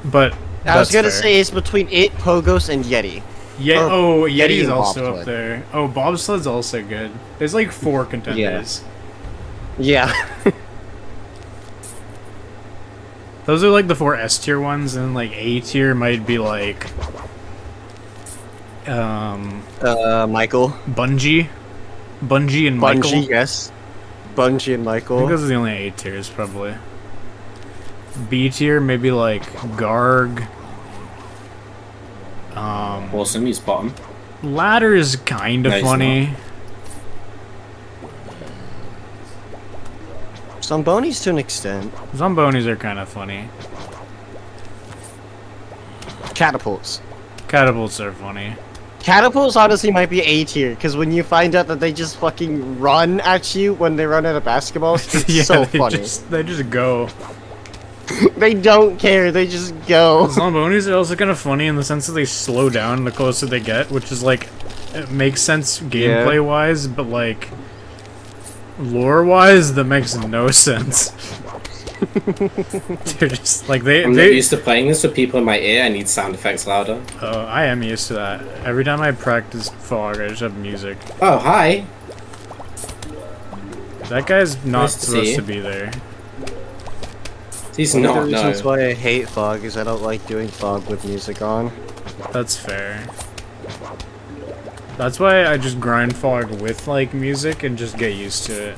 but I was that's gonna fair. say it's between it, Pogos, and Yeti. Yeah. or Oh, Yeti Yeti's and also Bobsled. up there. Oh, Bobsled's also good. There's like 4 contenders. Yeah. Those are like the 4 S tier ones, and like A tier might be like Michael. Bungie and Michael. Bungie, yes. Bungie and I think Michael. those are the only A tiers probably. B tier maybe like Garg. Awesome, he's bottom. Ladder is kind of No, he's funny. Zombonis to an extent. Zombonis are kind of funny. Catapults. Catapults are funny. Catapults honestly might be A tier, because when you find out that they just fucking run at you when they run out of basketballs, it's Yeah, so they funny. they just go. They don't care, they just go. Zombonis are also kind of funny in the sense that they slow down the closer they get, which is like, it makes sense gameplay wise, but like, lore wise, that makes no sense. They're just like I'm not used to playing this with people in my ear. I need sound effects louder. I am used to that. Every time I practice fog, I just have music. Oh, hi. That guy's not Nice to see supposed you. to be there. He's One not, of the no. reasons why I hate fog is I don't like doing fog with music on. That's fair. That's why I just grind fog with like music and just get used to it.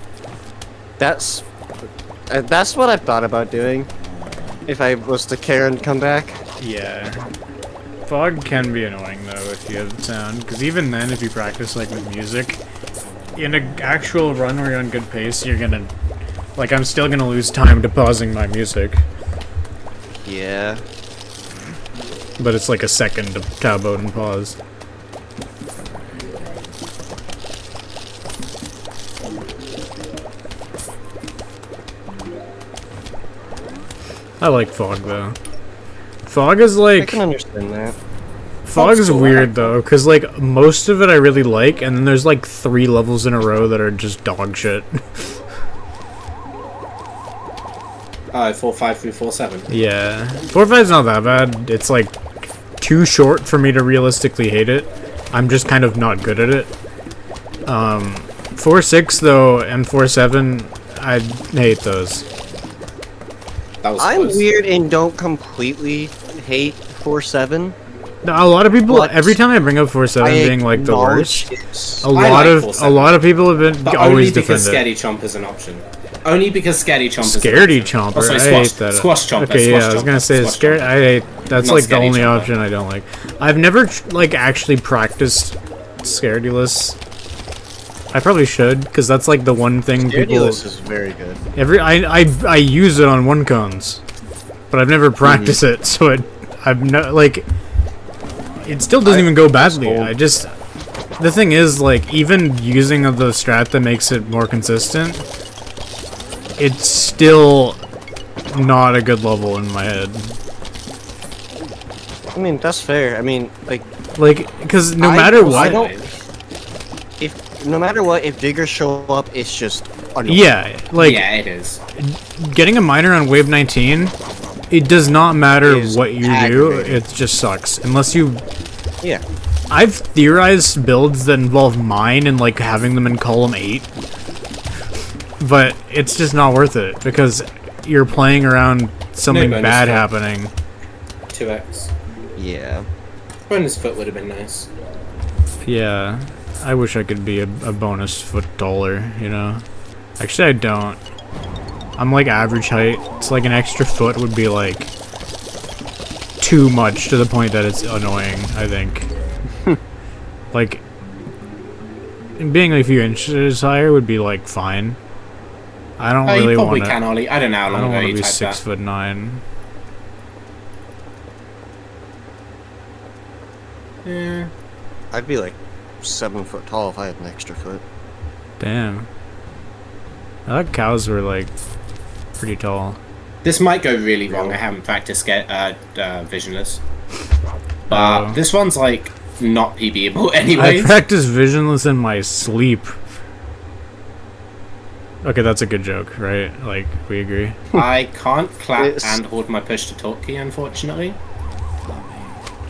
That's what I thought about doing. If I was to care and come back. Yeah. Fog can be annoying though if you have sound, because even then if you practice like with music, in an actual run where you're on good pace, you're gonna, like I'm still gonna lose time to pausing my music. Yeah. But it's like a second to tab out and pause. I like fog though. Fog is I like can understand that. fog is cool. weird though, cause like most of it I really like, and then there's like 3 levels in a row that are just dog shit. 4, 5, 3, 4, 7. Yeah, 4-5's not that bad. It's like too short for me to realistically hate it. I'm just kind of not good at it. 4-6 though and 4-7, I hate those. That was I'm close. weird and don't completely hate 4-7. A lot of people, But every time I bring up 4-7 being like the worst, a I lot like of 4-7. lot of people have been But always only because defend it. Scaredy Chomp is an option. Only because Scaredy Chomp is an Scaredy option. Chomper, Oh, sorry, I squash, hate that. Squash Chomper. Okay, squash yeah, I was chomper, gonna say squash scare. chomper. I hate. That's Not like the Scaredy only Chomper. option I don't like. I've never like actually practiced Scaredulous. I probably should, because that's like the one thing people. Scaredulous is very good. I use it on 1-cones, but I've never practiced it, so I've no like. It still doesn't even go badly. old. I just. The thing is, like, even using the strat that makes it more consistent, it's still not a good level in my head. I mean, that's fair. I mean, like, Because no I matter don't- what. I don't- no matter what, if diggers show up, it's just annoying. Yeah, like, Yeah, it is. getting a minor on wave 19, it does not matter Is what you do, aggravating. it just sucks. Unless you. Yeah. I've theorized builds that involve mine and, like, having them in column 8. But it's just not worth it, because you're playing around something bonus bad foot. happening. 2x. Yeah. Bonus foot would have been nice. Yeah, I wish I could be a bonus foot taller, you know? Actually, I don't. I'm like average height. It's like an extra foot would be like too much to the point that it's annoying, I think. Like, being a few inches higher would be like fine. I don't You really probably want can, to. Ollie. I don't know how I long don't ago want to you be typed 6'9". that. Yeah. I'd be like 7 foot tall if I had an extra foot. Damn. I thought cows were like pretty tall. This might go really wrong. I haven't practiced Visionless. But Oh. this one's like not PBable I anyways. practice visionless in my sleep. Okay, that's a good joke, right? Like, we agree. I can't clap It's- and hold my push to talk key, unfortunately.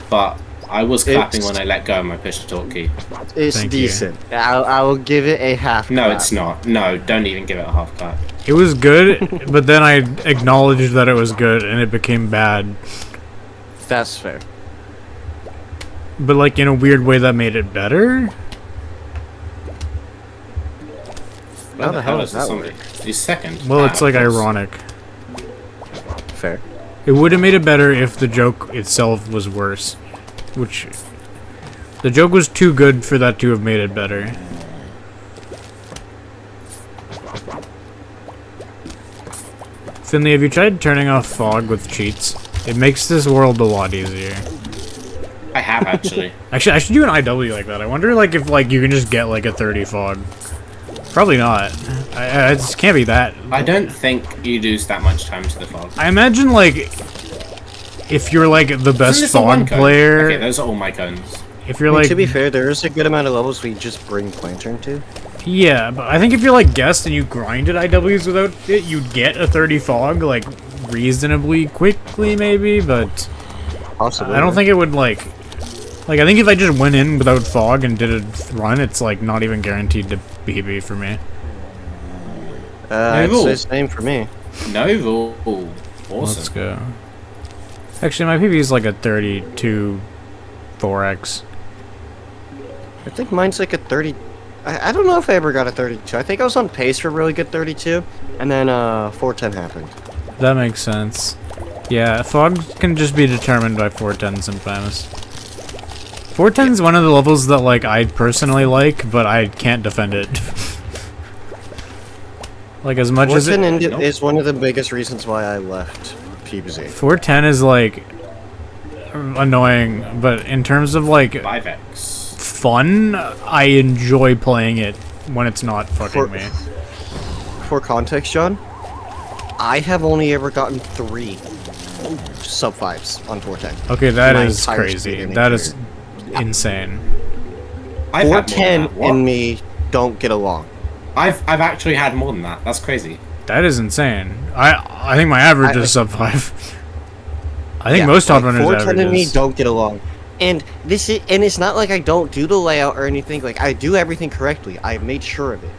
But I was clapping It's- when I let go of my push to talk key. It's Thank you. decent. I will give it a half. No, clap. it's not. No, don't even give it a half clap. It was good, but then I acknowledged that it was good, and it became bad. That's fair. But, like, in a weird way that made it better? Where the hell is does that somebody? He's second. Well, it's, like, of course. ironic. Fair. It would have made it better if the joke itself was worse. Which... The joke was too good for that to have made it better. Finley, have you tried turning off fog with cheats? It makes this world a lot easier. I have actually. Actually, I should do an IW like that. I wonder, like, if like you can just get like a 30 fog. Probably not. I just can't be that. I don't think you lose that much time to the fog. I imagine like if you're like the best Isn't this a one fog cone? player. Okay, those are all my cones. If you're I mean, like, to be fair, there is a good amount of levels we just bring Lantern to. yeah, but I think if you're like guest and you grinded IWs without it, you'd get a 30 fog like reasonably quickly, maybe. But Possibly. I don't think it would like I think if I just went in without fog and did a run, it's like not even guaranteed to PB for me. It's rule. the same for me. No rule. Awesome. Let's go. Actually, my PB is like a 32 4x. I think mine's like a 30. I don't know if I ever got a 32. I think I was on pace for a really good 32, and then 410 happened. That makes sense. Yeah, fog can just be determined by 410 sometimes. 410 is one of the levels that like I personally like, but I can't defend it. Like as much as it, 410 is one of the biggest reasons why I left PBZ. 410 is like annoying, but in terms of like 5x. fun, I enjoy playing it when it's not fucking me. For context, John, I have only ever gotten 3 sub 5s on 410. Okay, that My is entire crazy. speeding That is career. insane. I've had more than 410 that. What? and me don't get along. I've actually had more than that. That's crazy. That is insane. I think my average is sub 5. I think Yeah, most top like, runners 410 and me averages. don't get along. And it's not like I don't do the layout or anything. Like, I do everything correctly. I made sure of it.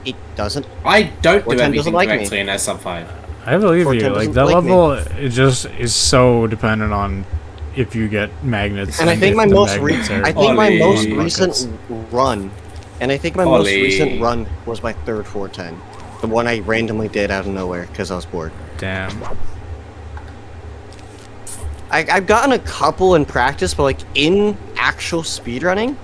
It doesn't. I don't do 410 doesn't everything like me. correctly in a sub 5. I believe 410 you. Like doesn't that like me. level, it just is so dependent on if you get magnets. And I think if my the most magnets are Ollie. recent run, and I think my most Ollie. recent run was my third 410. The one I randomly did out of nowhere because I was bored. Damn. I've gotten a couple in practice, but like in actual speedrunning,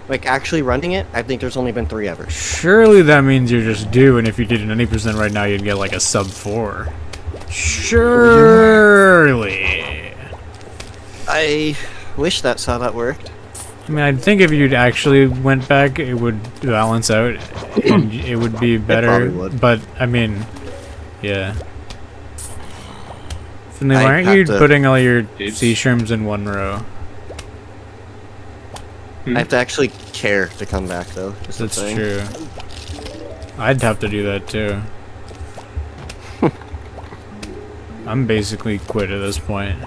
like actually running it, I think there's only been 3 ever. Surely that means you're just due, and if you did an 80% right now, you'd get like a sub 4. Surely. I wish that's how that worked. I mean, I think if you actually went back, it would balance out, and it would be better. probably would. But I mean, yeah. Finley, why I aren't have you to- putting all your Oops. sea shrooms in one row? I have to actually care to come back though. Just the That's thing. true. I'd have to do that too. I'm basically quit at this point.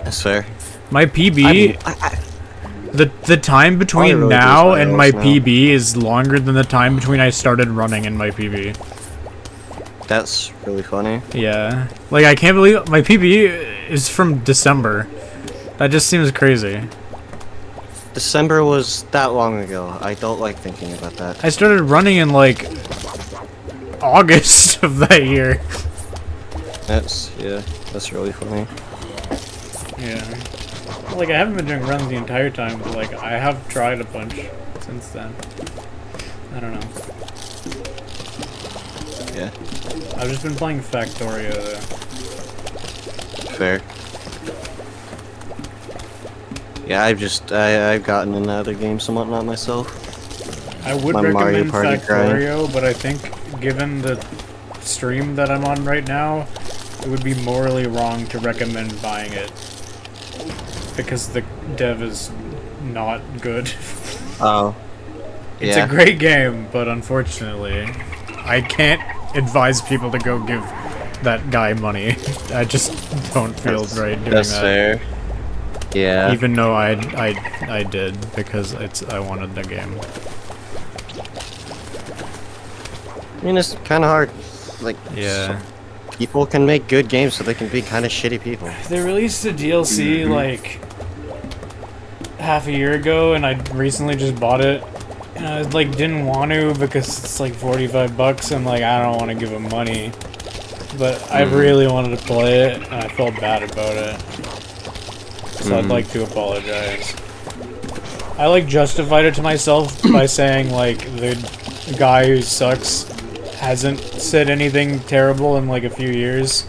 That's fair. My PB, the time between really now lose my and my L's now. PB is longer than the time between I started running and my PB. That's really funny. Yeah. Like, I can't believe my PB is from December. That just seems crazy. December was that long ago. I don't like thinking about that. I started running in, like, August of that year. That's really funny. Yeah. Like, I haven't been doing runs the entire time, but, like, I have tried a bunch since then. I don't know. Yeah, I've just been playing Factorio, though. fair. Yeah, I've gotten into other games and whatnot myself. I would My Mario recommend Party grind. Factorio, but I think given the stream that I'm on right now, it would be morally wrong to recommend buying it. Because the dev is not good. Oh. It's Yeah. a great game, but unfortunately, I can't advise people to go give that guy money. I just don't feel right doing That's that. fair. Yeah. Even though I did because I wanted the game. I mean, it's kind of hard. Like, Yeah. people can make good games, so they can be kind of shitty people. They released a DLC like half a year ago, and I recently just bought it. And I like didn't want to because it's like $45, and like I don't want to give them money. But I really wanted to play it, and I felt bad about it. So I'd like to apologize. I like justified it to myself by saying like the guy who sucks hasn't said anything terrible in like a few years.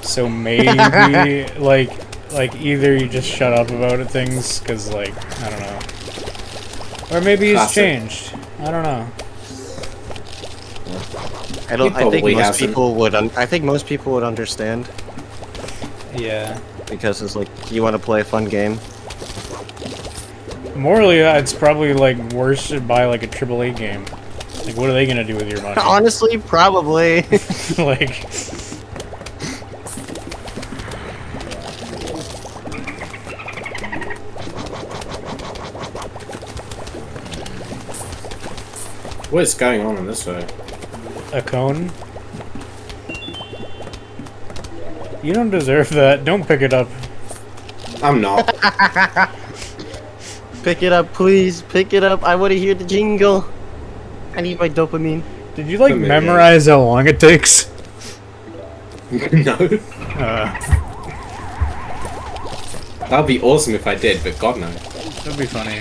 So maybe like either you just shut up about it, things, because like I don't know, or maybe he's Classic. changed. I don't know. I think probably most hasn't. people would. I think most people would understand Yeah. because it's like you want to play a fun game. Morally, it's probably like worse to buy like a AAA game. Like, what are they gonna do with your money? Honestly, probably. Like, What's going on in this way? a cone? You don't deserve that. Don't pick it up. I'm not. Pick it up, please. Pick it up. I want to hear the jingle. I need my dopamine. Did you like Come here. memorize how long it takes? No. That'd be awesome if I did, but God no. That'd be funny.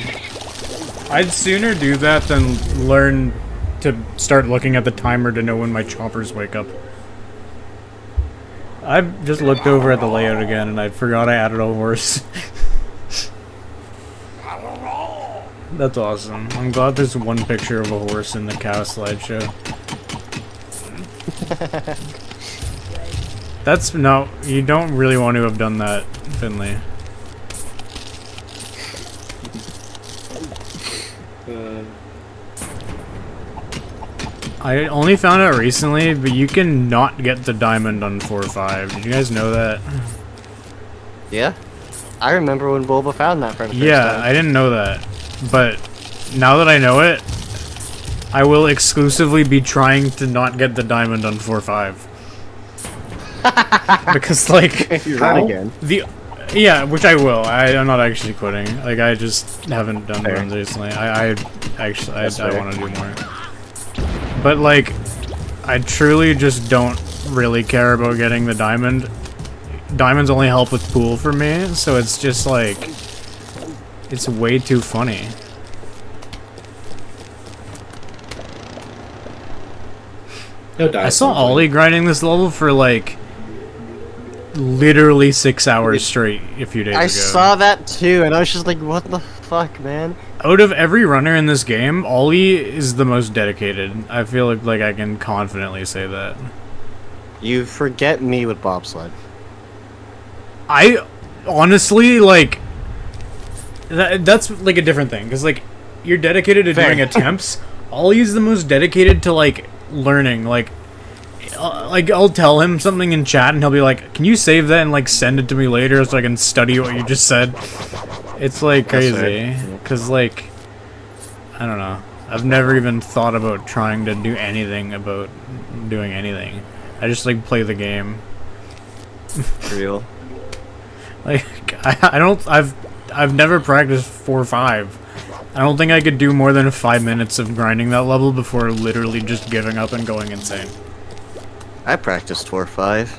I'd sooner do that than learn to start looking at the timer to know when my choppers wake up. I've just looked over at the layout again and I forgot I added a horse. That's awesome. I'm glad there's one picture of a horse in the cow slideshow. That's no, you don't really want to have done that, Finley. I only found out recently, but you can not get the diamond on 4-5. Did you guys know that? Yeah. I remember when Bulba found that for the first Yeah, time. I didn't know that. But now that I know it, I will exclusively be trying to not get the diamond on 4-5. Because, like, You're right again. yeah, which I will. I'm not actually quitting. Like, I just haven't done Fair. runs recently. I actually, I fair. want to do more. But, like, I truly just don't really care about getting the diamond. Diamonds only help with pool for me, so it's just, like, it's way too funny. He'll die I at saw some point. Ollie grinding this level for, like, literally 6 hours straight a few days ago. I saw that too, and I was just like, what the fuck, man? Out of every runner in this game, Ollie is the most dedicated. I feel like I can confidently say that. You forget me with bobsled. I honestly, like, that's like a different thing, because, like, you're dedicated to Fair. doing attempts. Ollie's the most dedicated to, like, learning. Like, I'll tell him something in chat, and he'll be like, can you save that and, like, send it to me later so I can study what you just said? It's, like, That's crazy. fair. Because, like, I don't know. I've never even thought about trying to do anything about doing anything. I just, like, play the game. For real. Like, I've never practiced 4-5. I don't think I could do more than 5 minutes of grinding that level before literally just giving up and going insane. I practiced 4-5.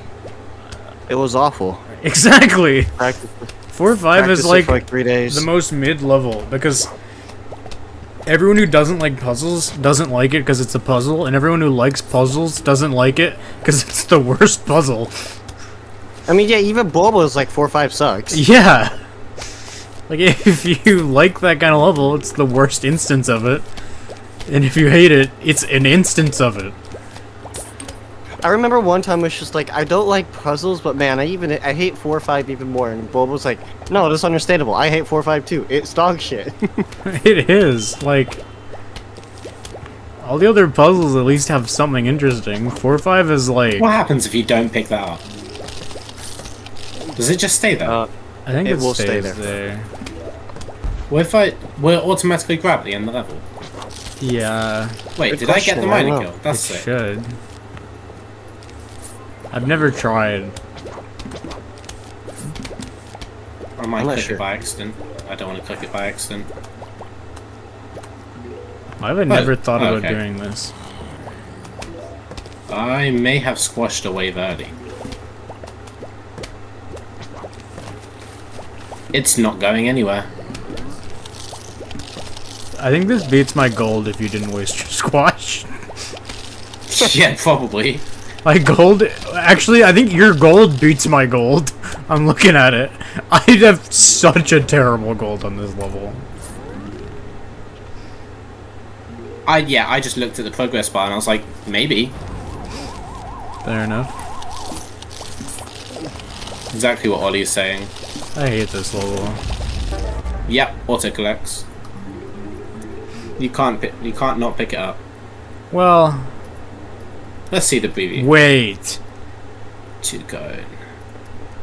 It was awful. Exactly! Practice, 4-5 practiced is it like for like 3 days. the most mid-level, because everyone who doesn't like puzzles doesn't like it because it's a puzzle, and everyone who likes puzzles doesn't like it because it's the worst puzzle. I mean, yeah, even Bulba's like 4-5 sucks. Yeah! Like, if you like that kind of level, it's the worst instance of it. And if you hate it, it's an instance of it. I remember one time I was just like, I don't like puzzles, but man, I hate 4-5 even more. And Bulba's like, no, that's understandable. I hate 4-5 too. It's dog shit. It is. Like, all the other puzzles at least have something interesting. 4-5 is like... What happens if you don't pick that up? Does it just stay there? I think it it will stays stay there. What if will it automatically grab at the end of the level? Yeah, Wait, Good did I get the question, I don't miner know. kill? That's it sick. should. I've never tried. I might I'm not click sure. it by accident. I don't want to click it by accident. I've never thought about doing this. I may have squashed a wave early. It's not going anywhere. I think this beats my gold if you didn't waste your squash. Yeah, probably. My gold... Actually, I think your gold beats my gold. I'm looking at it. I have such a terrible gold on this level. I just looked at the progress bar and I was like, maybe. Fair enough. Exactly what Ollie's saying. I hate this level. Yep, auto collects. You can't not pick it up. Well... Let's see the preview. Wait. To go.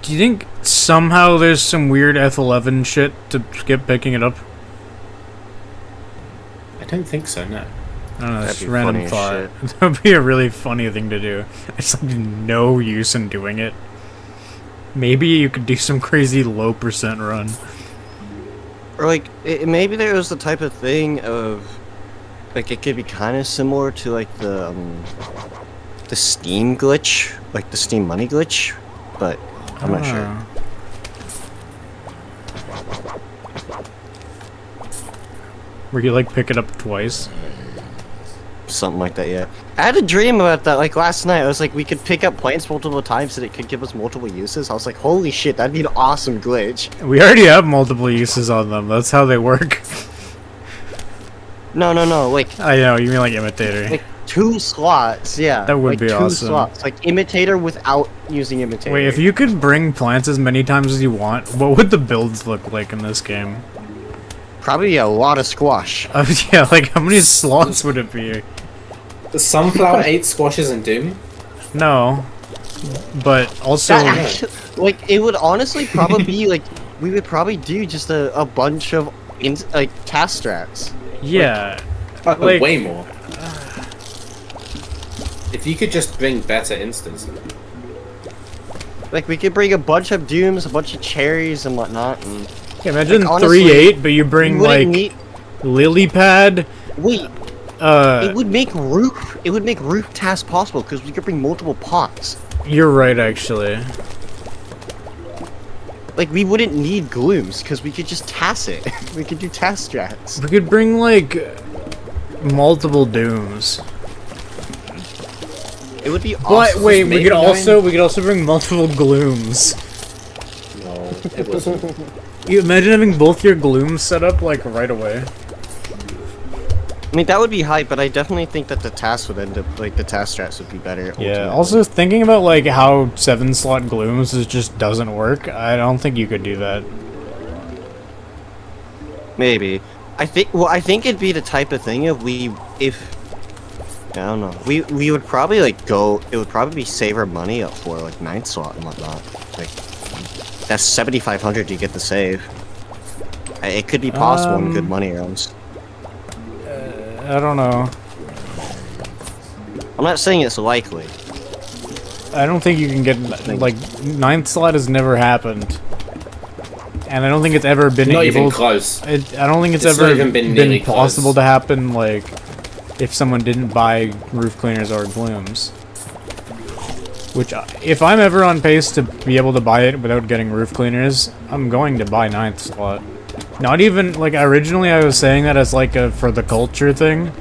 Do you think somehow there's some weird F11 shit to skip picking it up? I don't think so, no. I don't know, That'd that's be random funny as thought. That would be a really funny thing to do. It's like no use in doing it. Maybe you could do some crazy low percent run. Or like, maybe there was the type of thing of, like, it could be kind of similar to like the Steam glitch, like the Steam money glitch, but I'm not sure. Where you like pick it up twice. Something like that, yeah. I had a dream about that, like, last night. I was like, we could pick up plants multiple times and it could give us multiple uses. I was like, holy shit, that'd be an awesome glitch. We already have multiple uses on them. That's how they work. No, like, I know, you mean like imitator. like 2 slots, yeah. That would like be two awesome. slots, like imitator without using imitator. Wait, if you could bring plants as many times as you want, what would the builds look like in this game? Probably a lot of squash. Yeah, like how many slots would it be? The sunflower ate squashes in Doom? No. But also... That actually, like, it would honestly probably be, like, we would probably do just a bunch of, like, task strats. Yeah. Like, Like- way more. If you could just bring better instances. Like, we could bring a bunch of dooms, a bunch of cherries and whatnot, and... Yeah, imagine Like, honestly, 3-8, but you bring, we like, wouldn't need... lily pad, Wait, it would make roof tasks possible, because we could bring multiple pots. You're right, actually. Like, we wouldn't need glooms, because we could just task it. We could do task strats. We could bring, like, multiple dooms. It would be But awesome. wait, we could also bring multiple glooms. No, it wasn't. You imagine having both your glooms set up, like, right away. I mean, that would be hype, but I definitely think that the tasks would end up, like, the task strats would be better. Yeah, ultimately. also thinking about, like, how 7-slot glooms just doesn't work, I don't think you could do that. Maybe. I think it'd be the type of thing I don't know. We would probably, like, it would probably save our money up for, like, 9th slot and whatnot. Like, that's 7,500 you get the save. It could be possible in good money rounds. I don't know. I'm not saying it's likely. I don't think you can get, like, 9th slot has never happened. And I don't think it's ever been Not able... even close. I don't think it's It's ever not even been nearly possible close. to happen, like, if someone didn't buy roof cleaners or glooms. Which, if I'm ever on pace to be able to buy it without getting roof cleaners, I'm going to buy 9th slot. Not even, like, originally I was saying that as, like, for the culture thing.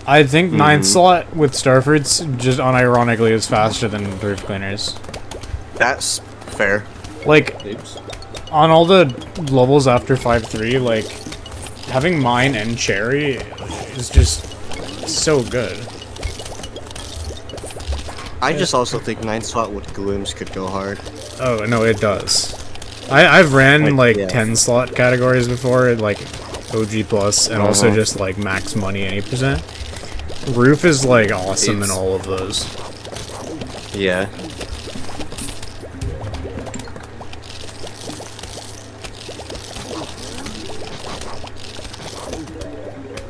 I think 9th slot with starfruits just unironically is faster than roof cleaners. That's fair. Like, Oops. on all the levels after 5-3, like, having mine and cherry is just so good. I just also think 9th slot with glooms could go hard. Oh, no, it does. I've ran, like, yeah. 10 slot categories before, like, OG plus, and also Uh-huh. just, like, max money 80%. Roof is, like, awesome in It's- all of those. Yeah.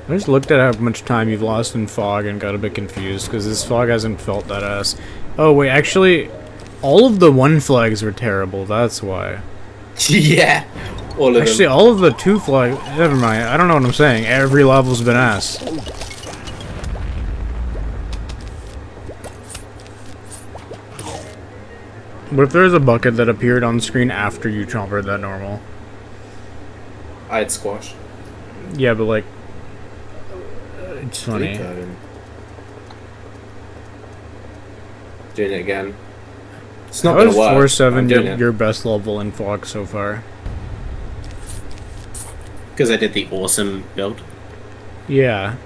I just looked at how much time you've lost in fog and got a bit confused, because this fog hasn't felt that ass. Oh, wait, actually, all of the 1 flags were terrible, that's why. Yeah, all of Actually, them. all of the 2 flags... Never mind, I don't know what I'm saying. Every level's been ass. What if there's a bucket that appeared on screen after you chompered that normal? I had squash. Yeah, but like... It's funny. Doing it again. It's How not going is to work. 4-7 your best level in Fox so far? Because I did the awesome build. Yeah.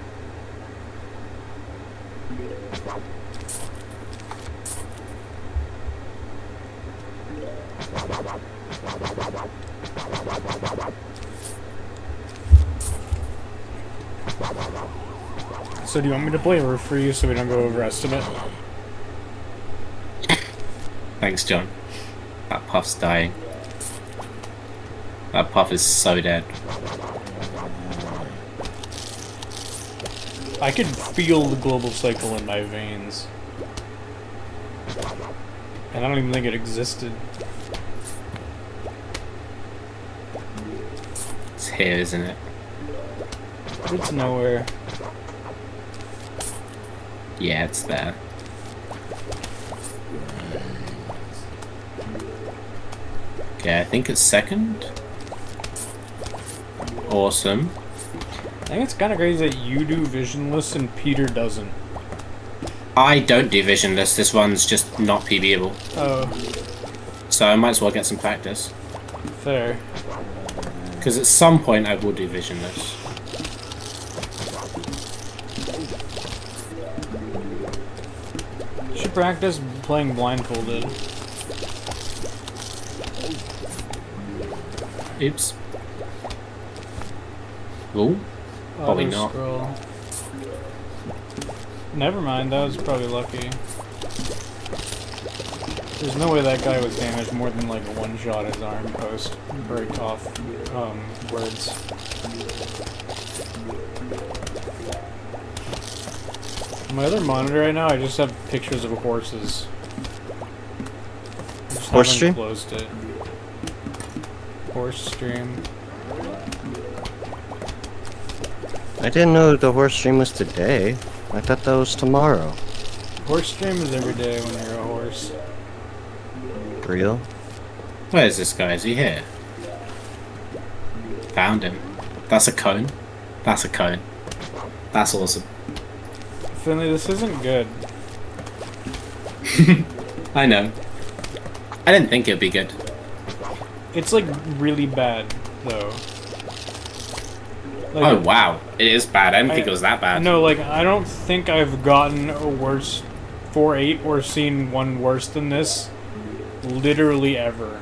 So do you want me to play a roof for you so we don't go over estimate? Thanks, John. That puff's dying. That puff is so dead. I can feel the global cycle in my veins. And I don't even think it existed. It's here, isn't it? It's nowhere. Yeah, it's there. Okay, I think it's second. Awesome. I think it's kind of crazy that you do visionless and Peter doesn't. I don't do visionless. This one's just not PBable. Oh, So I might as well get some practice. fair. Because at some point I will do visionless. Should practice playing blindfolded. Oops. Ooh. Probably Auto not. Scroll. Never mind, that was probably lucky. There's no way that guy was damaged more than like a one-shot his arm post break off words. On my other monitor right now, I just have pictures of horses. I just Horse haven't stream? closed it. Horse stream. I didn't know the horse stream was today. I thought that was tomorrow. Horse stream is every day when you're a horse. Real? Where is this guy? Is he here? Found him. That's a cone. That's a cone. That's awesome. Finley, this isn't good. I know. I didn't think it'd be good. It's like really bad, though. Like, Oh wow, it is bad. I didn't think it was that bad. No, like, I don't think I've gotten a worse 4.8 or seen one worse than this literally ever.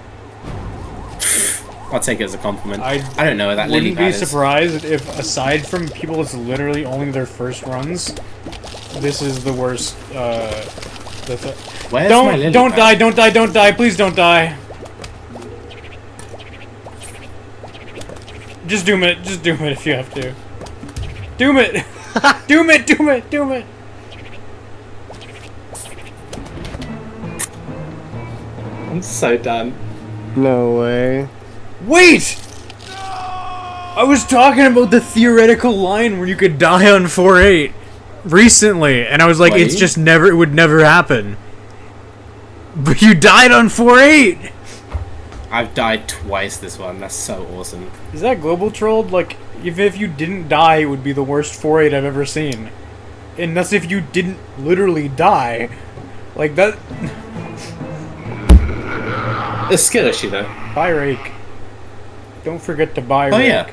I'll take it as a compliment. I I don't know what that lily Wouldn't be pad is. surprised if, aside from people it's literally only their first runs, this is the worst, Where's my lily Don't pad? don't die, please don't die. Just doom it if you have to. Doom it! Doom it! I'm so done. No way. Wait! I was talking about the theoretical line where you could die on 4.8 recently, and I was like, it's Wait. just it would never happen. But you died on 4.8! I've died twice this one. That's so awesome. Is that global trolled? Like, if you didn't die, it would be the worst 4.8 I've ever seen. And that's if you didn't literally die. Like, that... It's a skill issue though. Buy rake. Don't forget to buy Oh rake. yeah.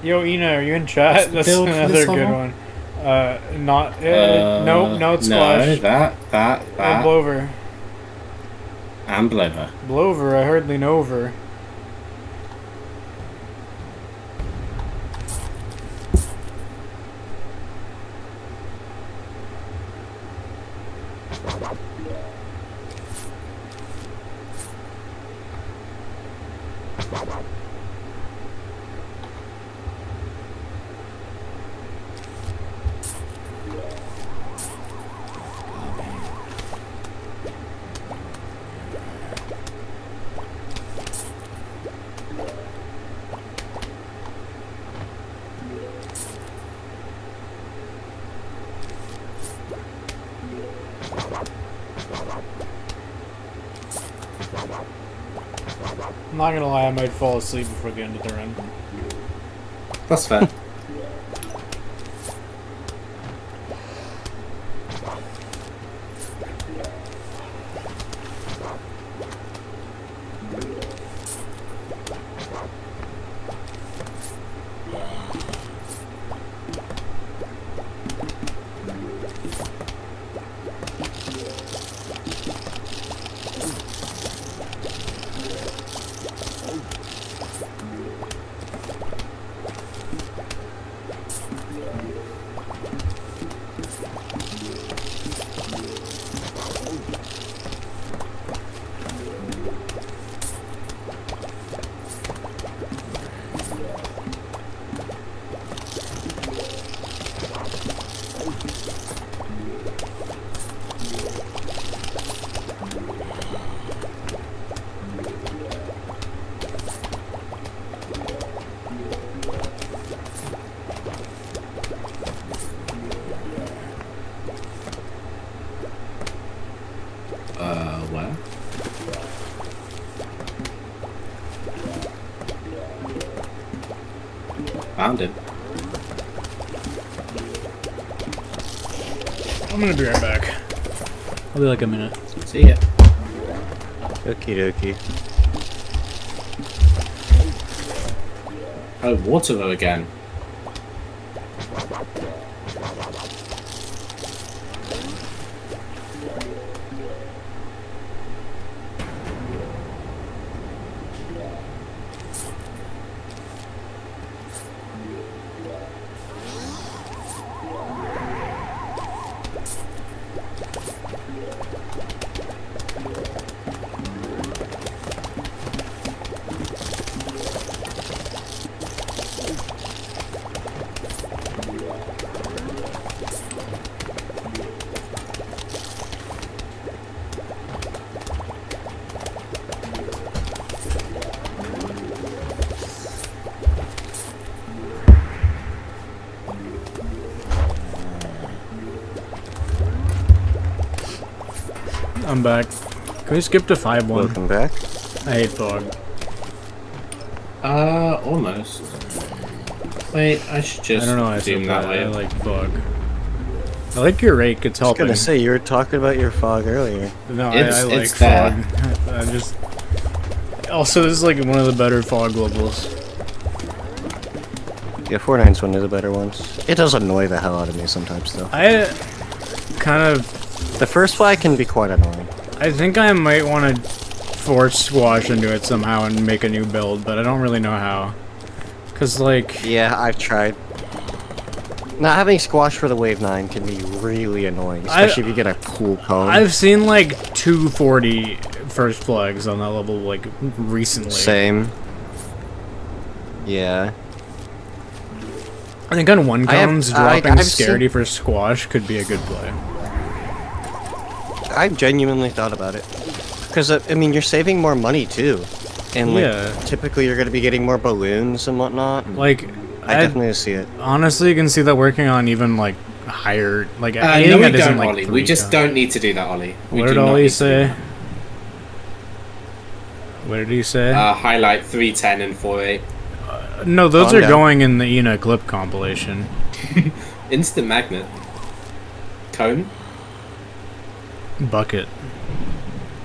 Yo, Ina, are you in chat? That's build for another this good level? one. No, it's squash. that. Oh, Blover. And Blover. Blover, I hardly know over. I'm not gonna lie, I might fall asleep before the end of the run. That's fair. Found him. I'm gonna be right back. I'll be like a minute. See ya. Okie dokie. Oh, Waterloo again. I'm back. Can we skip to 5-1? Welcome back. I hate fog. Almost. Wait, I should just I don't know why I zoom said that that. way. I like fog. I like your rake. It's I was helping. gonna say, you were talking about your fog earlier. No, It's- I like it's there. fog. I just. Also, this is like one of the better fog levels. Yeah, 4.9's one of the better ones. It does annoy the hell out of me sometimes, though. I kind of. The first fly can be quite annoying. I think I might want to force squash into it somehow and make a new build, but I don't really know how. Cause like. Yeah, I've tried. Not having squash for the Wave 9 can be really annoying, especially if you get a cool cone. I've seen like 240 first flags on that level like recently. Same. Yeah. I think on one I have- cones, I- dropping I've seen- Scaredy for squash could be a good play. I've genuinely thought about it. Because, I mean, you're saving more money, too. And, like, Yeah. typically you're going to be getting more balloons and whatnot. and Like, I definitely see it. honestly, you can see that working on even like higher, like No, anything we that isn't don't, like Ollie. 3 We just cones. don't need to do that, Ollie. We What do did not Ollie need to do say? that. What did he say? Highlight 310 and 48. No, those Calm are down. going in the Ina clip compilation. Instant magnet. Cone? Bucket.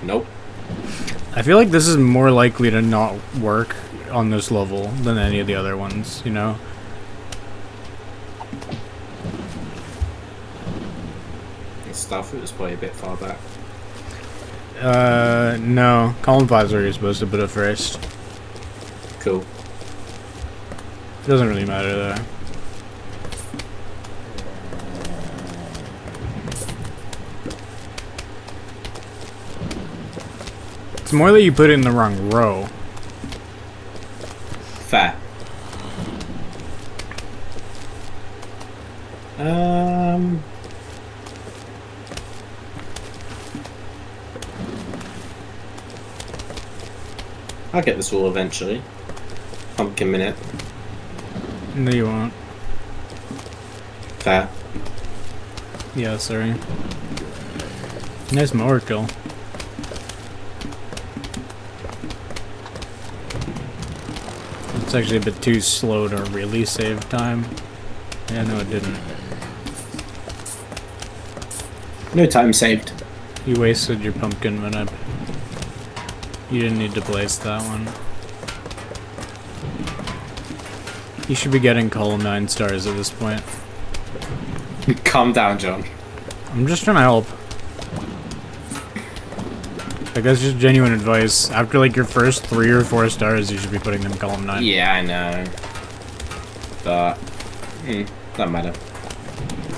Nope. I feel like this is more likely to not work on this level than any of the other ones, you know? Starfruit was probably a bit far back. No. Column 5's where you're supposed to put it first. Cool. It doesn't really matter though. It's more that you put it in the wrong row. Fair. I'll get this all eventually. Pumpkin minute. No, you won't. Fair. Yeah, sorry. Nice mower kill. It's actually a bit too slow to really save time. Yeah, no, it didn't. No time saved. You wasted your pumpkin minute. You didn't need to place that one. You should be getting column 9 stars at this point. Calm down, John. I'm just trying to help. Like, that's just genuine advice. After, like, your first 3 or 4 stars, you should be putting them column 9. Yeah, I know. But, doesn't matter.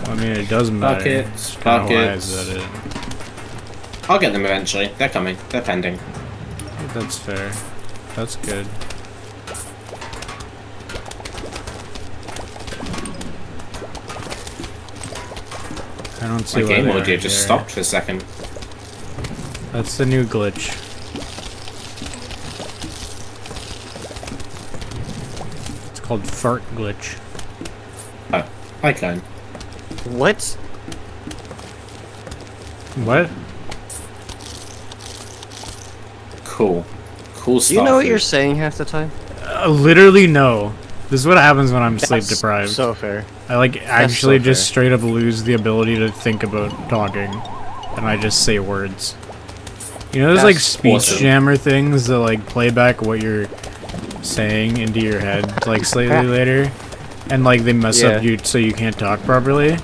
I mean, it doesn't matter. Buckets, Kinda why buckets. is that it? I'll get them eventually. They're coming. They're pending. That's fair. That's good. I don't see My why game they audio aren't just here. stopped for a second. That's the new glitch. It's called fart glitch. Oh, hi, Cone. What? What? Cool. Cool stuff. Do you know what you're saying half the time? Literally no. This is what happens when I'm sleep That's deprived. So fair. I like actually so just fair. straight up lose the ability to think about talking, and I just say words. You know those like That's speech awesome. jammer things that like play back what you're saying into your head like slightly later, and like they mess up you so you can't talk properly.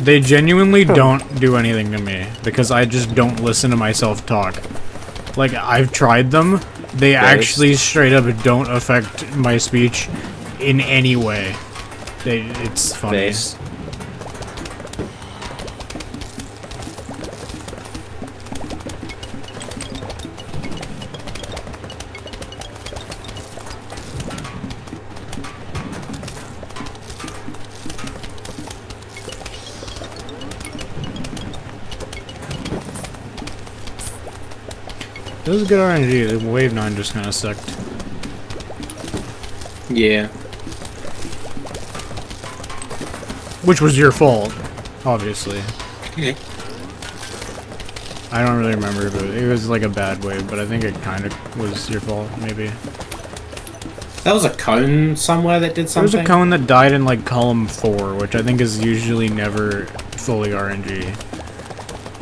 They genuinely don't do anything to me because I just don't listen to myself talk. Like I've tried them. They actually straight up don't affect my speech in any way. It's funny. Based. This is good RNG. The Wave 9 just kind of sucked. Yeah. Which was your fault, obviously. Okay. I don't really remember, but it was like a bad wave, but I think it kind of was your fault, maybe. There was a cone somewhere that did There something. was a cone that died in like column 4, which I think is usually never fully RNG.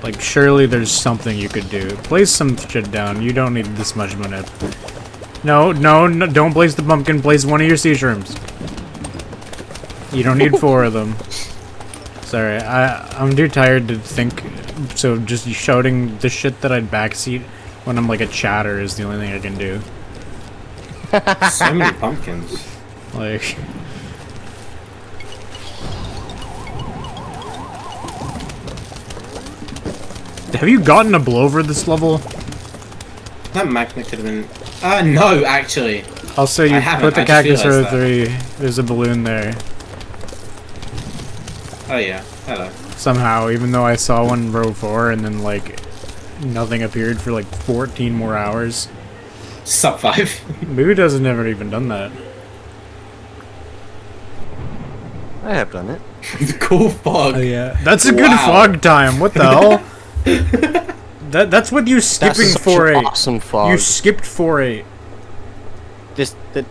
Like, surely there's something you could do. Place some shit down. You don't need this much manip. No, don't place the pumpkin. Place one of your sea shrooms. You don't need 4 of them. Sorry, I'm too tired to think, so just shouting the shit that I'd backseat when I'm like a chatter is the only thing I can do. So many pumpkins. Like... Have you gotten a blower this level? That magnet could have been... no, actually. Also, you I haven't, put the I just cactus row realized 3, there's a balloon there. Oh yeah, hello. Somehow, even though I saw one in row 4 and then like nothing appeared for like 14 more hours. Sub 5. Maybe has never even done that. I have done it. Cool fog. Oh yeah, that's a good Wow. fog time. What the hell? That's what you skipping That's such 4-8. an awesome fog. You skipped 4-8.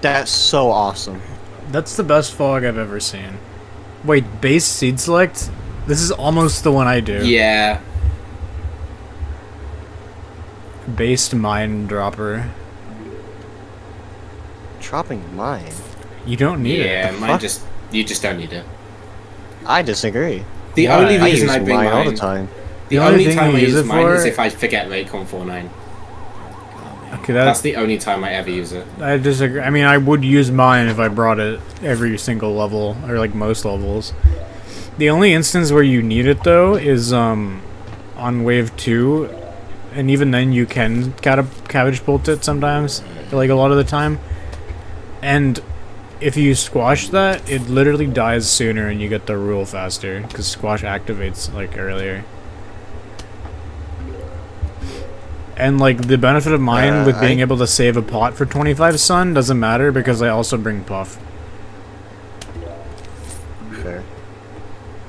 That's so awesome. That's the best fog I've ever seen. Wait, base seed select? This is almost the one I do. Yeah. Based mine dropper. Dropping mine. You don't need Yeah, it. mine just... You just don't need it. I disagree. The Why? only I reason use I bring mine all mine... the time. The The only only thing time you I use use it mine for- is if I forget Raycon 49. Okay, That's the only time I ever use it. I disagree. I mean, I would use mine if I brought it every single level, or like most levels. The only instance where you need it though is on wave 2, and even then you can cabbage bolt it sometimes, like a lot of the time. And if you squash that, it literally dies sooner and you get the rule faster, because squash activates like earlier. And like the benefit of mine with being able to save a pot for 25 sun doesn't matter because I also bring puff. Fair.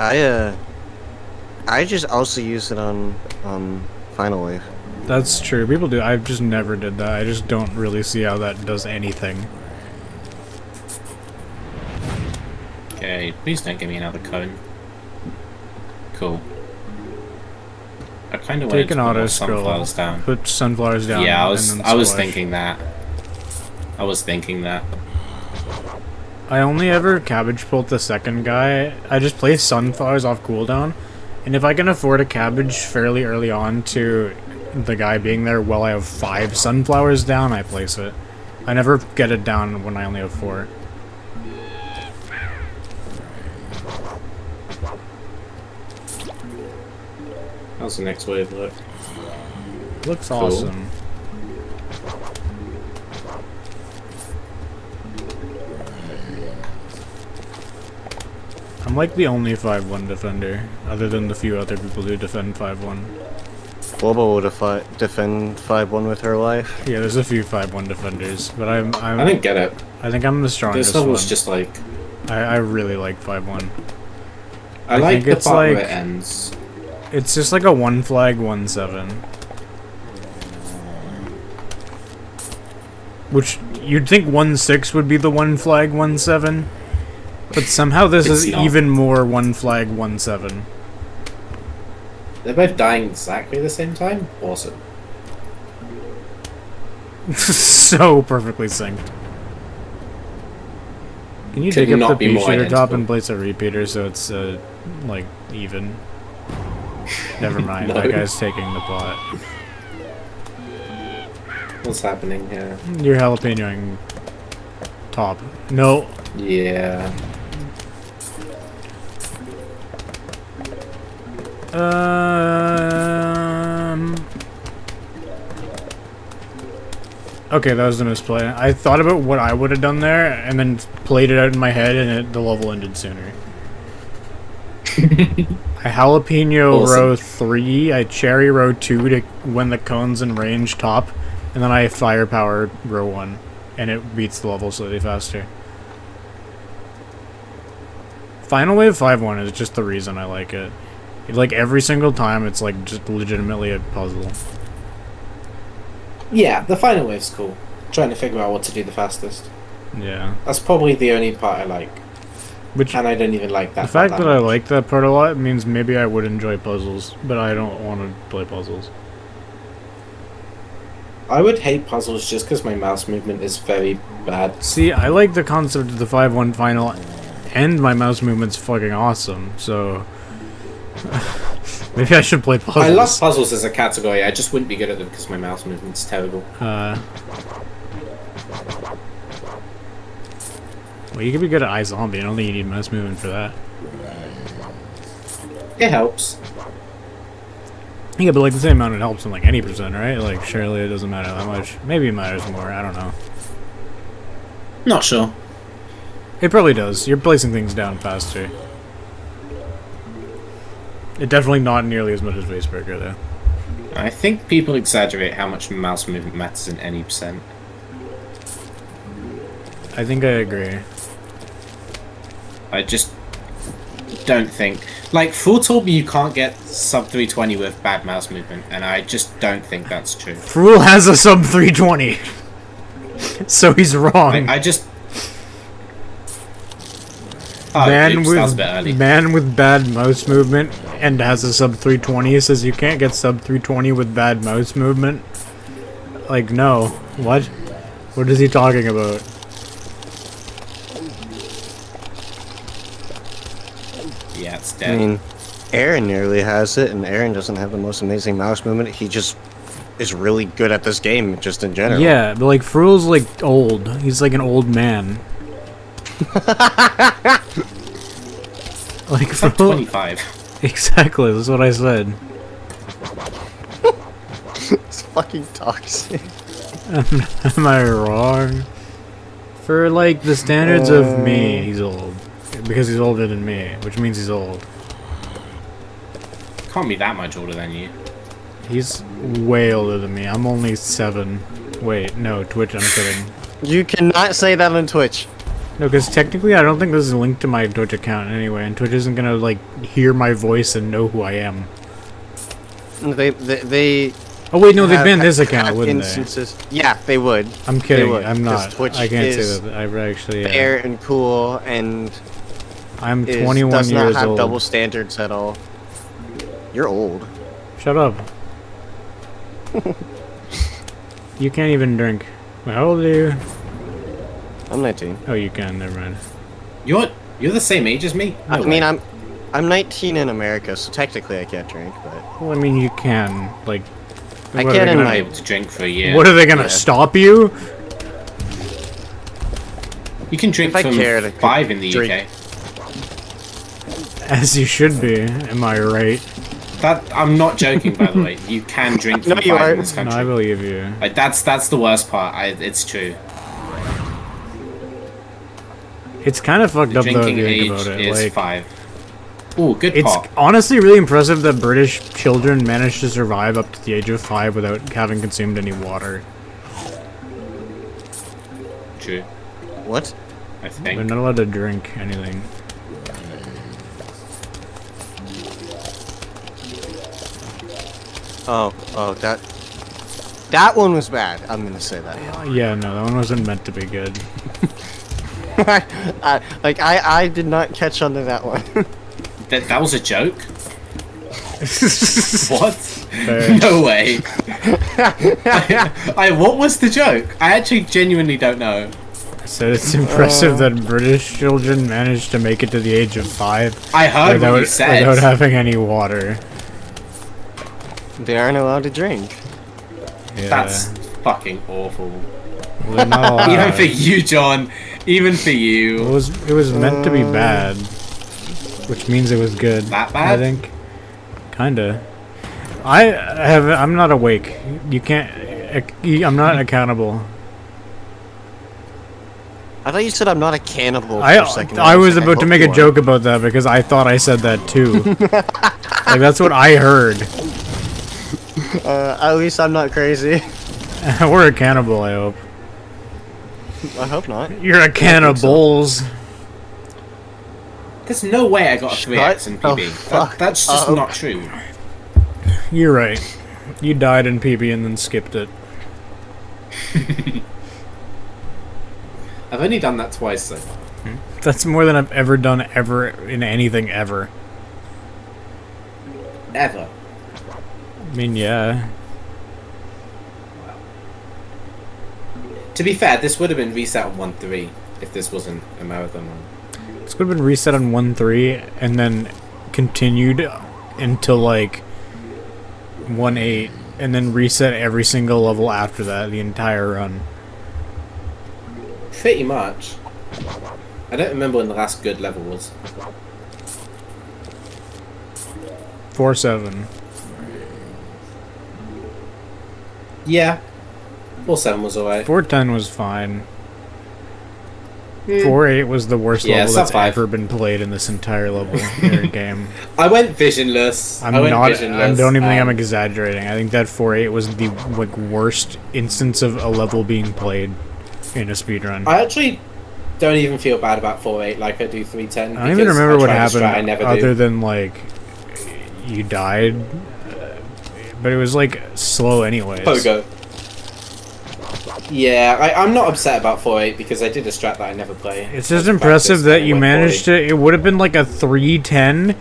I just also use it on Final Wave. That's true. People do. I just never did that. I just don't really see how that does anything. Okay, please don't give me another cone. Cool. I kind of wanted Take to an put auto more scroll. sunflowers down. Put sunflowers down. Yeah, I and then was squash. thinking that. I was thinking that. I only ever cabbage pulled the second guy. I just place sunflowers off cooldown, and if I can afford a cabbage fairly early on to the guy being there while I have 5 sunflowers down, I place it. I never get it down when I only have 4. How's the next wave look? Looks Cool. awesome. I'm like the only 5-1 defender, other than the few other people who defend 5-1. Boba will defend 5-1 with her life. Yeah, there's a few 5-1 defenders, but I didn't get it. I think I'm the strongest This level's one. just like... I really like 5-1. I like think the it's part where like- it ends. It's just like a 1 flag 1-7. Which you'd think 1-6 would be the 1 flag 1-7, but somehow this It's is not. even more 1 flag 1-7. They're both dying exactly the same time? Awesome. So perfectly synced. Can you Could take up not the be pea more shooter top identical. and place a repeater so it's, like, even? Never mind, No. that guy's taking the pot. What's happening here? You're jalapeñoing top. No. Yeah. Okay, that was the misplay. I thought about what I would have done there, and then played it out in my head, and the level ended sooner. I jalapeno Awesome. row 3, I cherry row 2 to when the cone's in range top, and then I firepower row 1, and it beats the level slightly faster. Final Wave 5-1 is just the reason I like it. Like, every single time, it's like just legitimately a puzzle. Yeah, the final wave's cool. Trying to figure out what to do the fastest. Yeah. That's probably the only part I like. Which, And I don't even like that the fact part that I much. like that part a lot means maybe I would enjoy puzzles, but I don't want to play puzzles. I would hate puzzles just because my mouse movement is very bad. See, I like the concept of the 5-1 final, and my mouse movement's fucking awesome, so... maybe I should play puzzles. I love puzzles as a category, I just wouldn't be good at them because my mouse movement's terrible. Well, you could be good at iZombie. I don't think you need mouse movement for that. It helps. Yeah, but like the same amount it helps in like any percent, right? Like surely it doesn't matter that much. Maybe it matters more. I don't know. Not sure. It probably does. You're placing things down faster. It definitely not nearly as much as Facebreaker though. I think people exaggerate how much mouse movement matters in any percent. I think I agree. I just don't think... Like, Fool told me you can't get sub 320 with bad mouse movement, and I just don't think that's true. Frul has a sub 320. So he's wrong. I just... Oh, oops, that was a bit early. Man with bad mouse movement and has a sub 320 says you can't get sub 320 with bad mouse movement. Like, no. What? What is he talking about? Yeah, it's I dead. mean, Aaron nearly has it, and Aaron doesn't have the most amazing mouse movement. He just is really good at this game, just in general. Yeah, but like Frul's like old. He's like an old man. Like It's like Frul. 25. Exactly, that's what I said. It's fucking toxic. Am I wrong? For like the standards of me, he's old. Because he's older than me, which means he's old. Can't be that much older than you. He's way older than me. I'm only 7. Wait, no, Twitch, I'm kidding. You cannot say that on Twitch. No, because technically I don't think this is linked to my Twitch account anyway, and Twitch isn't gonna, like, hear my voice and know who I am. They Oh wait, no, they have- banned this account, have wouldn't instances. Yeah, they would. they? I'm kidding, would, I'm 'cause not. Twitch I can't say is that. I've actually... Fair and cool, and I'm 21 does not years have old. double standards at all. You're old. Shut up. You can't even drink. Wait, how old are you? I'm 19. Oh, you can, never mind. You're the same age as me? No I way. mean, I'm 19 in America, so technically I can't drink, but Well, I mean, you can, like... I what are can they in gonna- I'm my- able to drink for a year. What are they gonna Yeah. stop you? You can drink If I from cared, I could 5 in the drink. UK. As you should be, am I right? That I'm not joking, by the way. You can drink No, from you 5 are. in this No, country. I believe you. Like, that's the worst part. It's true. It's kind of fucked The up though if drinking you think age about it. is Like, 5. Ooh, good it's pop. honestly really impressive that British children managed to survive up to the age of 5 without having consumed any water. True, what? I They're think. not allowed to drink anything. Oh, that. That one was bad. I'm gonna say that. Yeah, no, that one wasn't meant to be good. I did not catch on to that one. That was a joke? What? Fair. No way. What was the joke? I actually genuinely don't know. So it's impressive that British children managed to make it to the age of 5 I heard what you said. without having any water. They aren't allowed to drink. Yeah. That's fucking awful. Well, they're not allowed. Even for you, John. Even for you. It was meant to be bad, which means it was good. That bad? I think. Kinda. I'm not awake. You can't. I'm not accountable. I thought you said I'm not a cannibal for I a second. I was like, about to hope make you a are. joke about that because I thought I said that too. Like that's what I heard. At least I'm not crazy. We're a cannibal, I hope. I hope not. You're a cannibals. There's no way I got a 3x in Shut the PB. fuck That's just up. not true. You're right. You died in PB and then skipped it. I've only done that twice though. That's more than I've ever done ever in anything ever. Ever. I mean, yeah. To be fair, this would have been reset on 1.3 if this wasn't a marathon one. This could have been reset on 1.3 and then continued until like 1.8 and then reset every single level after that, the entire run. Pretty much. I don't remember when the last good level was. 4.7. Yeah. 4.7 was alright. 4.10 was fine. 4.8 was the worst Yeah, level sub that's 5. ever been played in this entire level game. I went visionless. I I don't visionless. even think I'm exaggerating. I think that 4.8 was the like worst instance of a level being played in a speedrun. I actually don't even feel bad about 4.8 like I do 3.10. I don't even remember what happened I never other do. than like you died, but it was like slow anyways. Pogo. Yeah, I'm not upset about 4.8 because I did a strat that I never play. It's just impressive that you managed to. It would have been like a 3.10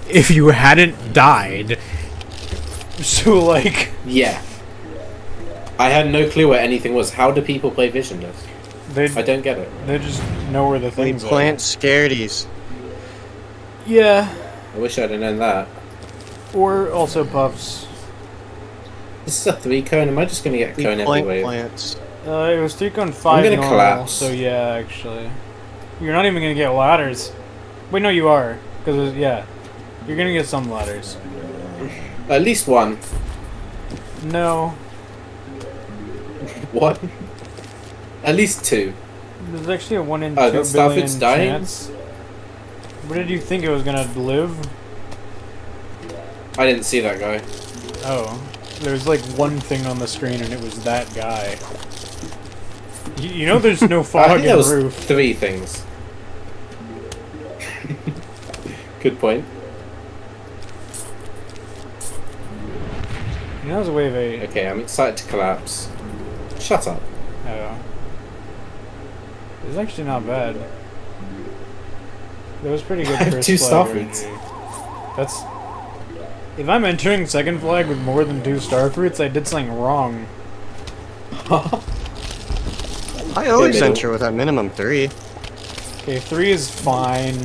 if you hadn't died. So like, Yeah. I had no clue where anything was. How do people play visionless? I don't get it. they just know where the We things plant scaredies. Yeah, I wish I'd have known that. or also puffs. This is a 3 cone. Am I just gonna get We cone plant everywhere? plants. It was 3.5 I'm gonna normal, collapse. so yeah, actually. You're not even gonna get ladders. Wait, no, you are. Because, yeah. You're gonna get some ladders. At least one. No. What? At least 2. There's actually a 1 in Oh, 2 that billion Starford's dying? chance. Where did you think it was gonna live? I didn't see that guy. Oh. There's like one thing on the screen and it was that guy. You know there's no I fog think in there the was roof. 3 things. Good point. You know there's a wave 8. Okay, I'm excited to collapse. Shut up. Oh. It's actually not bad. That was pretty good I have first 2 flag starfruits. RNG. That's... If I'm entering second flag with more than 2 starfruits, I did something wrong. I always middle. enter with a minimum 3. Okay, 3 is fine.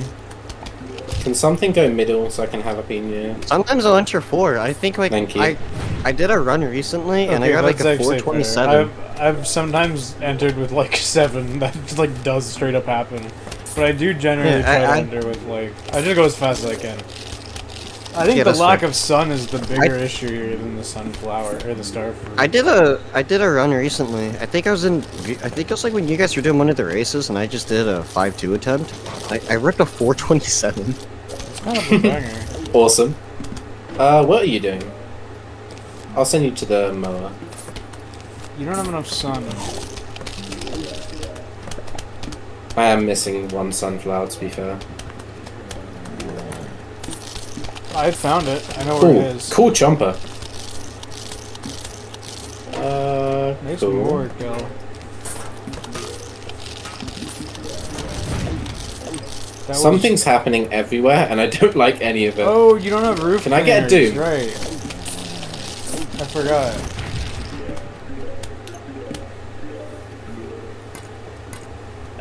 Can something go middle so I can have a opinion? Sometimes I'll enter 4. I think like Thank you. I did a run recently and I Okay, got like that's a actually 427. fair. I've sometimes entered with like 7. That just, like does straight up happen. But I do generally Yeah, try to I- enter with like... I just go as fast as I can. I think Yeah, the that's lack fair. of sun is the bigger issue here than the sunflower or the starfruit. I did a run recently. I think it was like when you guys were doing one of the races and I just did a 5-2 attempt. I ripped a 427. It's kind of a banger. Awesome. What are you doing? I'll send you to the mower. You don't have enough sun. I am missing 1 sunflower, to be fair. I found it. I know where it Ooh, is. cool jumper. Nice Cool. more kill. That was- Something's happening everywhere, and I don't like any of it. Oh, you don't have roof Can I get a cleaners, Doom? Right. I forgot.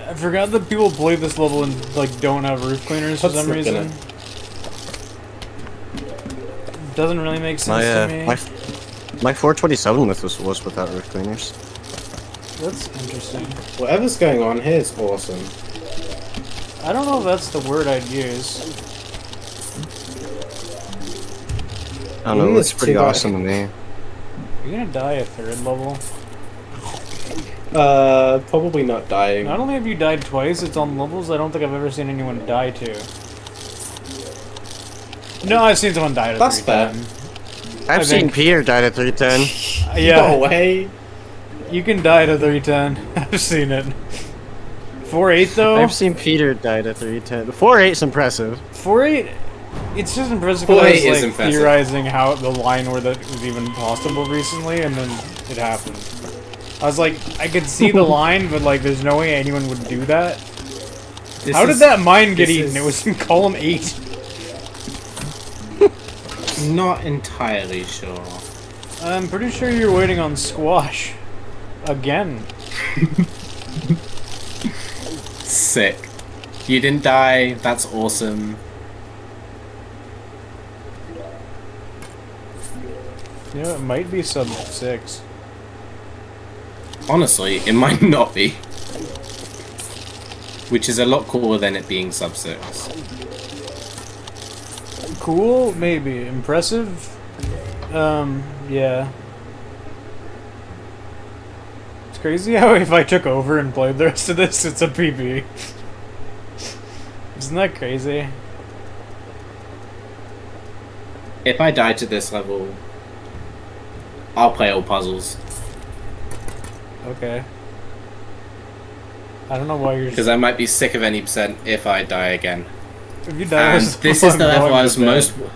I forgot that people play this level and like don't have roof cleaners for That's some not reason. gonna- Doesn't really make sense My to me. my 427 was without roof cleaners. That's interesting. Whatever's going on here is awesome. I don't know if that's the word I'd use. I don't know. It Mm, looks it's pretty too bad. awesome to me. You're gonna die a third level. Probably not dying. Not only have you died twice, it's on levels I don't think I've ever seen anyone die to. No, I've seen someone die to That's 310. I've seen think- Peter died at 310. Go Yeah, away. you can die to 310. I've seen it. 4-8 though? I've seen Peter died at 310. 4-8 is impressive. 4-8, it's just impressive because I 4-8 was is like impressive. theorizing how the line where that was even possible recently, and then it happened. I was like, I could see the line, but like, there's no way anyone would do that. This How did is that mine get this eaten? is- It was in column 8. Not entirely sure. I'm pretty sure you're waiting on squash. Again. Sick. You didn't die. That's awesome. You know, it might be sub 6. Honestly, it might not be. Which is a lot cooler than it being sub 6. Cool, maybe. Impressive? Yeah. It's crazy how if I took over and played the rest of this, it's a PB. Isn't that crazy? If I die to this level, I'll play all puzzles. Okay. I don't know why you're... Because I might be sick of any percent if I die again. If you die And this is the level I was going to most... bed.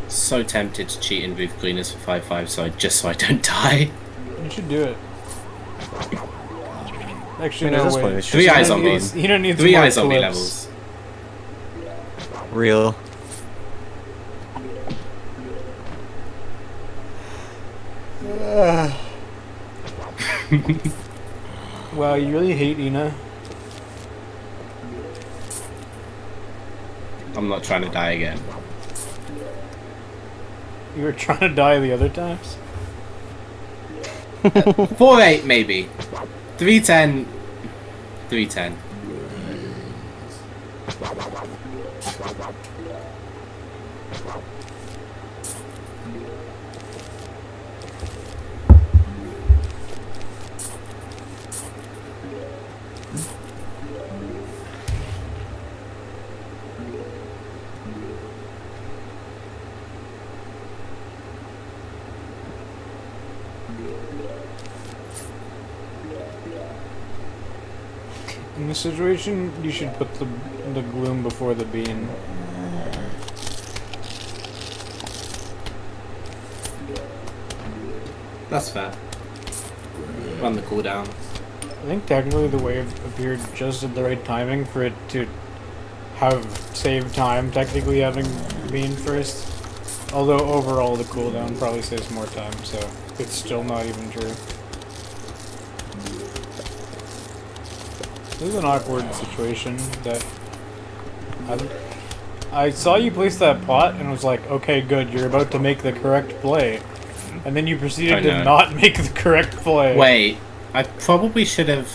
So tempted to cheat in booth cleaners for 5-5 so I don't die. You should do it. Actually, At no, this wait. point, it's Three just eye zombie. You don't need 3 some more eye zombie clips. levels. real. Wow, you really hate Ina. I'm not trying to die again. You were trying to die the other times? 4-8 maybe. 3-10. 3-10. In this situation, you should put the gloom before the bean. That's fair. Run the cooldown. I think technically the wave appeared just at the right timing for it to have saved time, technically having bean first. Although overall the cooldown probably saves more time, so it's still not even true. This is an awkward situation that I saw you place that pot and was like, okay, good, you're about to make the correct play. And then you I proceeded to know. not make the correct play. Wait, I probably should have...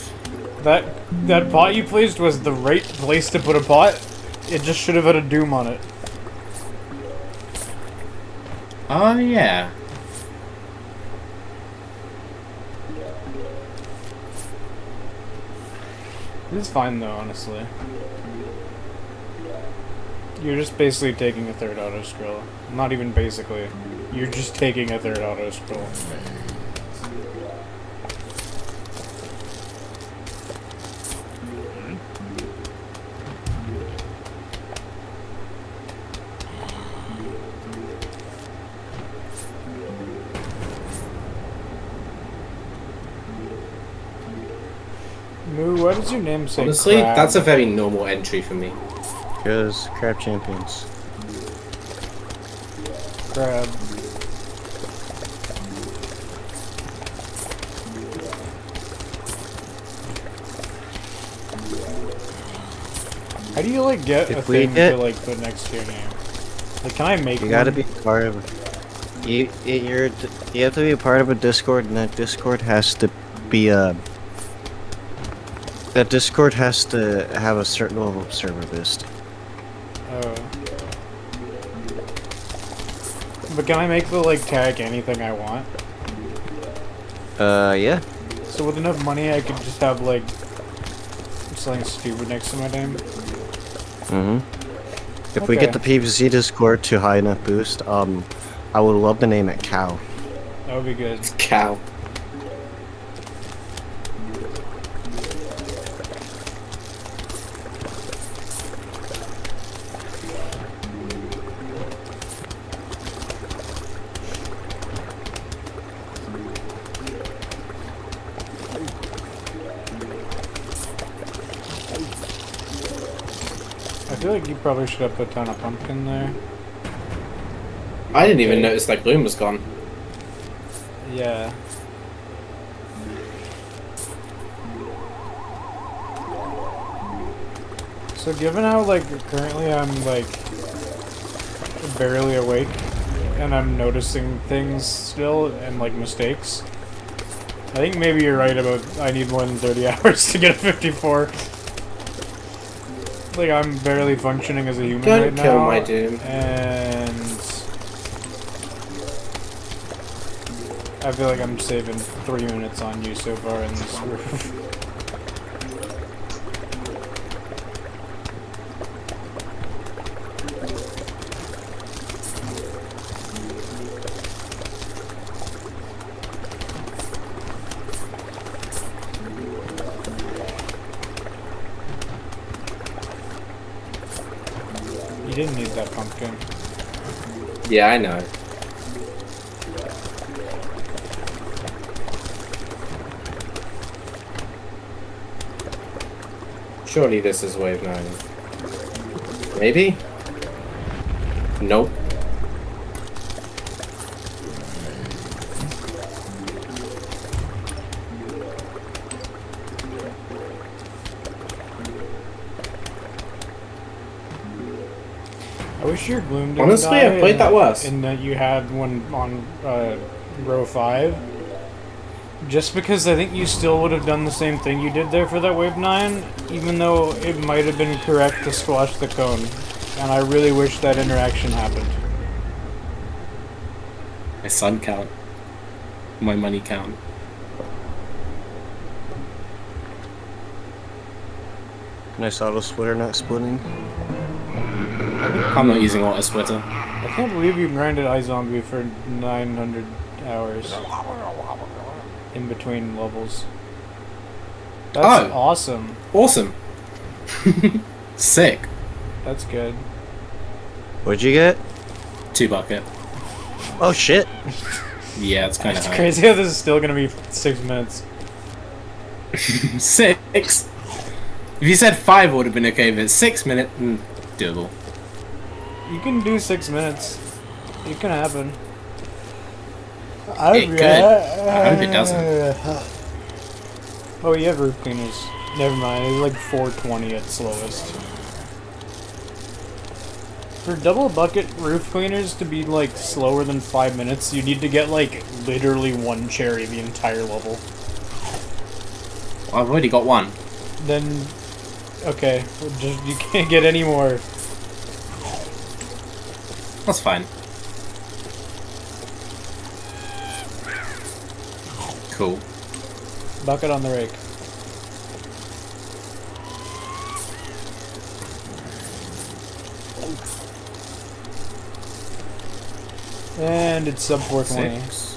That pot you placed was the right place to put a pot. It just should have had a doom on it. Oh yeah. This is fine though, honestly. You're just basically taking a third auto scroll. Not even basically. You're just taking a third auto scroll. Moo, why does your name say Honestly, crab? that's a very normal entry for me. Because crab champions. crab. How do you like get a If we thing get- to like put next to your name? Like, can I make You gotta one? be part of. You have to be a part of a Discord, and that Discord has to be a. That Discord has to have a certain level of server boost. Oh. But can I make the like tag anything I want? Yeah. So with enough money, I could just have like something stupid next to my name. Mm-hmm. If we get the Okay. PvZ Discord to high enough boost, I would love to name it Cow. That would be good. Cow. I feel like you probably should have put down a pumpkin there. I didn't even Okay. notice that gloom was gone. Yeah. So given how like currently I'm like barely awake and I'm noticing things still and like mistakes, I think maybe you're right about I need more than 30 hours to get a 54. Like I'm barely functioning as a human Don't right kill now. my Doom. And I feel like I'm saving 3 minutes on you so far in this roof. You didn't need that pumpkin. Yeah, I know. Surely this is wave 9. Maybe? Nope. I wish your gloom didn't Honestly, die I've played and- that worse. And that you had one on row 5. Just because I think you still would have done the same thing you did there for that wave 9, even though it might have been correct to squash the cone. And I really wish that interaction happened. My sun count. My money count. Nice auto splitter not splitting. I'm not using auto splitter. I can't believe you grinded iZombie for 900 hours in between levels. That's Oh. awesome. Awesome. Sick. That's good. What'd you get? 2 bucket. Oh shit! Yeah, it's kind of It's high. crazy how this is still gonna be 6 minutes. 6? If you said 5, it would have been okay, but 6 minutes, doable. You can do 6 minutes. It can happen. It could. I hope it doesn't. Oh, you have roof cleaners. Never mind. It's like 420 at slowest. For double bucket roof cleaners to be like slower than 5 minutes, you need to get like literally 1 cherry the entire level. I've already got 1. Then, okay, well, just you can't get any more. That's fine. Cool. Bucket on the rake. And it's sub 420. 6.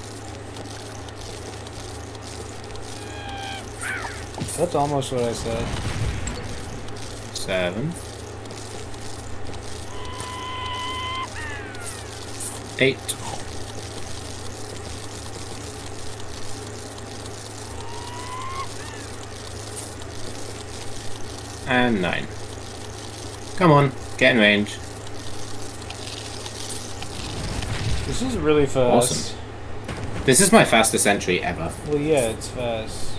That's almost what I said. 7. 8. and 9. Come on, get in range. This is really fast. Awesome. This is my fastest entry ever. Well, yeah, it's fast.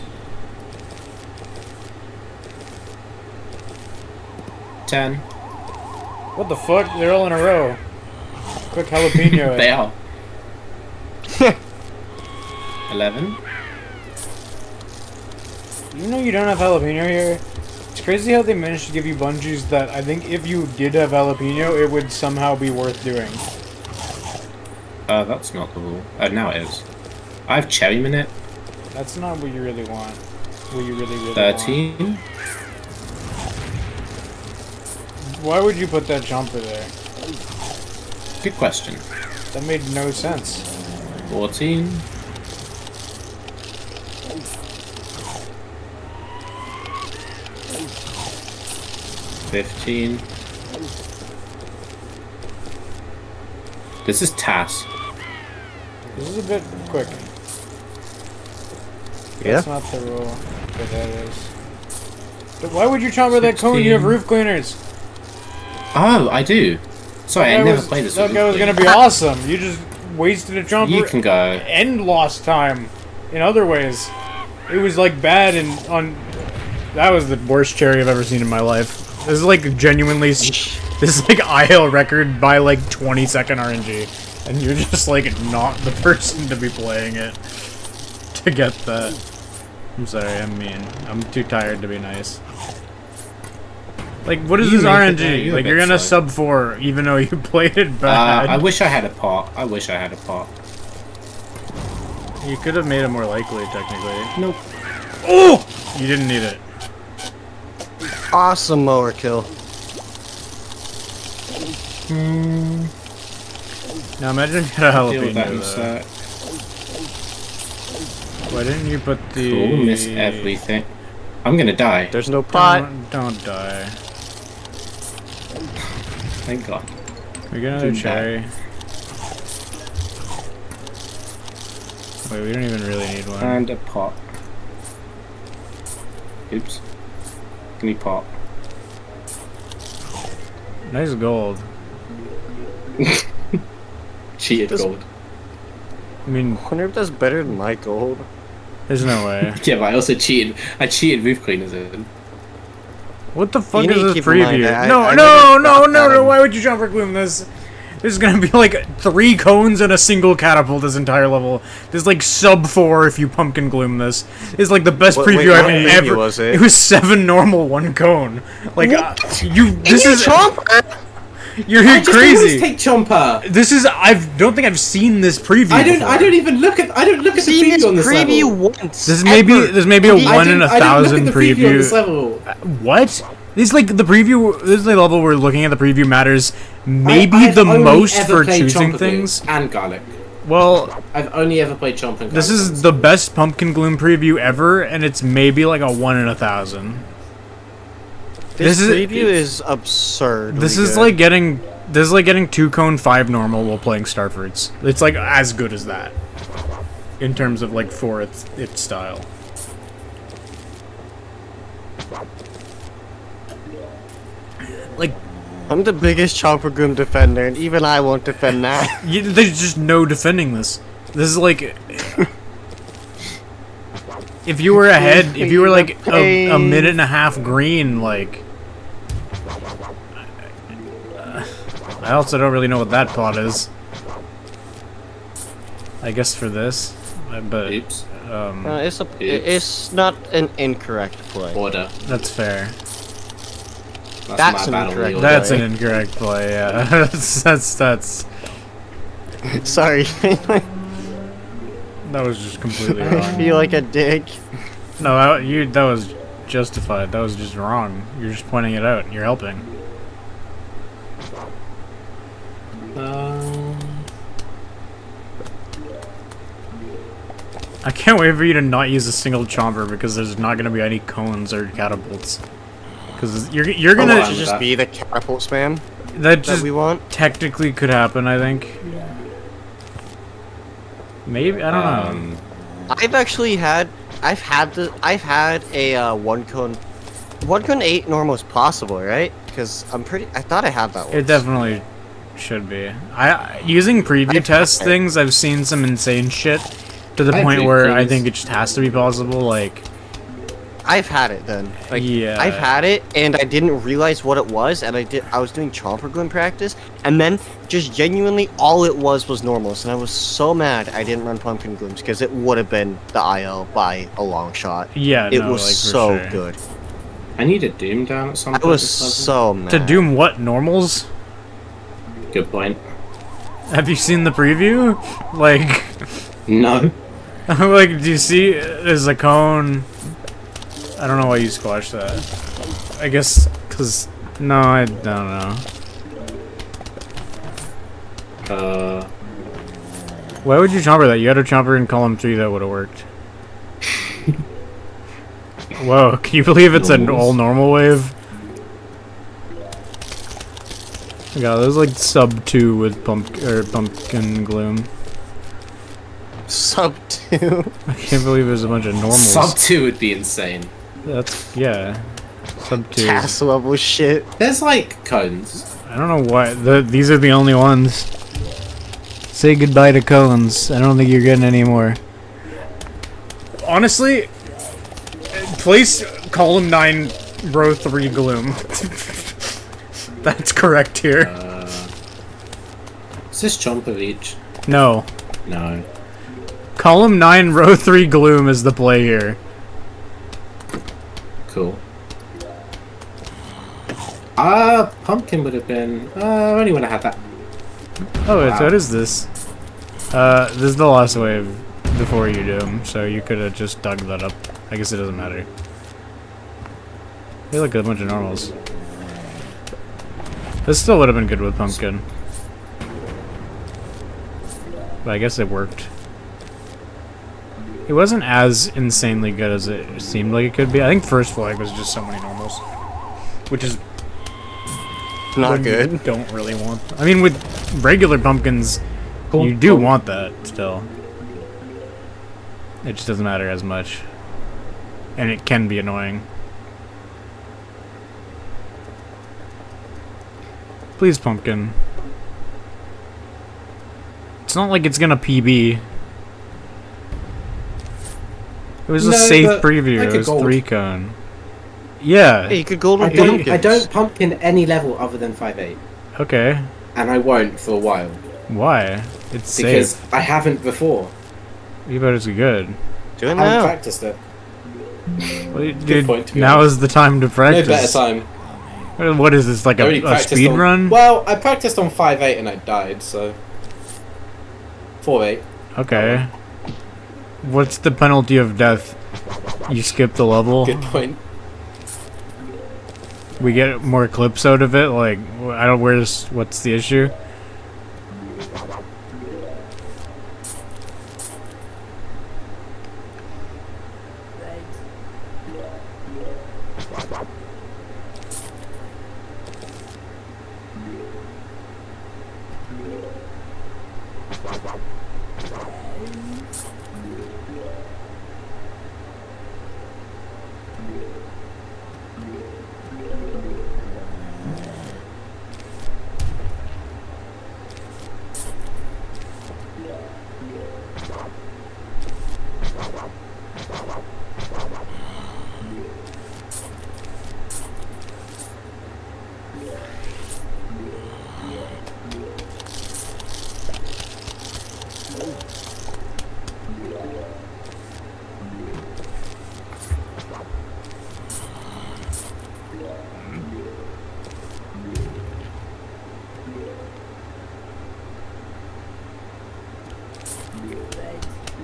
10. What the fuck? They're all in a row. Quick jalapeno. They are. 11. You know you don't have jalapeno here? It's crazy how they managed to give you bungees that I think if you did have jalapeno, it would somehow be worth doing. That's not the rule. Oh, now it is. I have cherry minute. That's not what you really want. What you really 13. want. Why would you put that jumper there? Good question. That made no sense. 14. 15. This is TAS. This is a bit quick. Yeah. That's not the rule, but that is. But why would you chomper that cone? You have 16. roof cleaners. Oh, I do. Sorry, I never played this. That with guy was Luke. gonna be awesome. You just wasted a chomper. You can go. And lost time in other ways. It was like bad and on. That was the worst cherry I've ever seen in my life. This is like genuinely. This is like IL record by like 20-second RNG, and you're just like not the person to be playing it to get that. I'm sorry, I'm mean. I'm too tired to be nice. Like, what is You this make it there, RNG? you're a Like, bit you're gonna slow. sub 4 even though you played it bad. I wish I had a pot. I wish I had a pot. You could have made it more likely, technically. Nope. Oh! You didn't need it. Awesome mower kill. Now imagine you had a Deal with that in a jalapeno there. sec. Why didn't you put the... Cool, miss everything. I'm gonna die. There's no pot. Don't die. Thank God. We get another Didn't die. cherry. Wait, we don't even really need one. And a pot. Oops. Give me pot. Nice gold. Cheated This- gold. I mean, I wonder if that's better than my gold. there's no way. Yeah, but I also cheated. I cheated roof cleaners in. What the fuck You is need to this keep in mind preview? that No, I no, never no, got no, that no, one. why would you jump for gloom this? This is gonna be like 3 cones and a single catapult this entire level. This is like sub 4 if you pumpkin gloom this. This is like the best Wait, preview what I've preview ever. was it? It was 7 normal, 1 cone. Like you. This is. You're here crazy. take Chomper. This is. Don't think I've seen this preview. Before. I don't even look at. I don't look at the Seen this preview on this preview level. once. This is maybe. ever. There's maybe a I 1 in didn't- a I didn't look thousand at the preview on this preview. level. What? This is like the preview. This is the level where looking at the preview matters. Maybe I've the only most ever for played choosing Chomper things. Glue and garlic. Well, I've only ever played Chomper and garlic. this is the best pumpkin gloom preview ever, and it's maybe like a 1 in a 1,000. This this is- preview is absurd. This is like getting. This is like getting 2 cone 5 normal while playing Starfruits. It's like as good as that, in terms of like for its style. Like, I'm the biggest Chomper Goom defender, and even I won't defend that. there's just no defending this. This is like. If you were ahead, if you were like a minute and a half green, like. I also don't really know what that plot is. I guess for this, but Oops. It's not an incorrect play. Order. that's fair. That's my an battle incorrect wheel. That's play. an incorrect play. Yeah, that's. Sorry, That was just completely I wrong. feel like a dick. No, that was justified. That was just wrong. You're just pointing it out. You're helping. I can't wait for you to not use a single chomper because there's not going to be any cones or catapults. Because you're gonna wow. Should just be the catapult spam that that just we want. technically could happen. I think. Maybe I don't know. I've had a 1 cone 1.8 normal is possible, right? Because I thought I had that one. It definitely should be. Using preview test things, I've seen some insane shit to the point where I think it just has to be possible. Like, I've had it then. Like, yeah, I've had it, and I didn't realize what it was, and I was doing chomper glue in practice, and then just genuinely all it was normals, and I was so mad I didn't run pumpkin glooms because it would have been the IO by a long shot. Yeah, it no, was like, for so sure. good. I need a Doom down at some point. I was this level. so mad. To Doom what? Normals? Good point. Have you seen the preview? Like, No. like, do you see? There's a cone. I don't know why you squashed that. I guess because no, I don't know. Why would you chomper that? You had a chomper in column 3 that would have worked. Whoa, can you believe it's an all normal wave? God, there's like sub 2 with pumpkin gloom. Sub 2. I can't believe there's a bunch of normals. Sub 2 would be insane. That's yeah. Sub 2. Cast level shit. There's like cones. I don't know why these are the only ones. Say goodbye to cones. I don't think you're getting any more. Honestly, place column 9, row 3 gloom. That's correct here. Is this Chomper Reach? No. No. Column 9, row 3 gloom is the play here. Cool. Pumpkin would have been only when I had that. Oh, Wow. what is this? This is the last wave before you do 'em, so you could have just dug that up. I guess it doesn't matter. They look like a bunch of normals. This still would have been good with pumpkin. But I guess it worked. It wasn't as insanely good as it seemed like it could be. I think first flag was just so many normals. Which is Not when you good. don't really want. I mean, with regular pumpkins, Cool, you do cool. want that still. It just doesn't matter as much. And it can be annoying. Please, pumpkin. It's not like it's gonna PB. It was a No, safe but preview. like It a was gold. 3 cone. Yeah. Hey, you could golden I don't pumpkins. pumpkin any level other than 5.8. Okay. And I won't for a while. Why? It's Because safe. I haven't before. You bet it's good. Do it I haven't now. practiced it. Well, dude, point, to be now honest. is the time to No practice. better time. What is this, like I already a practiced speed on, run? Well, I practiced on 5.8 and I died, so 4.8. Okay. What's the penalty of death? You skip the level? Good point. We get more clips out of it? Like, I don't, what's the issue?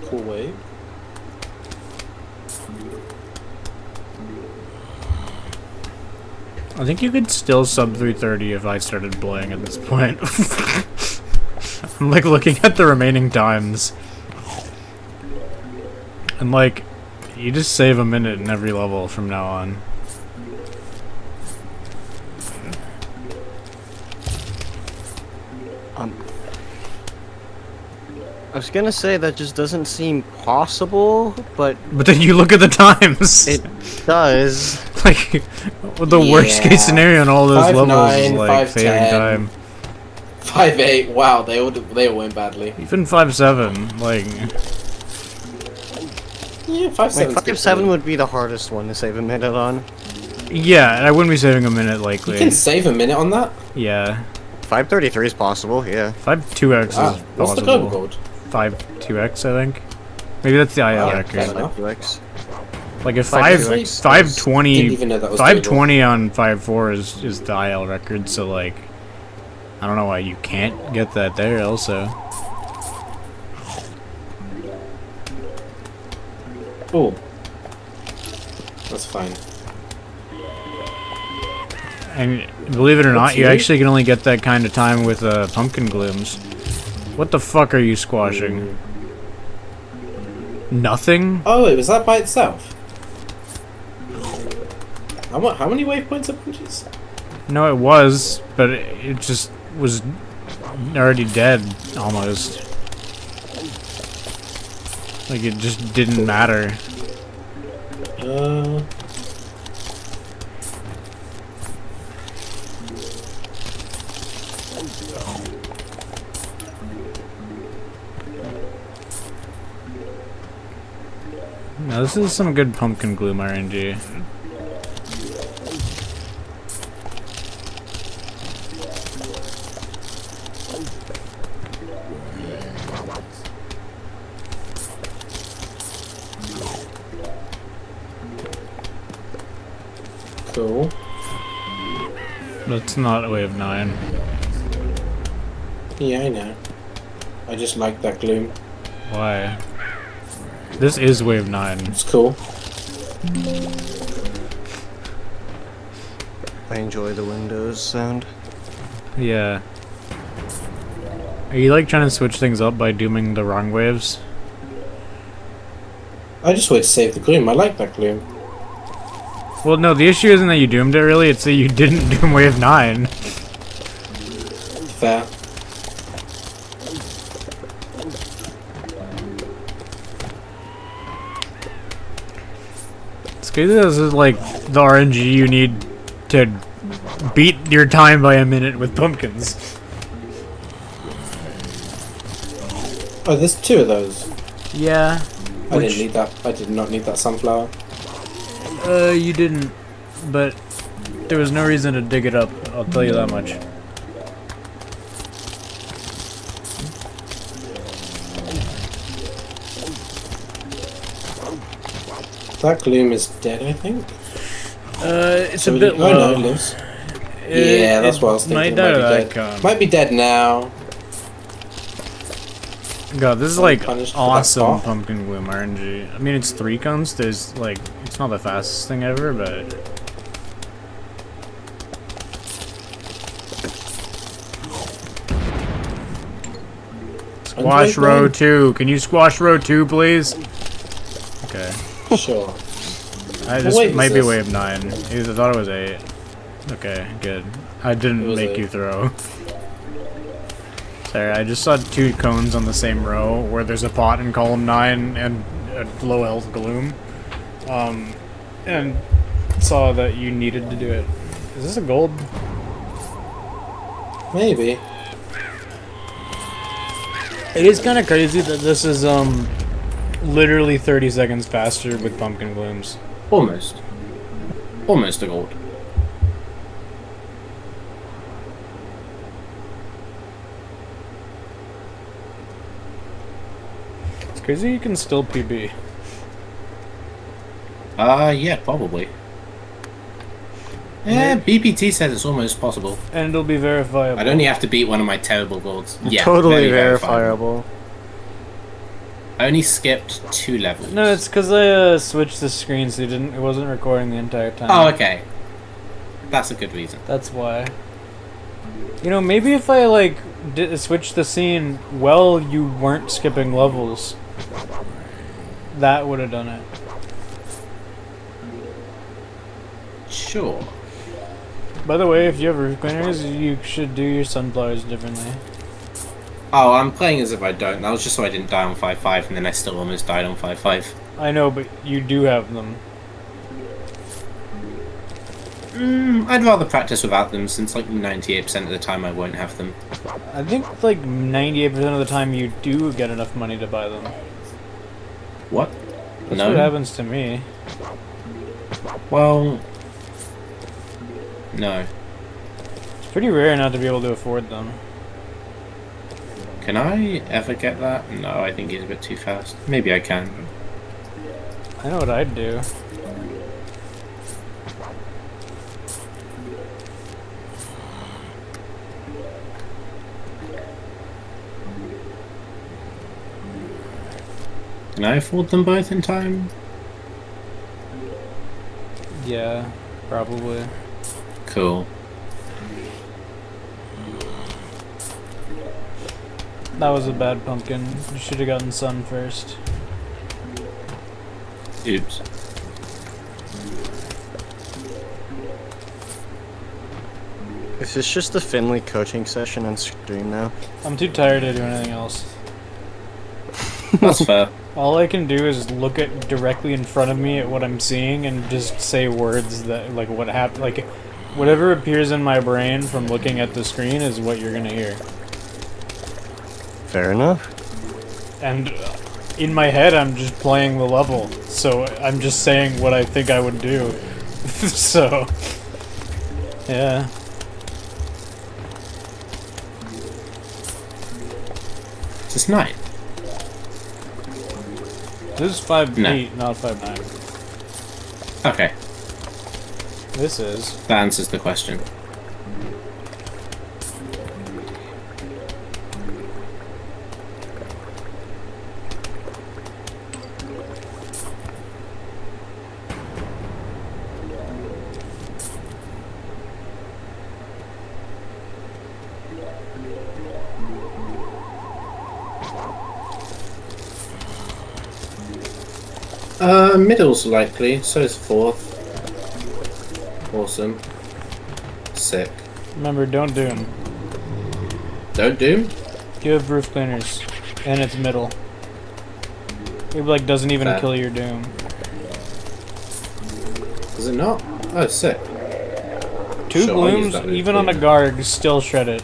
Cool wave. I think you could still sub 330 if I started playing at this point. I'm like looking at the remaining times. And like, you just save a minute in every level from now on. I was gonna say that just doesn't seem possible, but But then you look at the times. it does. Like, the worst case scenario in all those 5'9", levels is like saving 5'10". time. 5'8". Wow, they all went badly. Even 5'7", like, Yeah, 5'7". Like 5'7" would be the hardest one to save a minute on. yeah, and I wouldn't be saving a minute You likely. can save a minute on that. Yeah, 533 is possible, yeah. 5.2x Wow. is What's the global possible. gold? 5.2x, I think. Maybe that's the IL Wow, record. fair enough. 5x. Like if 5.2x 520 Didn't even know that was 520 on 5.4 is the IL record, so like I don't know why you can't get that there also. Oh, that's fine. And believe it or not, What's you new? actually can only get that kind of time with pumpkin glooms. What the fuck are you squashing? Nothing? Oh, wait, was that by itself? How many waypoints are punches? No, it was, but it just was already dead almost. Like it just didn't matter. Now this is some good pumpkin gloom RNG. Cool. That's not wave 9. Yeah, I know. I just like that gloom. Why? This is wave 9. It's cool. I enjoy the Windows sound. Yeah. Are you like trying to switch things up by dooming the wrong waves? I just wanted to save the gloom. I like that gloom. Well, no, the issue isn't that you doomed it really, it's that you didn't doom wave 9. Fair. It's crazy this is like the RNG you need to beat your time by a minute with pumpkins. Oh, there's 2 of those. Yeah. I didn't need that. I did not need that sunflower. You didn't, but there was no reason to dig it up, I'll tell you that much. That gloom is dead, I think. It's So a bit Oh no, low. it lives. Yeah, that's what I was thinking. Might die It to might be that dead. con. Might be dead now. God, this is Only like punished for that awesome spot. pumpkin gloom RNG. I mean, it's 3 cones. There's like, it's not the fastest thing ever, but squash row 2. Can you squash row 2, please? Okay. Sure. This wave is might be this? wave 9. I thought it was 8. Okay, good. I It didn't was make 8. you throw. Sorry, I just saw 2 cones on the same row where there's a pot in column 9 and a low health gloom. And saw that you needed to do it. Is this a gold? Maybe. It is kind of crazy that this is literally 30 seconds faster with pumpkin glooms. Almost. Almost a gold. It's crazy you can still PB. Yeah, probably. Yeah, BPT says it's almost possible. And it'll be verifiable. I'd only have to beat one of my terrible golds. Yeah, Totally very verifiable. I only skipped 2 levels. No, it's because I switched the screen so it wasn't recording the entire time. Oh, okay. That's a good reason. That's why. You know, maybe if I like switched the scene while you weren't skipping levels, that would have done it. Sure. By the way, if you have roof cleaners, you should do your sunflowers differently. Oh, I'm playing as if I don't. That was just so I didn't die on 5-5, and then I still almost died on 5-5. I know, but you do have them. I'd rather practice without them, since like 98% of the time I won't have them. I think like 98% of the time you do get enough money to buy them. What? That's No? what happens to me. Well... No. It's pretty rare not to be able to afford them. Can I ever get that? No, I think he's a bit too fast. Maybe I can. I know what I'd do. Can I afford them both in time? Yeah, probably. Cool. That was a bad pumpkin. You should have gotten sun first. Oops. Is this just the Finley coaching session on stream now? I'm too tired to do anything else. That's fair. All I can do is look at directly in front of me at what I'm seeing and just say words that, like, what happened, like, whatever appears in my brain from looking at the screen is what you're gonna hear. Fair enough. And in my head, I'm just playing the level, so I'm just saying what I think I would do. So, yeah. Is this night? This is 5'8", No. not 5'9". Okay, This is. that answers the question. Middle's likely, so is 4th. Awesome. Sick. Remember, don't doom. Don't doom? You have roof cleaners, and it's middle. It like doesn't even Fair. kill your doom. Is it not? Oh, sick. Two Sure, I'll use blooms, that roof even on a cleaner. Garg, still shred it.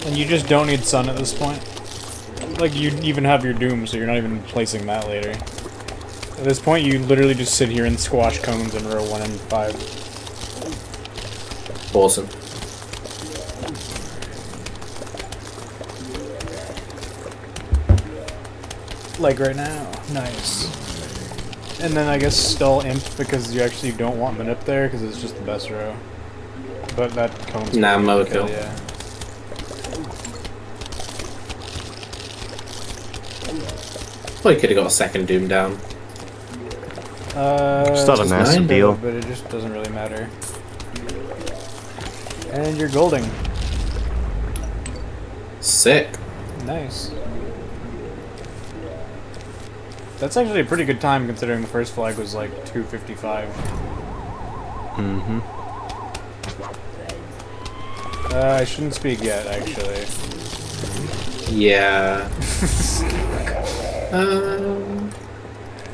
And you just don't need sun at this point. Like, you even have your doom, so you're not even placing that later. At this point, you literally just sit here and squash cones in row 1 and 5. Awesome. Like right now. Nice. And then I guess stall imp because you actually don't want manip there because it's just the best row. But that cone's Nah, pretty mow good kill, kill. yeah. Probably could have got a second doom down. It's not a Just massive nine, deal. But it just doesn't really matter. And you're golding. Sick. Nice. That's actually a pretty good time considering the first flag was like 2:55. Mm-hmm. I shouldn't speak yet, actually. Yeah.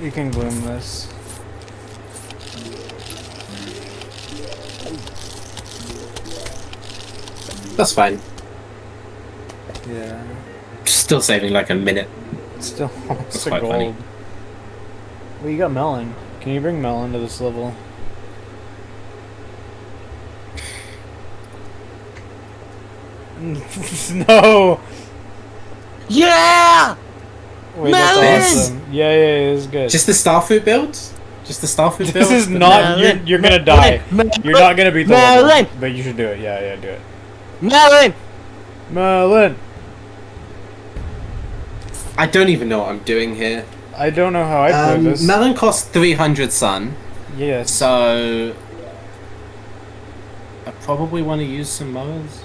You can gloom this. That's fine. Yeah. Still saving like a minute. Still almost a quite gold. funny. Well, you got melon. Can you bring melon to this level? No! Yeah! Wait, Melon! that's awesome. Yeah, it's good. Just the starfruit build? Just the starfruit build? This is not. You're gonna die. You're not gonna beat the Melon! level. But you should do it. Yeah, do it. Melon! Melon! I don't even know what I'm doing here. I don't know how I play this. Melon costs 300 sun, Yes. so I probably want to use some mowers.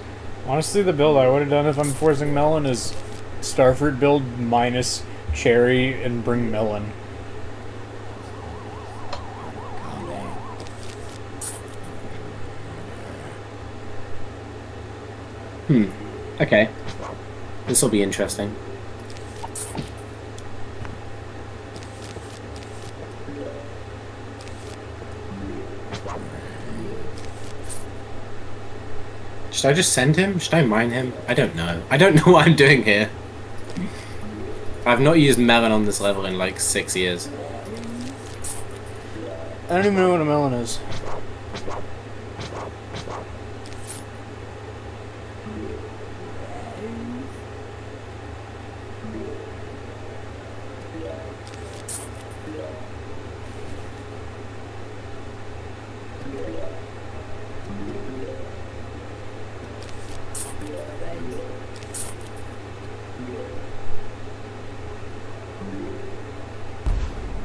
Honestly, the build I would have done if I'm forcing melon is starfruit build minus cherry and bring melon. Okay. This will be interesting. Should I just send him? Should I mine him? I don't know. I don't know what I'm doing here. I've not used melon on this level in like 6 years. I don't even know what a melon is.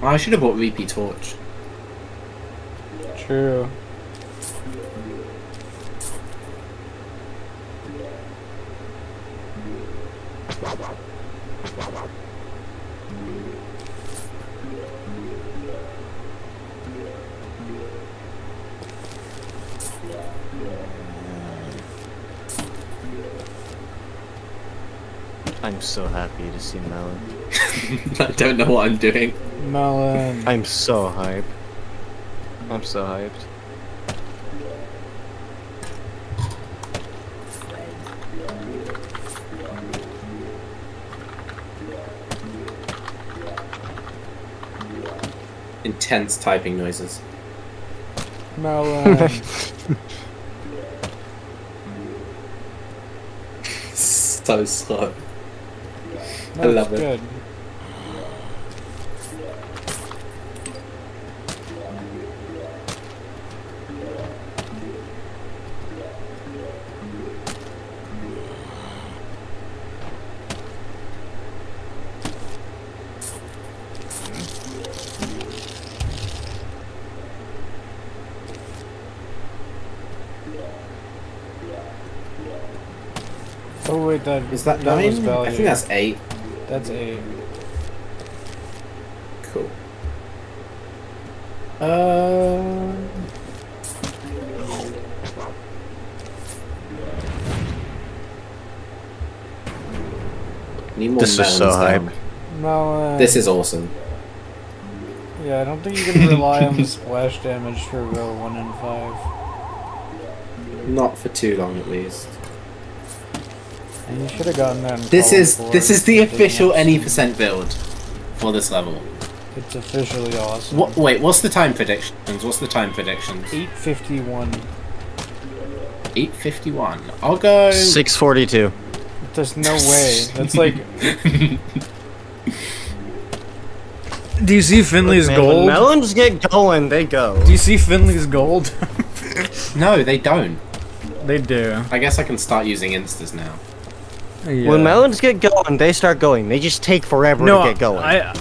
Oh, I should have bought Reapy Torch. True. I'm so happy to see Melon. I don't know what I'm doing. Melon. I'm so hyped. I'm so hyped. Intense typing noises. Melon. So slow. No, I love it's it. good. Oh wait, that Is that was 9? I value. think that's 8. That's 8. Cool. Need more This is so melons hype. now. Melon. This is awesome. Yeah, I don't think you can rely on the splash damage for row 1 and 5. Not for too long, at least. And you should have gotten that in This column is 4 this is the for taking official up any speed. percent build for this level. It's officially awesome. What? Wait, what's the time predictions? What's the time predictions? 8:51. 8:51. I'll go. 642. There's no way. That's like. Do you see Finley's Man, when gold? melons get going, they go. Do you see Finley's gold? No, they don't. They do. I guess I can start using instas now. Yeah. When melons get going, they start going. They just take forever to get going. I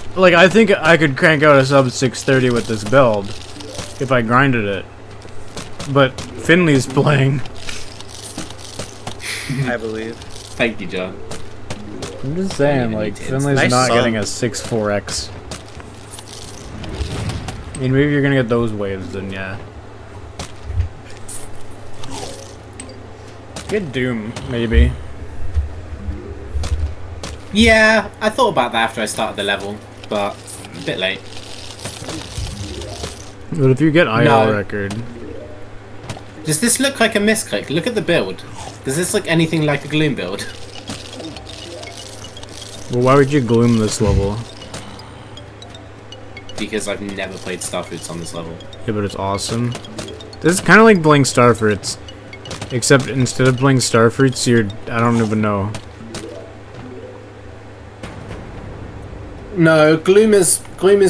think I could crank out a sub 630 with this build if I grinded it. But Finley's playing. I believe. Thank you, John. I'm just saying, like, Finley's Nice not sub. getting a 6-4x. I mean, maybe you're gonna get those waves, then yeah. Get Doom, maybe. Yeah, I thought about that after I started the level, but a bit late. But if you get IL No. record, Does this look like a misclick? Look at the build. Does this look anything like a Gloom build? well, why would you gloom this level? Because I've never played Starfruits on this level. Yeah, but it's awesome. This is kind of like playing Starfruits, except instead of playing Starfruits, you're I don't even know. No, Gloom is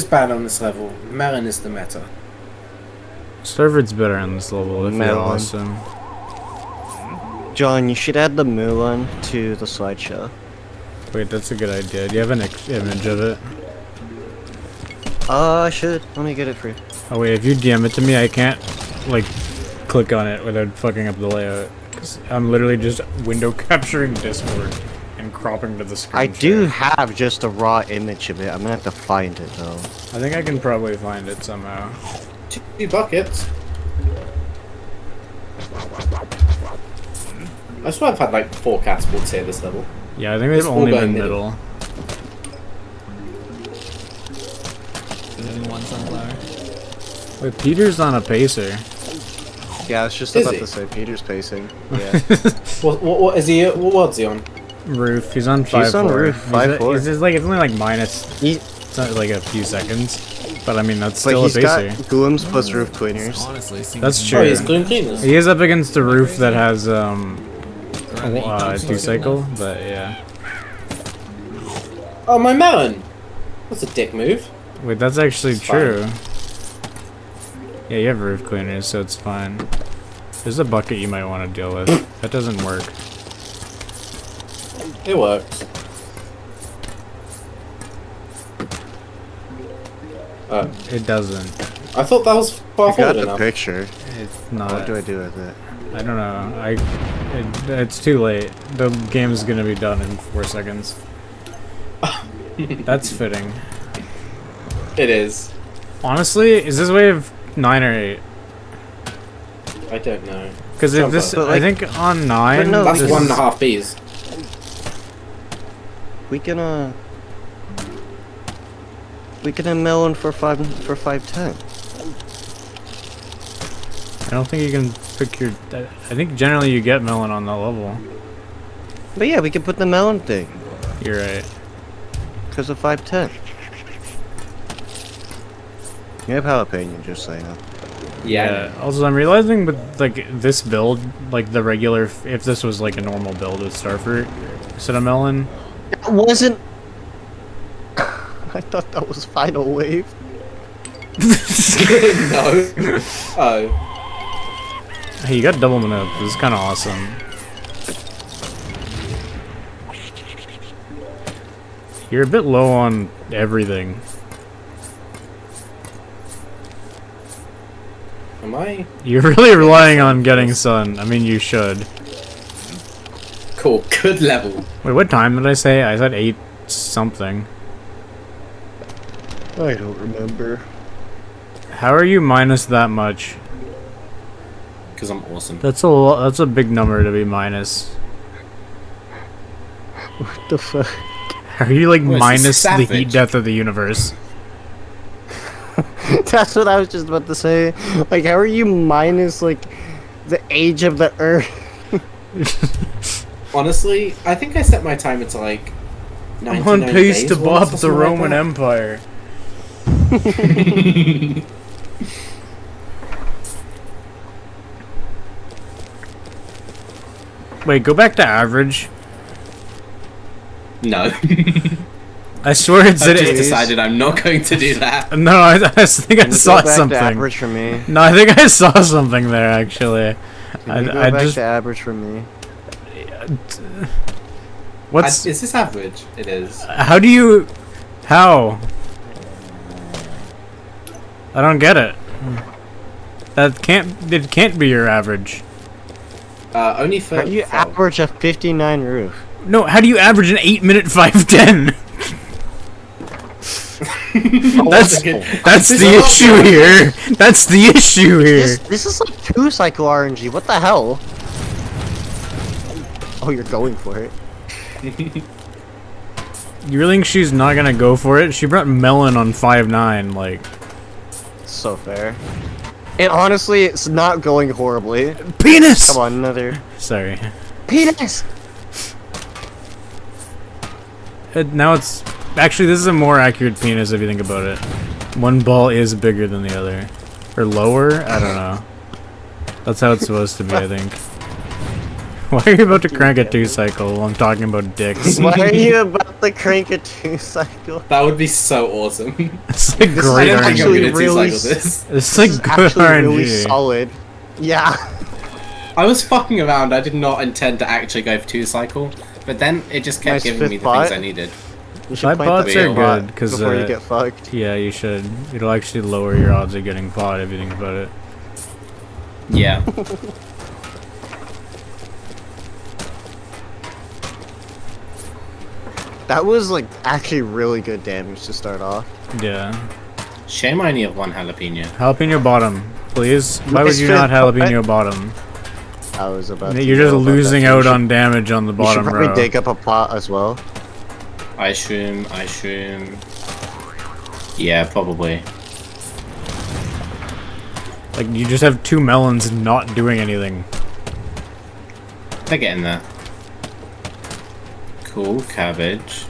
bad on this level. Melon is the meta. Starfruit's better on this level if you're Melon. awesome. John, you should add the Mulan to the slideshow. Wait, that's a good idea. Do you have an image of it? I should. Let me get it for you. Oh wait, if you DM it to me, I can't like click on it without fucking up the layout. 'Cause I'm literally just window capturing Discord and cropping to the screen. I do share. have just a raw image of it. I'm gonna have to find it though. I think I can probably find it somehow. 2 buckets. I swear I've had like 4 catapults here this level. Yeah, I think they've It's all only going been middle. middle. And then one sunflower. Wait, Peter's on a pacer. Yeah, I was just Is about he? to say Peter's pacing. Yeah. What is he? What word's he on? Roof. He's on 5-4. He's on roof, 5-4. He's just like it's only like minus. He, It's not like a few seconds, but I mean that's but still a he's got pacer. Gooms plus roof cleaners. Honestly, seems That's Oh, true. he's clean cleaners. He is up against a roof that has 2 cycle, but yeah. Oh, my melon. That's a dick move. Wait, that's actually It's fine. true. Yeah, you have roof cleaners, so it's fine. There's a bucket you might want to deal with. That doesn't work. It works. Oh, It doesn't. I thought that was far I got forward the enough. picture. It's What not. do I do with it? I don't know. It's too late. The game's gonna be done in 4 seconds. That's fitting. It is. Honestly, is this wave 9 or 8? I don't know. Because if this, But, I think on 9. no, That's this- 1.5 Bs. We can melon for 510. I don't think you can pick your. I think generally you get melon on that level. But yeah, we can put the melon thing You're right. because of 510. You have jalapeno, just so you know. Yeah. Also, I'm realizing with like this build, like the regular, if this was like a normal build with starfruit instead of melon, It wasn't. I thought that was final wave. No. Oh. hey, you got double manip. This is kind of awesome. You're a bit low on everything. Am I? You're really relying on getting sun. I mean, you should. Cool. Good level. Wait, what time did I say? I said 8 something. I don't remember. How are you minus that much? Because I'm awesome. That's a big number to be minus. What the fuck? How are you like Well, it's minus the savage. heat death of the universe? That's what I was just about to say. Like, how are you minus like the age of the Earth? Honestly, I think I set my timer to like 99 I'm on pace days to once bob or the something like Roman that. Empire. Wait, go back to average. No. I swear it I've said just it. decided I'm not going to do that. No, I think I Can you saw go back something. to average for me. No, I think I saw something there actually. Can you go I back just to average for me? what's Is this average? It is. how do you how? I don't get it. It can't be your average. Only for. How do you average a 59 roof? No, how do you average an 8-minute 510? That's the issue here. That's the issue here. This is like 2 cycle RNG. What the hell? Oh, you're going for it. You really think she's not gonna go for it? She brought melon on 5-9, like So fair. And honestly, it's not going horribly. penis. Come on, another Sorry. penis. Now it's actually this is a more accurate penis if you think about it. One ball is bigger than the other, or lower. I don't know. That's how it's supposed to be, I think. Why are you about to crank a 2 cycle while I'm talking about dicks? Why are you about to crank a 2 cycle? That would be so awesome. It's like I great don't think I'm actually gonna really two-cycle this. It's like good Actually, really RNG. solid. Yeah. I was fucking around. I did not intend to actually go for 2-cycle, but then it just kept Nice giving me fifth the things bot. I needed. You should Side plant bots that are spot good because before you get fucked. yeah, you should. It'll actually lower your odds of getting pot if you think about it. Yeah. That was like actually really good damage to start off. Yeah. Shame I only have 1 jalapeno. Jalapeno bottom, please. Why would Nice you not fifth jalapeno bottom? I was about to You're just go about losing that. out You should- on damage on the You bottom should probably row. dig up a pot as well. Ice shroom. Yeah, probably. Like, you just have 2 melons not doing anything. They're getting there. Cool cabbage.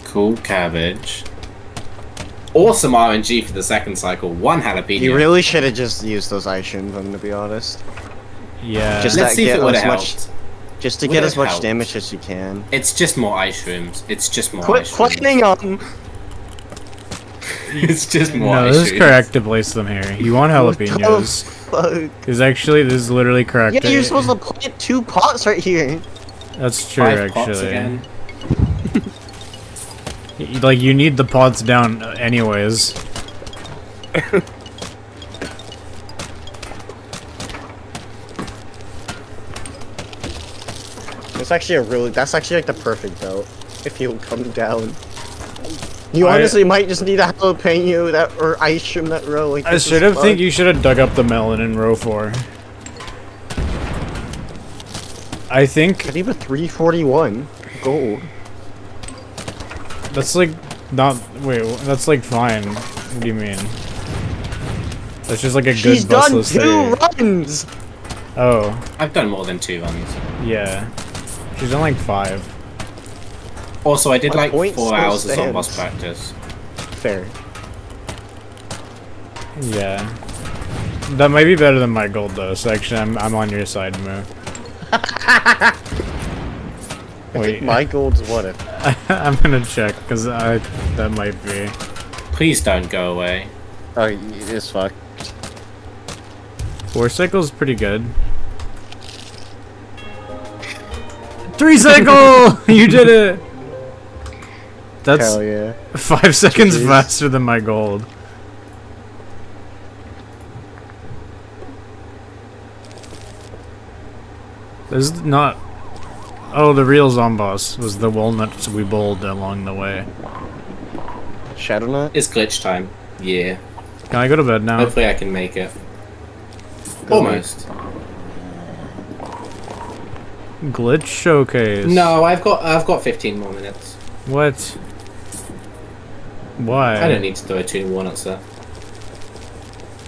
Cool cabbage. Awesome RNG for the second cycle. 1 jalapeno. You really should have just used those ice shrooms, I'm gonna be honest. Yeah. Just Let's that see if get it would as have much, helped. just to Would get it as have much helped? damage as you can. It's just more ice shrooms. It's just more Quit ice shrooms. playing them! It's just more No, ice this is shrooms. correct to place them here. You want jalapenos. Fuck. Is actually, this is literally correct. Yeah, you're supposed to plant 2 pots right here. That's true, 5 pots actually. again. Like, you need the pots down anyways. That's actually like the perfect belt. If you come down. You I- honestly might just need a jalapeno or ice shroom that row. Like, I this is should have fun. think you should have dug up the melon in row 4. I think I need a 341 gold. that's like not wait, that's like fine. What do you mean? That's just like a She's good done bustless 2 thing. runs! Oh, I've done more than 2 runs. yeah. She's done like 5. Also, I did My like point 4 still hours of on boss stands. practice. Fair. Yeah. That might be better than my gold though, so actually I'm on your side, Moo. Wait, My gold's what if? I'm gonna check, cause that might be. Please don't go away. Oh, it's fucked. 4 cycles pretty good. 3 cycle! You did it! That's Hell yeah. 5 seconds Jeez. faster than my gold. This is not... Oh, the real Zomboss was the walnuts we bowled along the way. Shadow Nut? It's glitch time. Yeah. Can I go to bed now? Hopefully I can make it. Go Almost. Glitch showcase. No, I've got 15 more minutes. What? Why? I don't need to throw 2 walnuts there.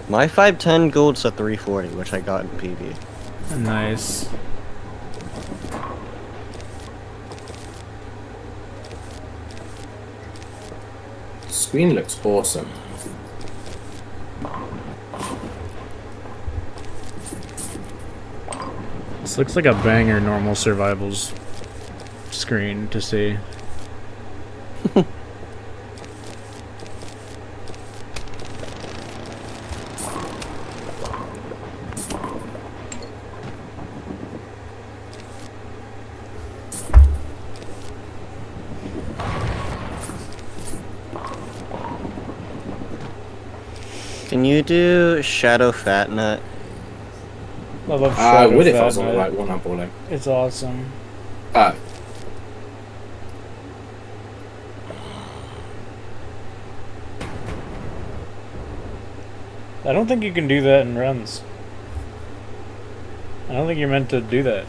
My 510 gold's a 340, which I got in PB. Nice. The screen looks awesome. This looks like a banger normal survivals screen to see. Can you do Shadow Fat Nut? I love I would if I was on the right one, I'm balling. It's awesome. Oh. I don't think you can do that in runs. I don't think you're meant to do that.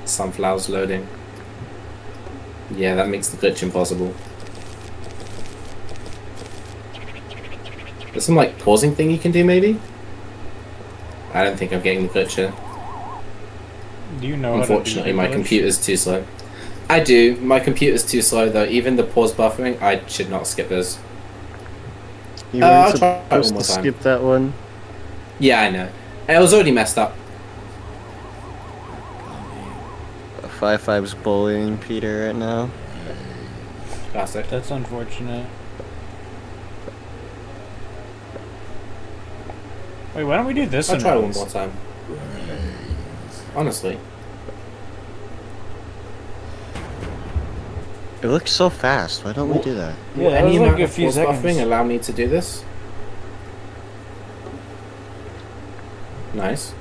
Sunflowers loading. Yeah, that makes the glitch impossible. There's some like pausing thing you can do maybe? I don't think I'm getting the glitch here. Do you know Unfortunately, how my to do the glitch? computer's too slow. I do. My computer's too slow though. Even the pause buffering, I should not skip those. You I'll weren't try it one supposed more to time. skip that one. Yeah, I know. It was already messed up. 5-5's bullying Peter right now. Classic. That's unfortunate. Wait, why don't we do this I'll in try one runs? more time. Honestly. It looks so fast. Why don't we do that? Yeah, Will that any was like amount a of few pause seconds. buffering allow me to do this? Nice.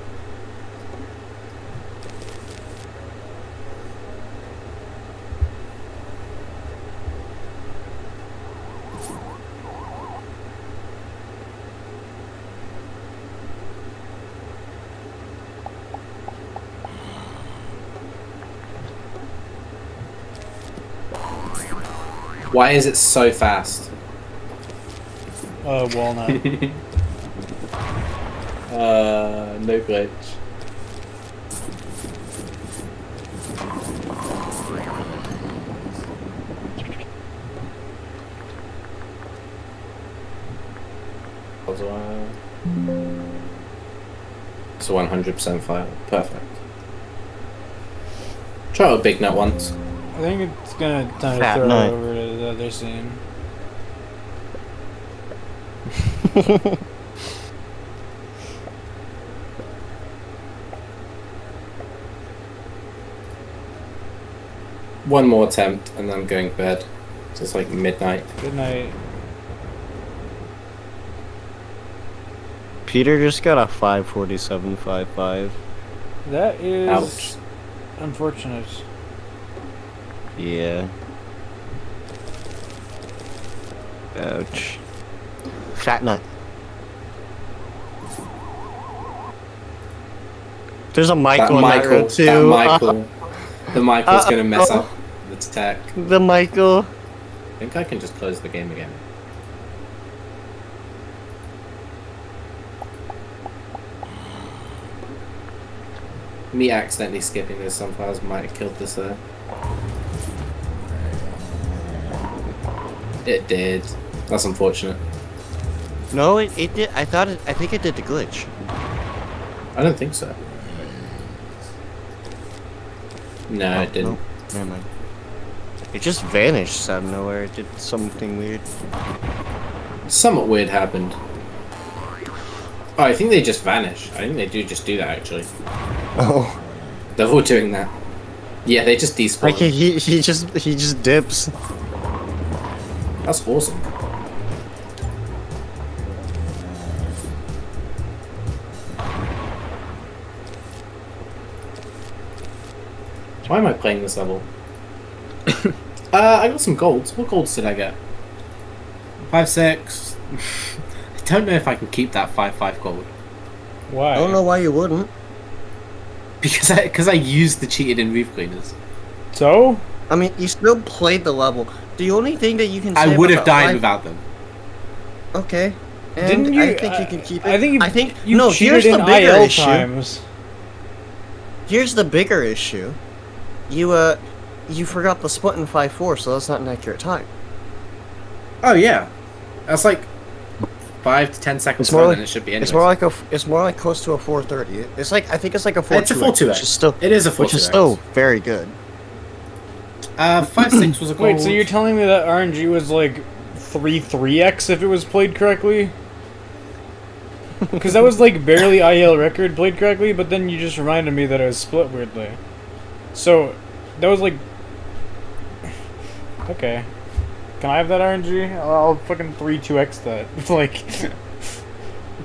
Why is it so fast? Walnut. No glitch. It's a 100% file. Perfect. Try out a big nut once. I think it's gonna time to Fat throw nut. it over to the other scene. One more attempt and then I'm going to bed. So it's like midnight. Good night. Peter just got a 547.55. That is Ouch. unfortunate. Yeah. Ouch. Fat nut. There's a Michael in that room too. That Michael. The Michael's gonna mess up the tech. The Michael. I think I can just close the game again. Me accidentally skipping those sunflowers might have killed this there. It did. That's unfortunate. No, it did. I think it did the glitch. I don't think so. No, it didn't. Nope. Never mind. It just vanished out of nowhere. It did something weird. Somewhat weird happened. Oh, I think they just vanish. I think they do just do that actually. Oh. They're all doing that. Yeah, they just despawn. Like he just dips. That's awesome. Why am I playing this level? I got some golds. What golds did I get? 5, 6. I don't know if I can keep that 5 gold. Why? I don't know why you wouldn't. Because I used the cheated in roof cleaners. So? I mean, you still played the level. The only thing that you can say I would have about died life- without them. Okay. And Didn't you? I think you can keep it. I think you no. cheated Here's in the bigger IL issue. times. Here's the bigger issue. You forgot the split in 5-4, so that's not an accurate time. Oh yeah, that's like 5 to 10 seconds It's more slower like than it should be. Anyways. it's more like close to a 4:30. It's like I think it's like a 4. It's a 4.2x. which is still It is a 4.2x. which is still very good. 5, 6 was a gold. Wait, so you're telling me that RNG was like 3-3x if it was played correctly? Because that was like barely IL record played correctly, but then you just reminded me that it was split weirdly. So, that was like... Okay. Can I have that RNG? I'll fucking 3-2x that. Like...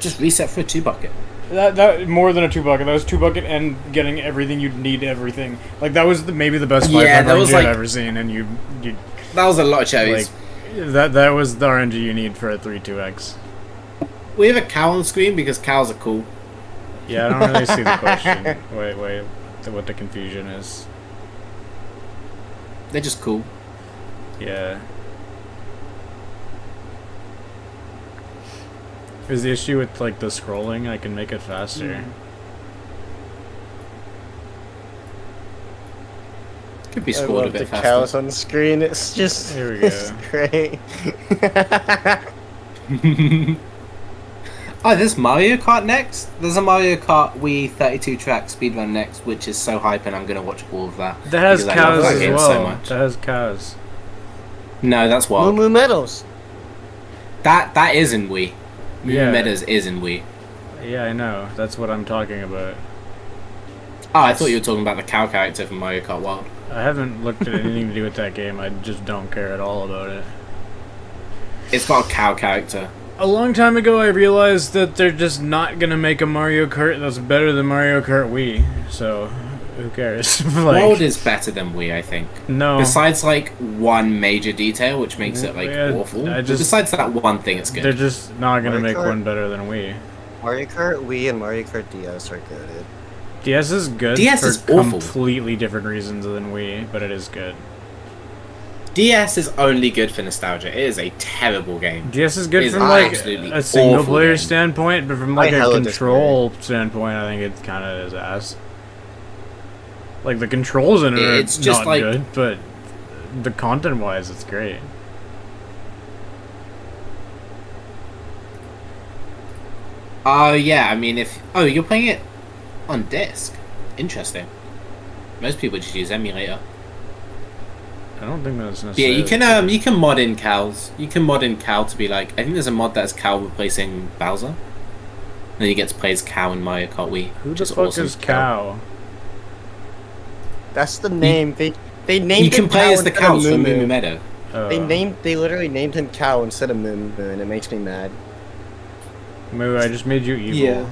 Just reset for a 2 bucket. That more than a 2 bucket. That was 2 bucket and getting everything you'd need, everything. Like, that was maybe the best 5 that RNG was, I've like- ever seen, and you That was a lot of cherries. like... That was the RNG you need for a 3-2x. We have a cow on the screen because cows are cool. Yeah, I don't really see the question. Wait, what the confusion is. They're just cool. Yeah. Is the issue with like the scrolling? I can make it faster. Could be I scored a love bit the faster. cows on the screen. It's just Here we go. It's great. Oh, there's Mario Kart next? There's a Mario Kart Wii 32 track speedrun next, which is so hype and I'm going to watch all of that. That has because I love cows that as game well. so much. That has cows. No, that's Moo wild. Moo Meadows. That is in Wii. Yeah. Meadows is in Wii. Yeah, I know. That's what I'm talking about. Oh, I thought you were talking about the cow character from Mario Kart Wild. I haven't looked at anything to do with that game. I just don't care at all about it. It's got a cow character. A long time ago, I realized that they're just not gonna make a Mario Kart that's better than Mario Kart Wii. So, who cares? Like, World is better than Wii, I think. no. Besides, like, one major detail, which makes it, like, Yeah, awful. I But just- besides that one thing, it's They're good. just not gonna Mario make Kart? one better than Wii. Mario Kart Wii and Mario Kart DS are good. DS is good DS for is awful. completely different reasons than Wii, but it is good. DS is only good for nostalgia. It is a terrible game. DS is good It is from like absolutely a single awful player game. standpoint, but from like a hella control standpoint, I think it kind of is ass. Like the controls in it are It's just not like- good, but the content wise, it's great. Oh yeah, I mean you're playing it on disc. Interesting. Most people just use emulator. I don't think that's But necessarily. yeah, you can mod in cows. You can mod in cow to be like, I think there's a mod that has cow replacing Bowser. Then you get to play as cow in Mario Kart Wii. Who which the is fuck awesome. is cow? That's the name. They named You can him play Cow as the instead cows of from Moo Moo Moo. Meadow. They literally named him Cow instead of Moo Moo, and it makes me mad. Moo, I just made you evil. Yeah.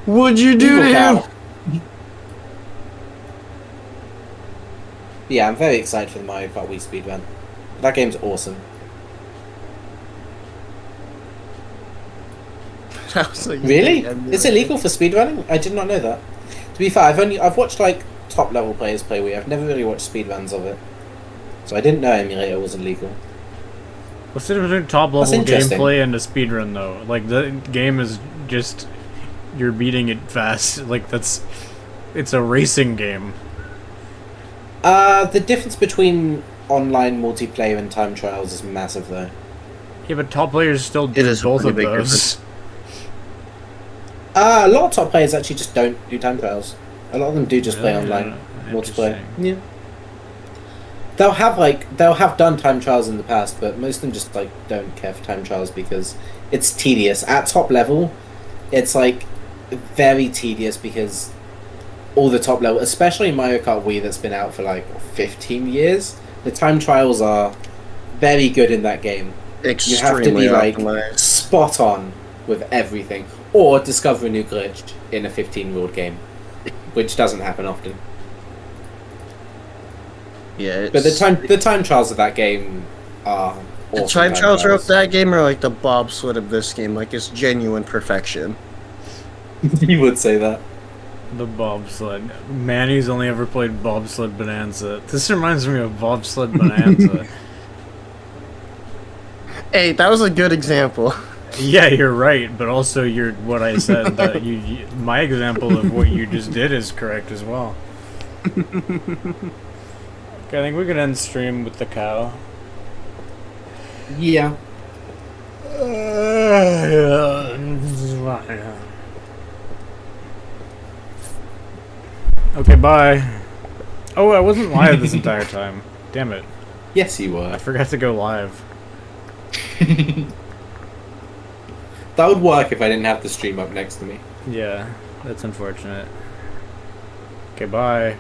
What'd you do Evil to cow. him? Yeah, I'm very excited for the Mario Kart Wii speedrun. That game's awesome. That was like Really? emulator. It's illegal for speedrunning? I did not know that. To be fair, I've watched like top level players play Wii. I've never really watched speedruns of it. So I didn't know emulator was illegal. What's the difference between top level interesting. gameplay and a speedrun though? Like the game is just you're beating it fast. Like it's a racing game. The difference between online multiplayer and time trials is massive though. Yeah, but top players still do is a both pretty of big those. A lot of top players actually just don't do time trials. A lot of them do just play online multiplayer. Interesting. Yeah. They'll have done time trials in the past, but most of them just like don't care for time trials because it's tedious. At top level, it's like very tedious because all the top level, especially Mario Kart Wii that's been out for like 15 years, the time trials are very good in that game. You have to be like optimized. spot on with everything, or discover a new glitch in a 15-year-old game, which doesn't happen often. Yeah, But the time trials of that game are the awesome time trials of that game are like the bobsled of this game. Like it's genuine perfection. You would say that. The bobsled. Manny's only ever played Bobsled Bonanza. This reminds me of Bobsled Bonanza. Hey, that was a good example. Yeah, you're right, but also what I said that my example of what you just did is correct as well. Okay, I think we can end stream with the cow. Yeah. Okay, bye. Oh, I wasn't live this entire time. Damn it. Yes, you I were. forgot to go live. That would work if I didn't have the stream up next to me. Yeah, that's unfortunate. Okay, bye.